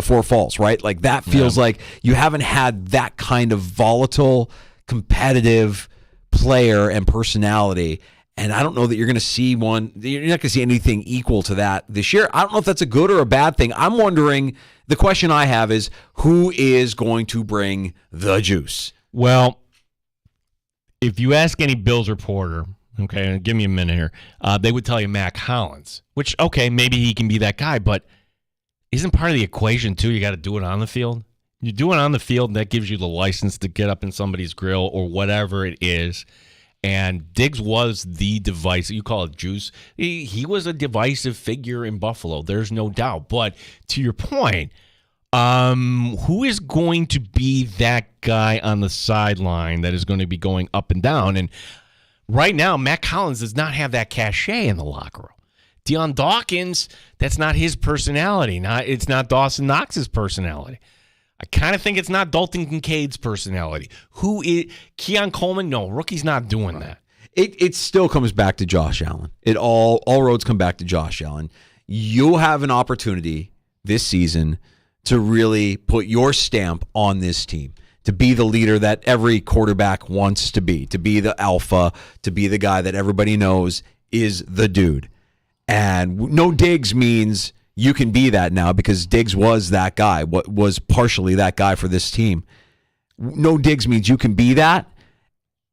Four Falls, right? Like, that feels like you haven't had that kind of volatile, competitive player and personality. And I don't know that you're going to see one. You're not going to see anything equal to that this year. I don't know if that's a good or a bad thing. I'm wondering, the question I have is, who is going to bring the juice? Well, if you ask any Bills reporter, okay, give me a minute here, they would tell you Mac Hollins, which, okay, maybe he can be that guy, but isn't part of the equation, too, you got to do it on the field? You do it on the field, and that gives you the license to get up in somebody's grill or whatever it is. And Diggs was the device. You call it juice. He was a divisive figure in Buffalo. There's no doubt. But to your point, who is going to be that guy on the sideline that is going to be going up and down? And right now, Mac Hollins does not have that cachet in the locker room. Deion Dawkins, that's not his personality. It's not Dawson Knox's personality. I kind of think it's not Dalton Kincaid's personality. Who is Keon Coleman? No, rookie's not doing that. It still comes back to Josh Allen. All roads come back to Josh Allen. You'll have an opportunity this season to really put your stamp on this team, to be the leader that every quarterback wants to be the alpha, to be the guy that everybody knows is the dude. And no Diggs means you can be that now, because Diggs was that guy, was partially that guy for this team. No Diggs means you can be that.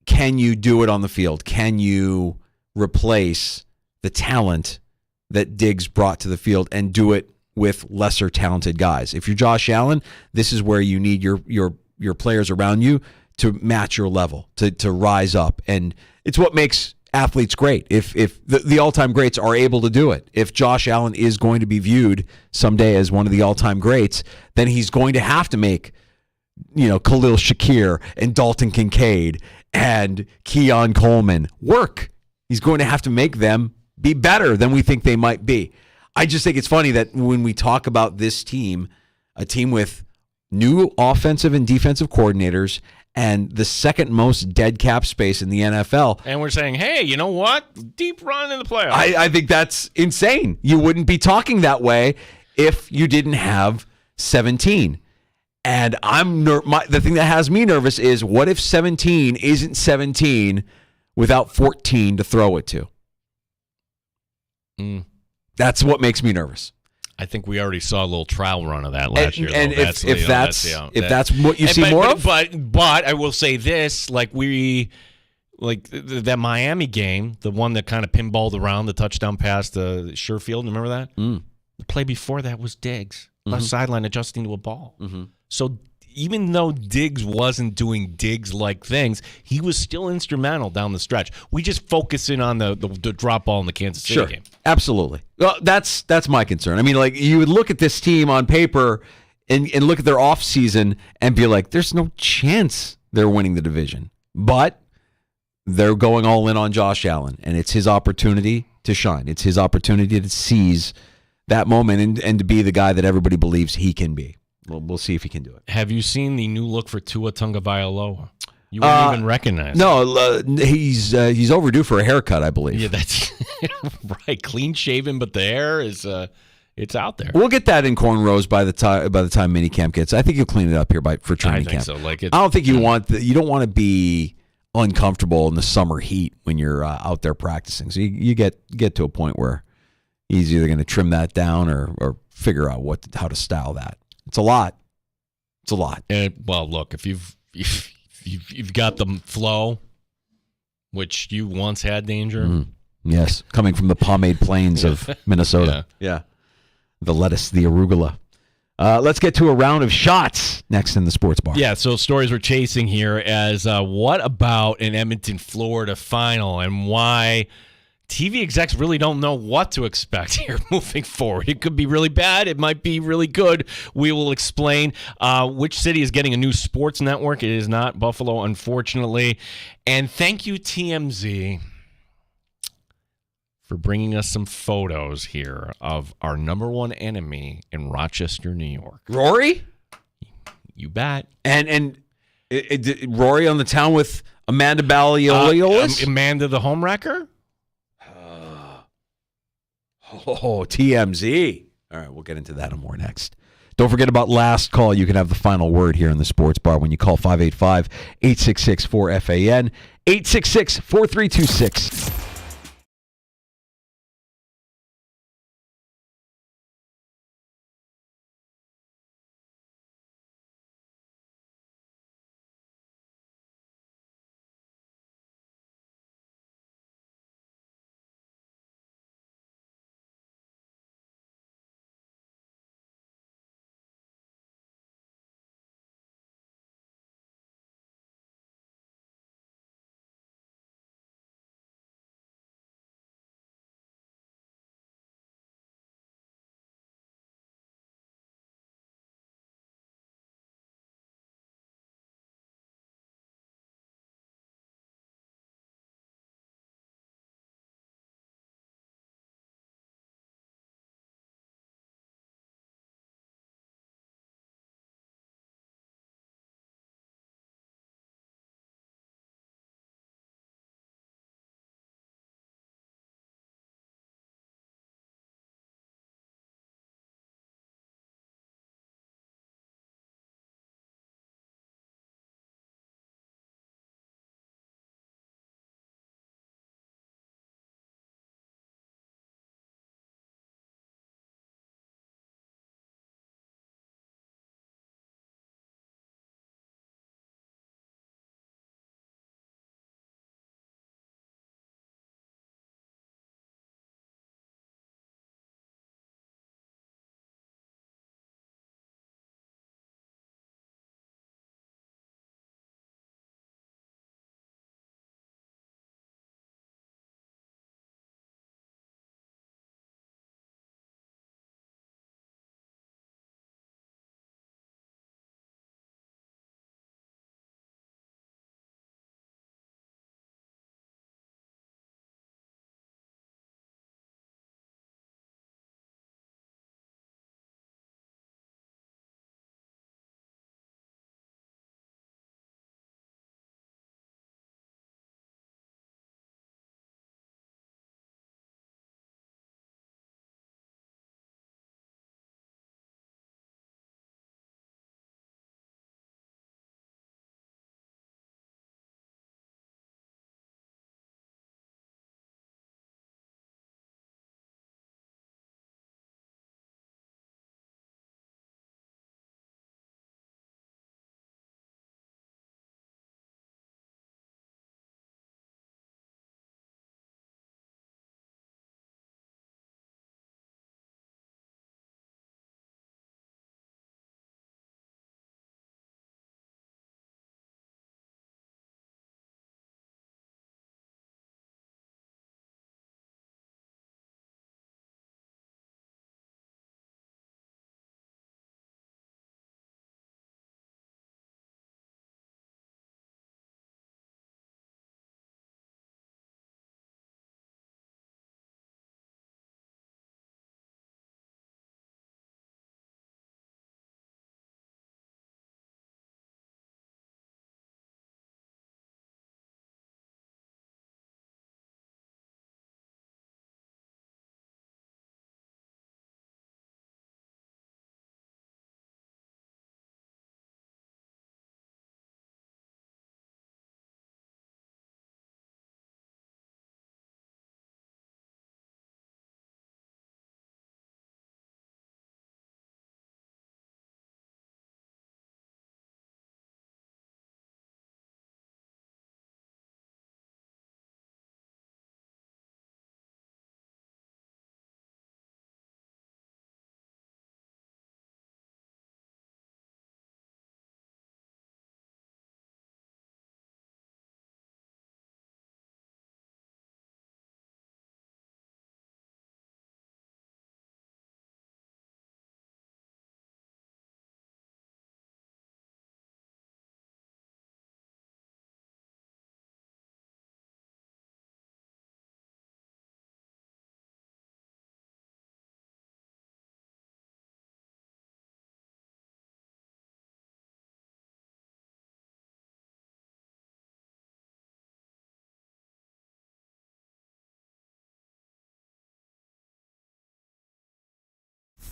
Can you do it on the field? Can you replace the talent that Diggs brought to the field and do it with lesser talented guys? If you're Josh Allen, this is where you need your players around you to match your level, to rise up. And it's what makes athletes great. If the all-time greats are able to do it, if Josh Allen is going to be viewed someday as one of the all-time greats, then he's going to have to make, Khalil Shakir and Dalton Kincaid and Keon Coleman work. He's going to have to make them be better than we think they might be. I just think it's funny that when we talk about this team, a team with new offensive and defensive coordinators and the second most dead cap space in the NFL. And we're saying, hey, you know what? Deep run in the playoffs. I think that's insane. You wouldn't be talking that way if you didn't have 17. And the thing that has me nervous is, what if 17 isn't 17 without 14 to throw it to? That's what makes me nervous. I think we already saw a little trial run of that last year. And if that's what you see more of, but I will say this: that Miami game, the one that kind of pinballed around the touchdown pass to Sherfield. Remember that? The play before that was Diggs left sideline adjusting to a ball. So even though Diggs wasn't doing Diggs-like things, he was still instrumental down the stretch. We just focus in on the drop ball in the Kansas City game. Absolutely. Well, that's my concern. I mean, you would look at this team on paper and look at their offseason and be like, there's no chance they're winning the division. But they're going all in on Josh Allen, and it's his opportunity to shine. It's his opportunity to seize that moment and to be the guy that everybody believes he can be. We'll see if he can do it. Have you seen the new look for Tua Tagovailoa? You wouldn't even recognize him. No, he's overdue for a haircut, I believe. Yeah, that's right. Clean shaven, but the hair is it's out there. We'll get that in cornrows by the time minicamp gets. I think you'll clean it up here for training camp. So. I don't think you don't want to be uncomfortable in the summer heat when you're out there practicing. So you get to a point where he's either going to trim that down or figure out how to style that. It's a lot. Well, look, if you've got the flow, which you once had, Danger. Yes, coming from the pomade plains of Minnesota. Yeah. The lettuce, the arugula. Let's get to a round of shots next in the sports bar. Yeah, so stories we're chasing here as what about an Edmonton, Florida final, and why TV execs really don't know what to expect here moving forward. It could be really bad. It might be really good. We will explain which city is getting a new sports network. It is not Buffalo, unfortunately. And thank you, TMZ, for bringing us some photos here of our number one enemy in Rochester, New York. Rory? You bet. And Rory on the town with Amanda Ballioliolis? Amanda the homewrecker? Oh, TMZ. All right, we'll get into that and more next. Don't forget about last call. You can have the final word here in the sports bar when you call 585-866-4FAN, 866-4326.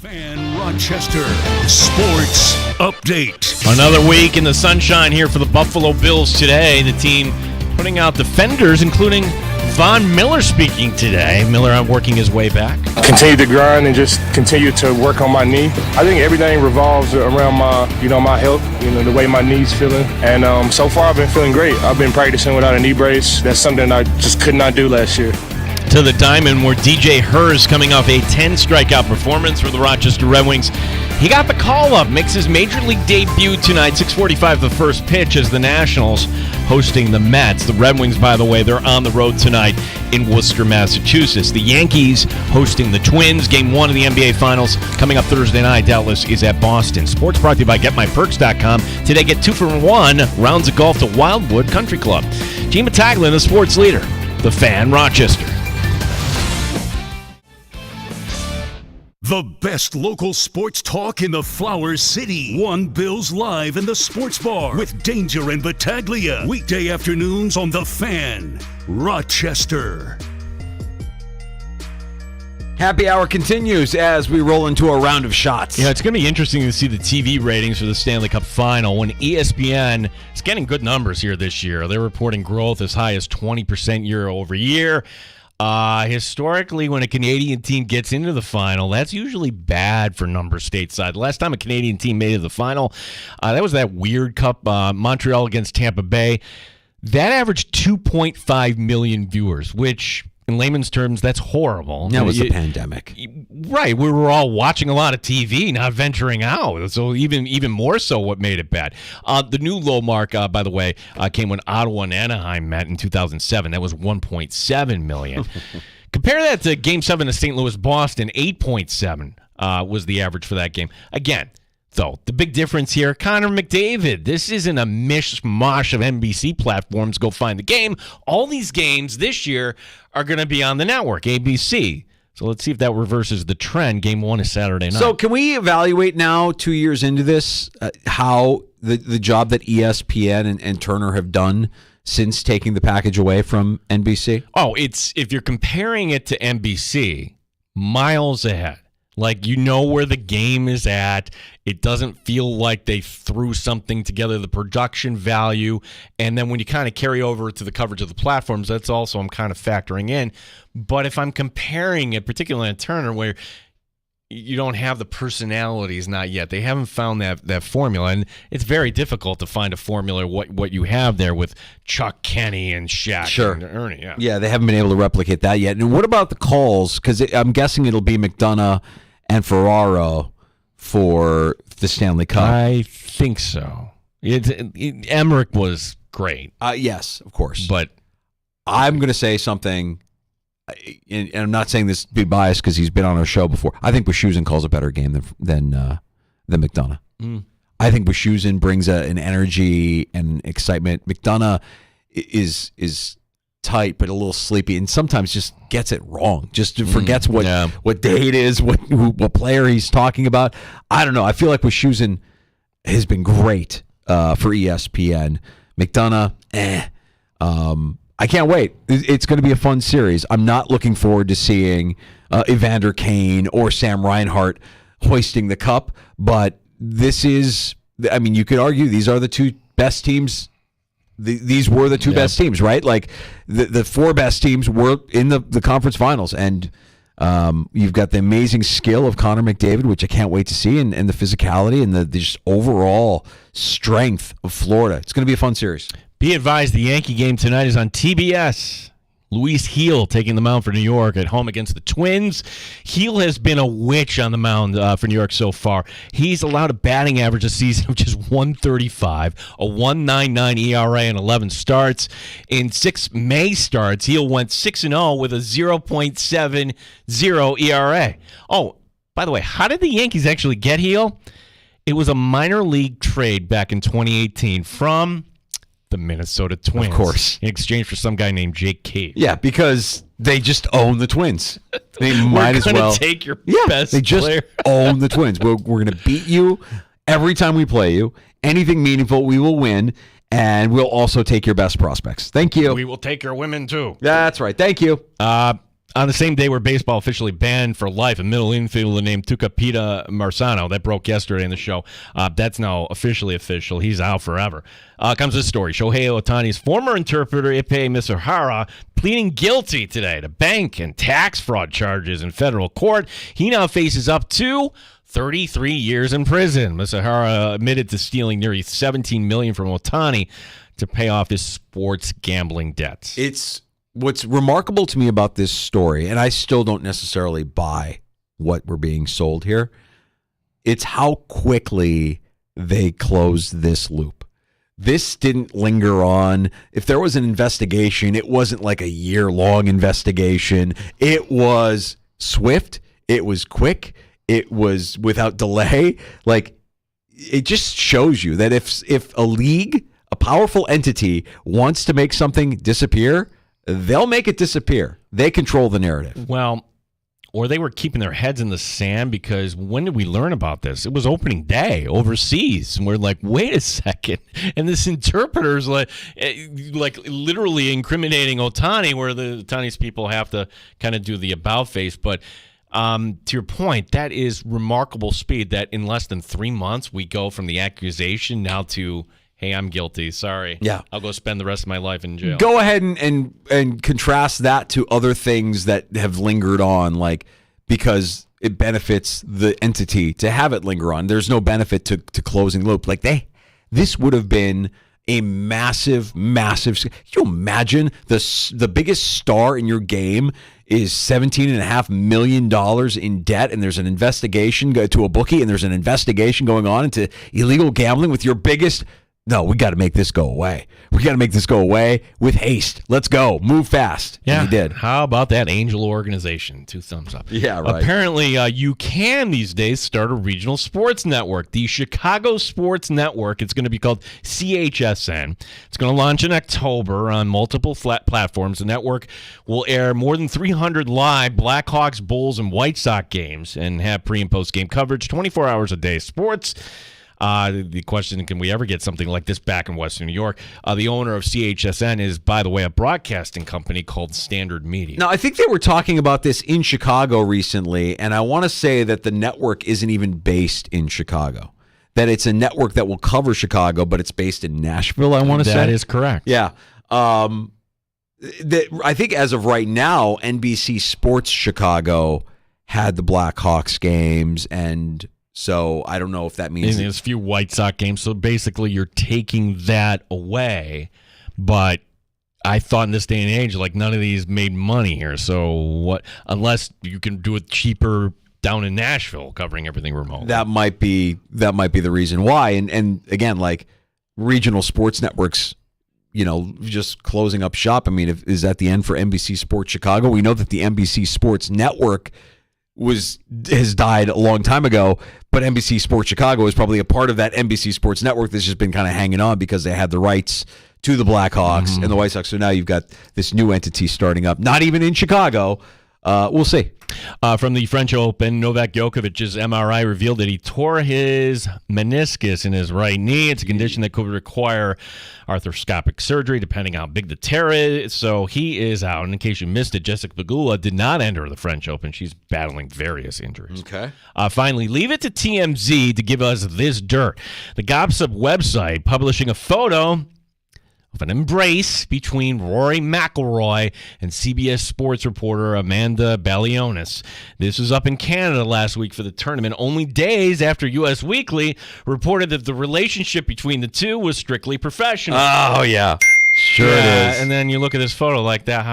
Fan Rochester Sports Update. Another week in the sunshine here for the Buffalo Bills today. The team putting out defenders, including Von Miller speaking today. Miller working his way back. Continue to grind and just continue to work on my knee. I think everything revolves around my health, the way my knee's feeling. And so far I've been feeling great. I've been practicing without a knee brace. That's something I just could not do last year. To the diamond, where DJ Hurst coming off a 10-strikeout performance for the Rochester Red Wings. He got the call-up, makes his Major League debut tonight, 6:45 the first pitch as the Nationals hosting the Mets. The Red Wings, by the way, they're on the road tonight in Worcester, Massachusetts. The Yankees hosting the Twins. Game 1 of the NBA Finals coming up Thursday night, doubtless, is at Boston. Sports brought to you by GetMyPerks.com. Today, get 2 for 1 rounds of golf to Wildwood Country Club. Gene Battaglia, the sports leader, the Fan, Rochester. The best local sports talk in the Flower City. One Bills Live in the Sports Bar with Danger and Battaglia. Weekday afternoons on The Fan, Rochester. Happy hour continues as we roll into a round of shots. Yeah, it's going to be interesting to see the TV ratings for the Stanley Cup Final when ESPN is getting good numbers here this year. They're reporting growth as high as 20% year over year. Historically, when a Canadian team gets into the final, that's usually bad for numbers stateside. The last time a Canadian team made it to the final, that was that weird cup, Montreal against Tampa Bay. That averaged 2.5 million viewers, which in layman's terms, that's horrible. That was the pandemic. Right. We were all watching a lot of TV, not venturing out. So even more so what made it bad. The new low mark, by the way, came when Ottawa and Anaheim met in 2007. That was 1.7 million. Compare that to Game 7 of St. Louis-Boston, 8.7 was the average for that game. Again, though, the big difference here, Connor McDavid. This isn't a mishmash of NBC platforms. Go find the game. All these games this year are going to be on the network, ABC. So let's see if that reverses the trend. Game 1 is Saturday night. So can we evaluate now, 2 years into this, how the job that ESPN and Turner have done since taking the package away from NBC? Oh, if you're comparing it to NBC, miles ahead. Like, you know where the game is at. It doesn't feel like they threw something together, the production value. And then when you kind of carry over to the coverage of the platforms, that's also I'm kind of factoring in. But if I'm comparing it, particularly on Turner, where you don't have the personalities, not yet. They haven't found that formula. And it's very difficult to find a formula, what you have there with Chuck Kenny and Shaq and Ernie. Yeah, they haven't been able to replicate that yet. And what about the calls? Because I'm guessing it'll be McDonough and Ferraro for the Stanley Cup. I think so. Emmerich was great. Yes, of course. But I'm going to say something, and I'm not saying this to be biased because he's been on our show before. I think Wischusen calls a better game than McDonough. I think Wischusen brings an energy and excitement. McDonough is tight but a little sleepy, and sometimes just gets it wrong. Just forgets what day it is, what player he's talking about. I don't know. I feel like Wischusen has been great for ESPN. McDonough, I can't wait. It's going to be a fun series. I'm not looking forward to seeing Evander Kane or Sam Reinhart hoisting the cup, but this is, I mean, you could argue these are the two best teams. These were the two best teams, right? Like the four best teams were in the conference finals, and you've got the amazing skill of Connor McDavid, which I can't wait to see, and the physicality and the just overall strength of Florida. It's going to be a fun series. Be advised, the Yankee game tonight is on TBS. Luis Heel taking the mound for New York at home against the Twins. Heel has been a witch on the mound for New York so far. He's allowed a batting average this season of just 135, a 1.99 ERA, and 11 starts. In 6 May starts, Heel went 6-0 with a 0.70 ERA. Oh, by the way, how did the Yankees actually get Heel? It was a minor league trade back in 2018 from the Minnesota Twins. Of course. In exchange for some guy named Jake Cave. Yeah, because they just own the Twins. They might as well. We're going to take your best they just player. Own the Twins. We're going to beat you every time we play you. Anything meaningful, we will win. And we'll also take your best prospects. Thank you. We will take your women, too. That's right. Thank you. On the same day where baseball officially banned for life a middle infielder named Tucupita Marzano, that broke yesterday in the show. That's now officially official. He's out forever. Comes this story. Shohei Ohtani's former interpreter, Ippei Misuhara, pleading guilty today to bank and tax fraud charges in federal court. He now faces up to 33 years in prison. Misuhara admitted to stealing nearly $17 million from Ohtani to pay off his sports gambling debts. It's what's remarkable to me about this story, and I still don't necessarily buy what we're being sold here, it's how quickly they closed this loop. This didn't linger on. If there was an investigation, it wasn't like a year-long investigation. It was swift. It was quick. It was without delay. Like, it just shows you that if a league, a powerful entity, wants to make something disappear, they'll make it disappear. They control the narrative. Well, or they were keeping their heads in the sand, because when did we learn about this? It was opening day overseas, and we're like, wait a second. And this interpreter's like literally incriminating Ohtani, where the Ohtani's people have to kind of do the about face. But to your point, that is remarkable speed, that in less than 3 months we go from the accusation now to, hey, I'm guilty. Sorry. Yeah. I'll go spend the rest of my life in jail. Go ahead and contrast that to other things that have lingered on, like, because it benefits the entity to have it linger on. There's no benefit to closing the loop. Like, this would have been a massive. Can you imagine the biggest star in your game is $17.5 million in debt, and there's an investigation to a bookie, and there's an investigation going on into illegal gambling with your biggest. No, we got to make this go away. We got to make this go away with haste. Let's go. Move fast. Yeah, and he did. How about that angel organization? 2 thumbs up. Yeah, right. Apparently, you can these days start a regional sports network. The Chicago Sports Network. It's going to be called CHSN. It's going to launch in October on multiple platforms. The network will air more than 300 live Blackhawks, Bulls, and White Sox games and have pre- and post-game coverage, 24 hours a day sports. The question, can we ever get something like this back in Western New York? The owner of CHSN is, by the way, a broadcasting company called Standard Media. Now, I think they were talking about this in Chicago recently, and I want to say that the network isn't even based in Chicago. That it's a network that will cover Chicago, but it's based in Nashville, I want to say. That is correct. Yeah. I think as of right now, NBC Sports Chicago had the Blackhawks games, and so I don't know if that means there's a few White Sox games. So basically, you're taking that away. But I thought in this day and age, like, none of these made money here. So what? Unless you can do it cheaper down in Nashville, covering everything remote. That might be the reason why. And again, like, regional sports networks, just closing up shop. I mean, is that the end for NBC Sports Chicago? We know that the NBC Sports Network has died a long time ago, but NBC Sports Chicago is probably a part of that NBC Sports Network that's just been kind of hanging on because they had the rights to the Blackhawks and the White Sox. So now you've got this new entity starting up, not even in Chicago. We'll see. From the French Open, Novak Djokovic's MRI revealed that he tore his meniscus in his right knee. It's a condition that could require arthroscopic surgery, depending on how big the tear is. So he is out. And in case you missed it, Jessica Pegula did not enter the French Open. She's battling various injuries. Okay. Finally, leave it to TMZ to give us this dirt. The Gossip website publishing a photo of an embrace between Rory McIlroy and CBS Sports reporter Amanda Balionis. This was up in Canada last week for the tournament, only days after U.S. Weekly reported that the relationship between the two was strictly professional. Oh, yeah. Sure it is. And then you look at this photo like that.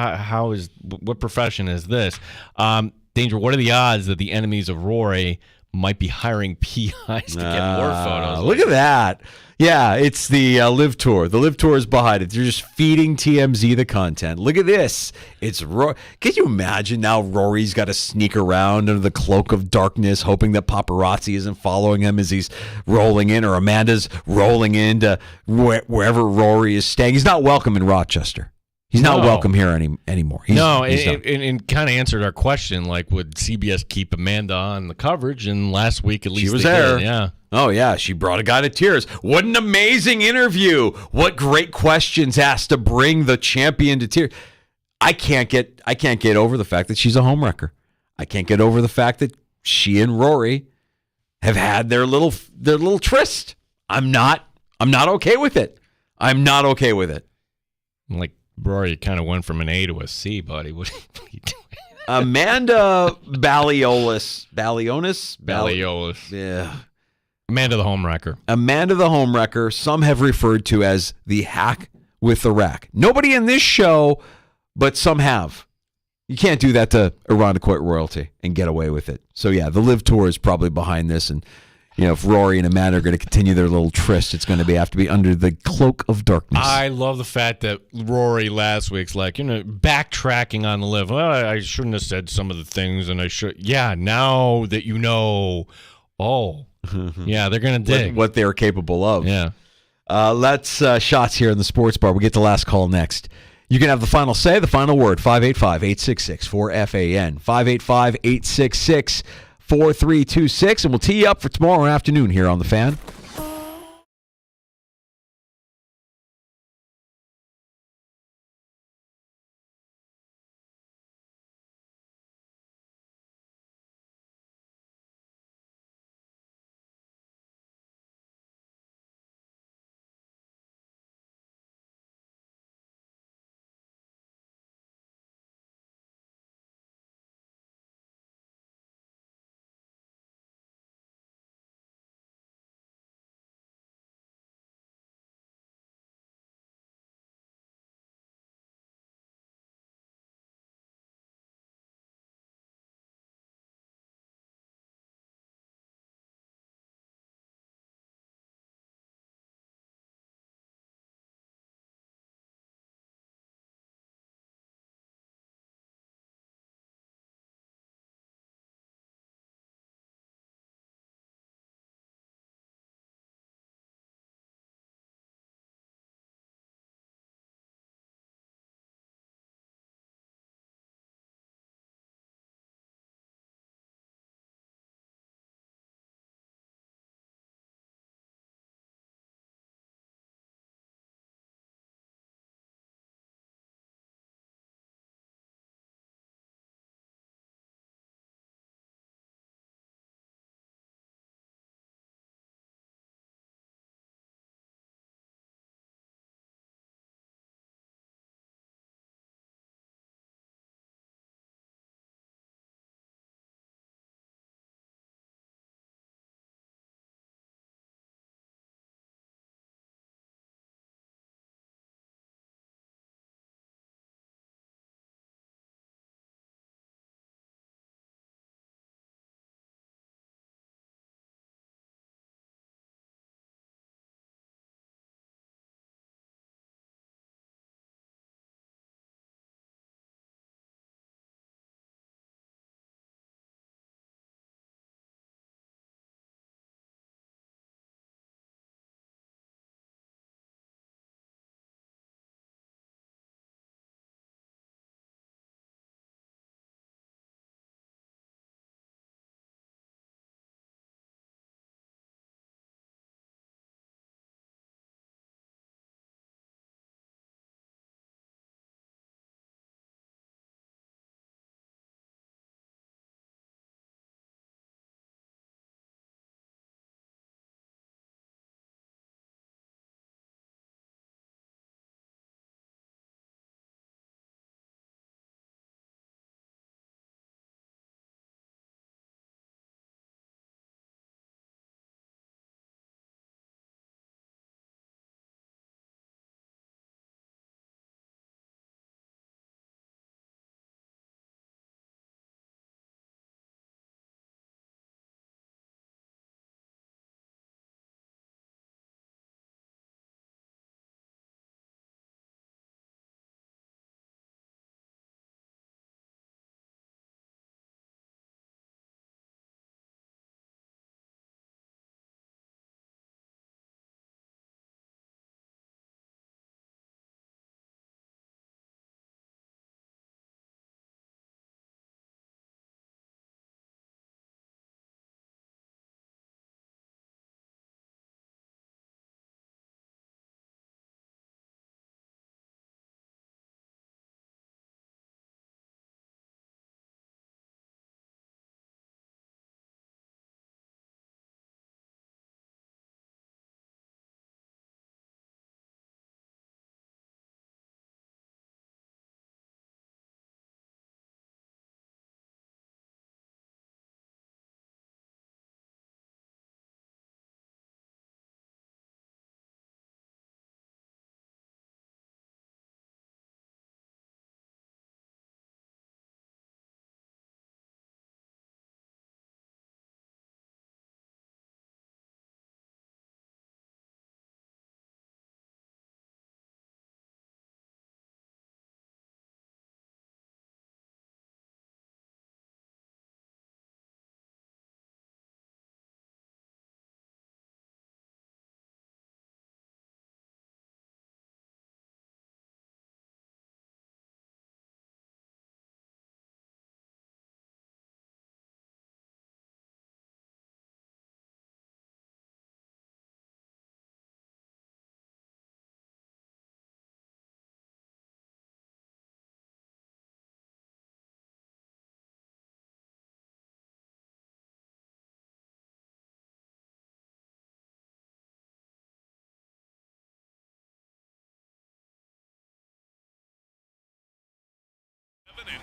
What profession is this? Danger, what are the odds that the enemies of Rory might be hiring PIs to get more photos? Look at that. Yeah, it's the Live Tour. The Live Tour is behind it. They're just feeding TMZ the content. Look at this. It's Rory. Can you imagine now Rory's got to sneak around under the cloak of darkness, hoping that paparazzi isn't following him as he's rolling in, or Amanda's rolling into wherever Rory is staying. He's not welcome in Rochester. He's not welcome here anymore. And kind of answered our question, like, would CBS keep Amanda on the coverage? And last week, at least, she was there. Did, yeah. Oh, yeah. She brought a guy to tears. What an amazing interview. What great questions asked to bring the champion to tears. I can't get over the fact that she's a homewrecker. I can't get over the fact that she and Rory have had their little tryst. I'm not okay with it. I'm not okay with it. Like, Rory kind of went from an A to a C, buddy. What are you doing? Amanda Balionis. Yeah. Amanda the homewrecker. Amanda the homewrecker. Some have referred to as the hack with the rack. Nobody in this show, but some have. You can't do that to Irondequoit royalty and get away with it. So yeah, the Live Tour is probably behind this, and if Rory and Amanda are going to continue their little tryst, it's going to have to be under the cloak of darkness. I love the fact that Rory last week's backtracking on the Live. Well, I shouldn't have said some of the things, and I should. Yeah, now that you know, yeah, they're going to dig what they're capable of. Yeah. Let's shots here in the sports bar. We'll get the last call next. You can have the final say, the final word. 585-866-4FAN. 585-866-4326. And we'll tee you up for tomorrow afternoon here on The Fan.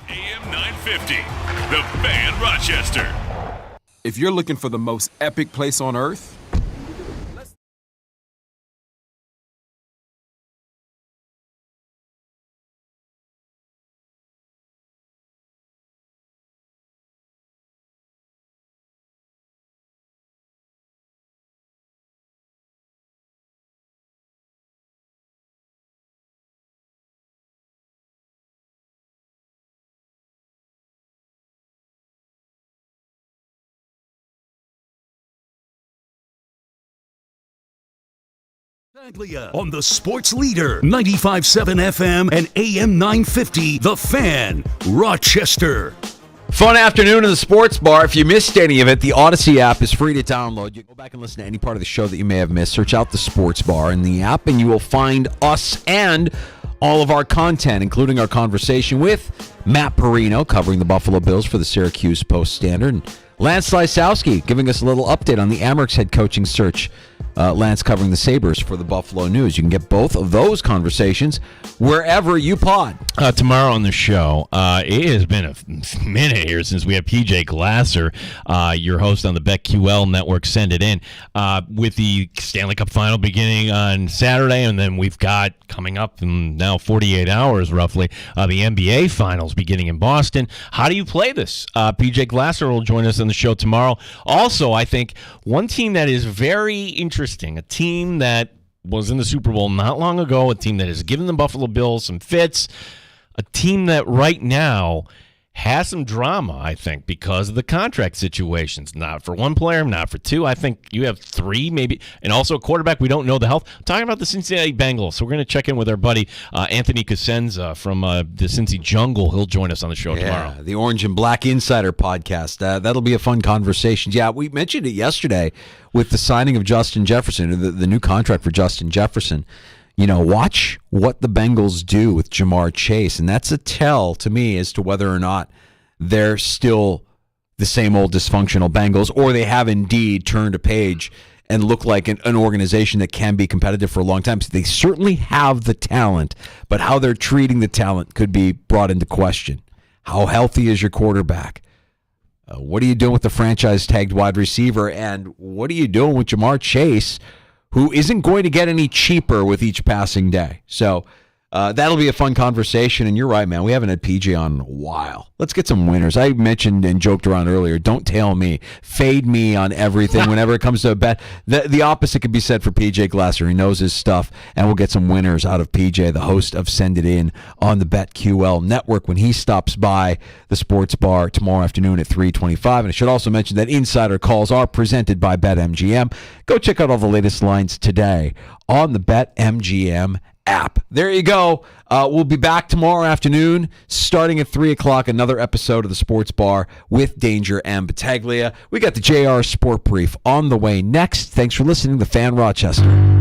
AM 950, The Fan Rochester. If you're looking for the most epic place on earth, on the Sports Leader, 95.7 FM and AM 950, The Fan, Rochester. Fun afternoon in the sports bar. If you missed any of it, the Odyssey app is free to download. You can go back and listen to any part of the show that you may have missed. Search out the sports bar in the app, and you will find us and all of our content, including our conversation with Matt Perino, covering the Buffalo Bills for the Syracuse Post-Standard, and Lance Lysowski giving us a little update on the Amerks head coaching search. Lance covering the Sabres for the Buffalo News. You can get both of those conversations wherever you pod. Tomorrow on the show, it has been a minute here since we had PJ Glasser, your host on the BetQL network, send it in, with the Stanley Cup Final beginning on Saturday, and then we've got coming up in now 48 hours roughly, the NBA Finals beginning in Boston. How do you play this? PJ Glasser will join us on the show tomorrow. Also, I think one team that is very interesting, a team that was in the Super Bowl not long ago, a team that has given the Buffalo Bills some fits, a team that right now has some drama, I think, because of the contract situations. Not for one player, not for two. I think you have three, maybe, and also a quarterback. We don't know the health. I'm talking about the Cincinnati Bengals. So we're going to check in with our buddy Anthony Cosenza from the Cincy Jungle. He'll join us on the show tomorrow. The Orange and Black Insider podcast. That'll be a fun conversation. Yeah, we mentioned it yesterday with the signing of Justin Jefferson, the new contract for Justin Jefferson. You know, watch what the Bengals do with Jamar Chase, and that's a tell to me as to whether or not they're still the same old dysfunctional Bengals, or they have indeed turned a page and look like an organization that can be competitive for a long time. So they certainly have the talent, but how they're treating the talent could be brought into question. How healthy is your quarterback? What are you doing with the franchise-tagged wide receiver? And what are you doing with Jamar Chase, who isn't going to get any cheaper with each passing day? So that'll be a fun conversation. And you're right, man. We haven't had PJ on in a while. Let's get some winners. I mentioned and joked around earlier, don't tail me. Fade me on everything whenever it comes to a bet. The opposite could be said for PJ Glasser. He knows his stuff, and we'll get some winners out of PJ, the host of Send It In on the BetQL network, when he stops by the sports bar tomorrow afternoon at 3:25. And I should also mention that Insider Calls are presented by BetMGM. Go check out all the latest lines today on the BetMGM app. There you go. We'll be back tomorrow afternoon starting at 3 o'clock, another episode of the Sports Bar with Danger and Battaglia. We got the JR Sport Brief on the way next. Thanks for listening to Fan Rochester.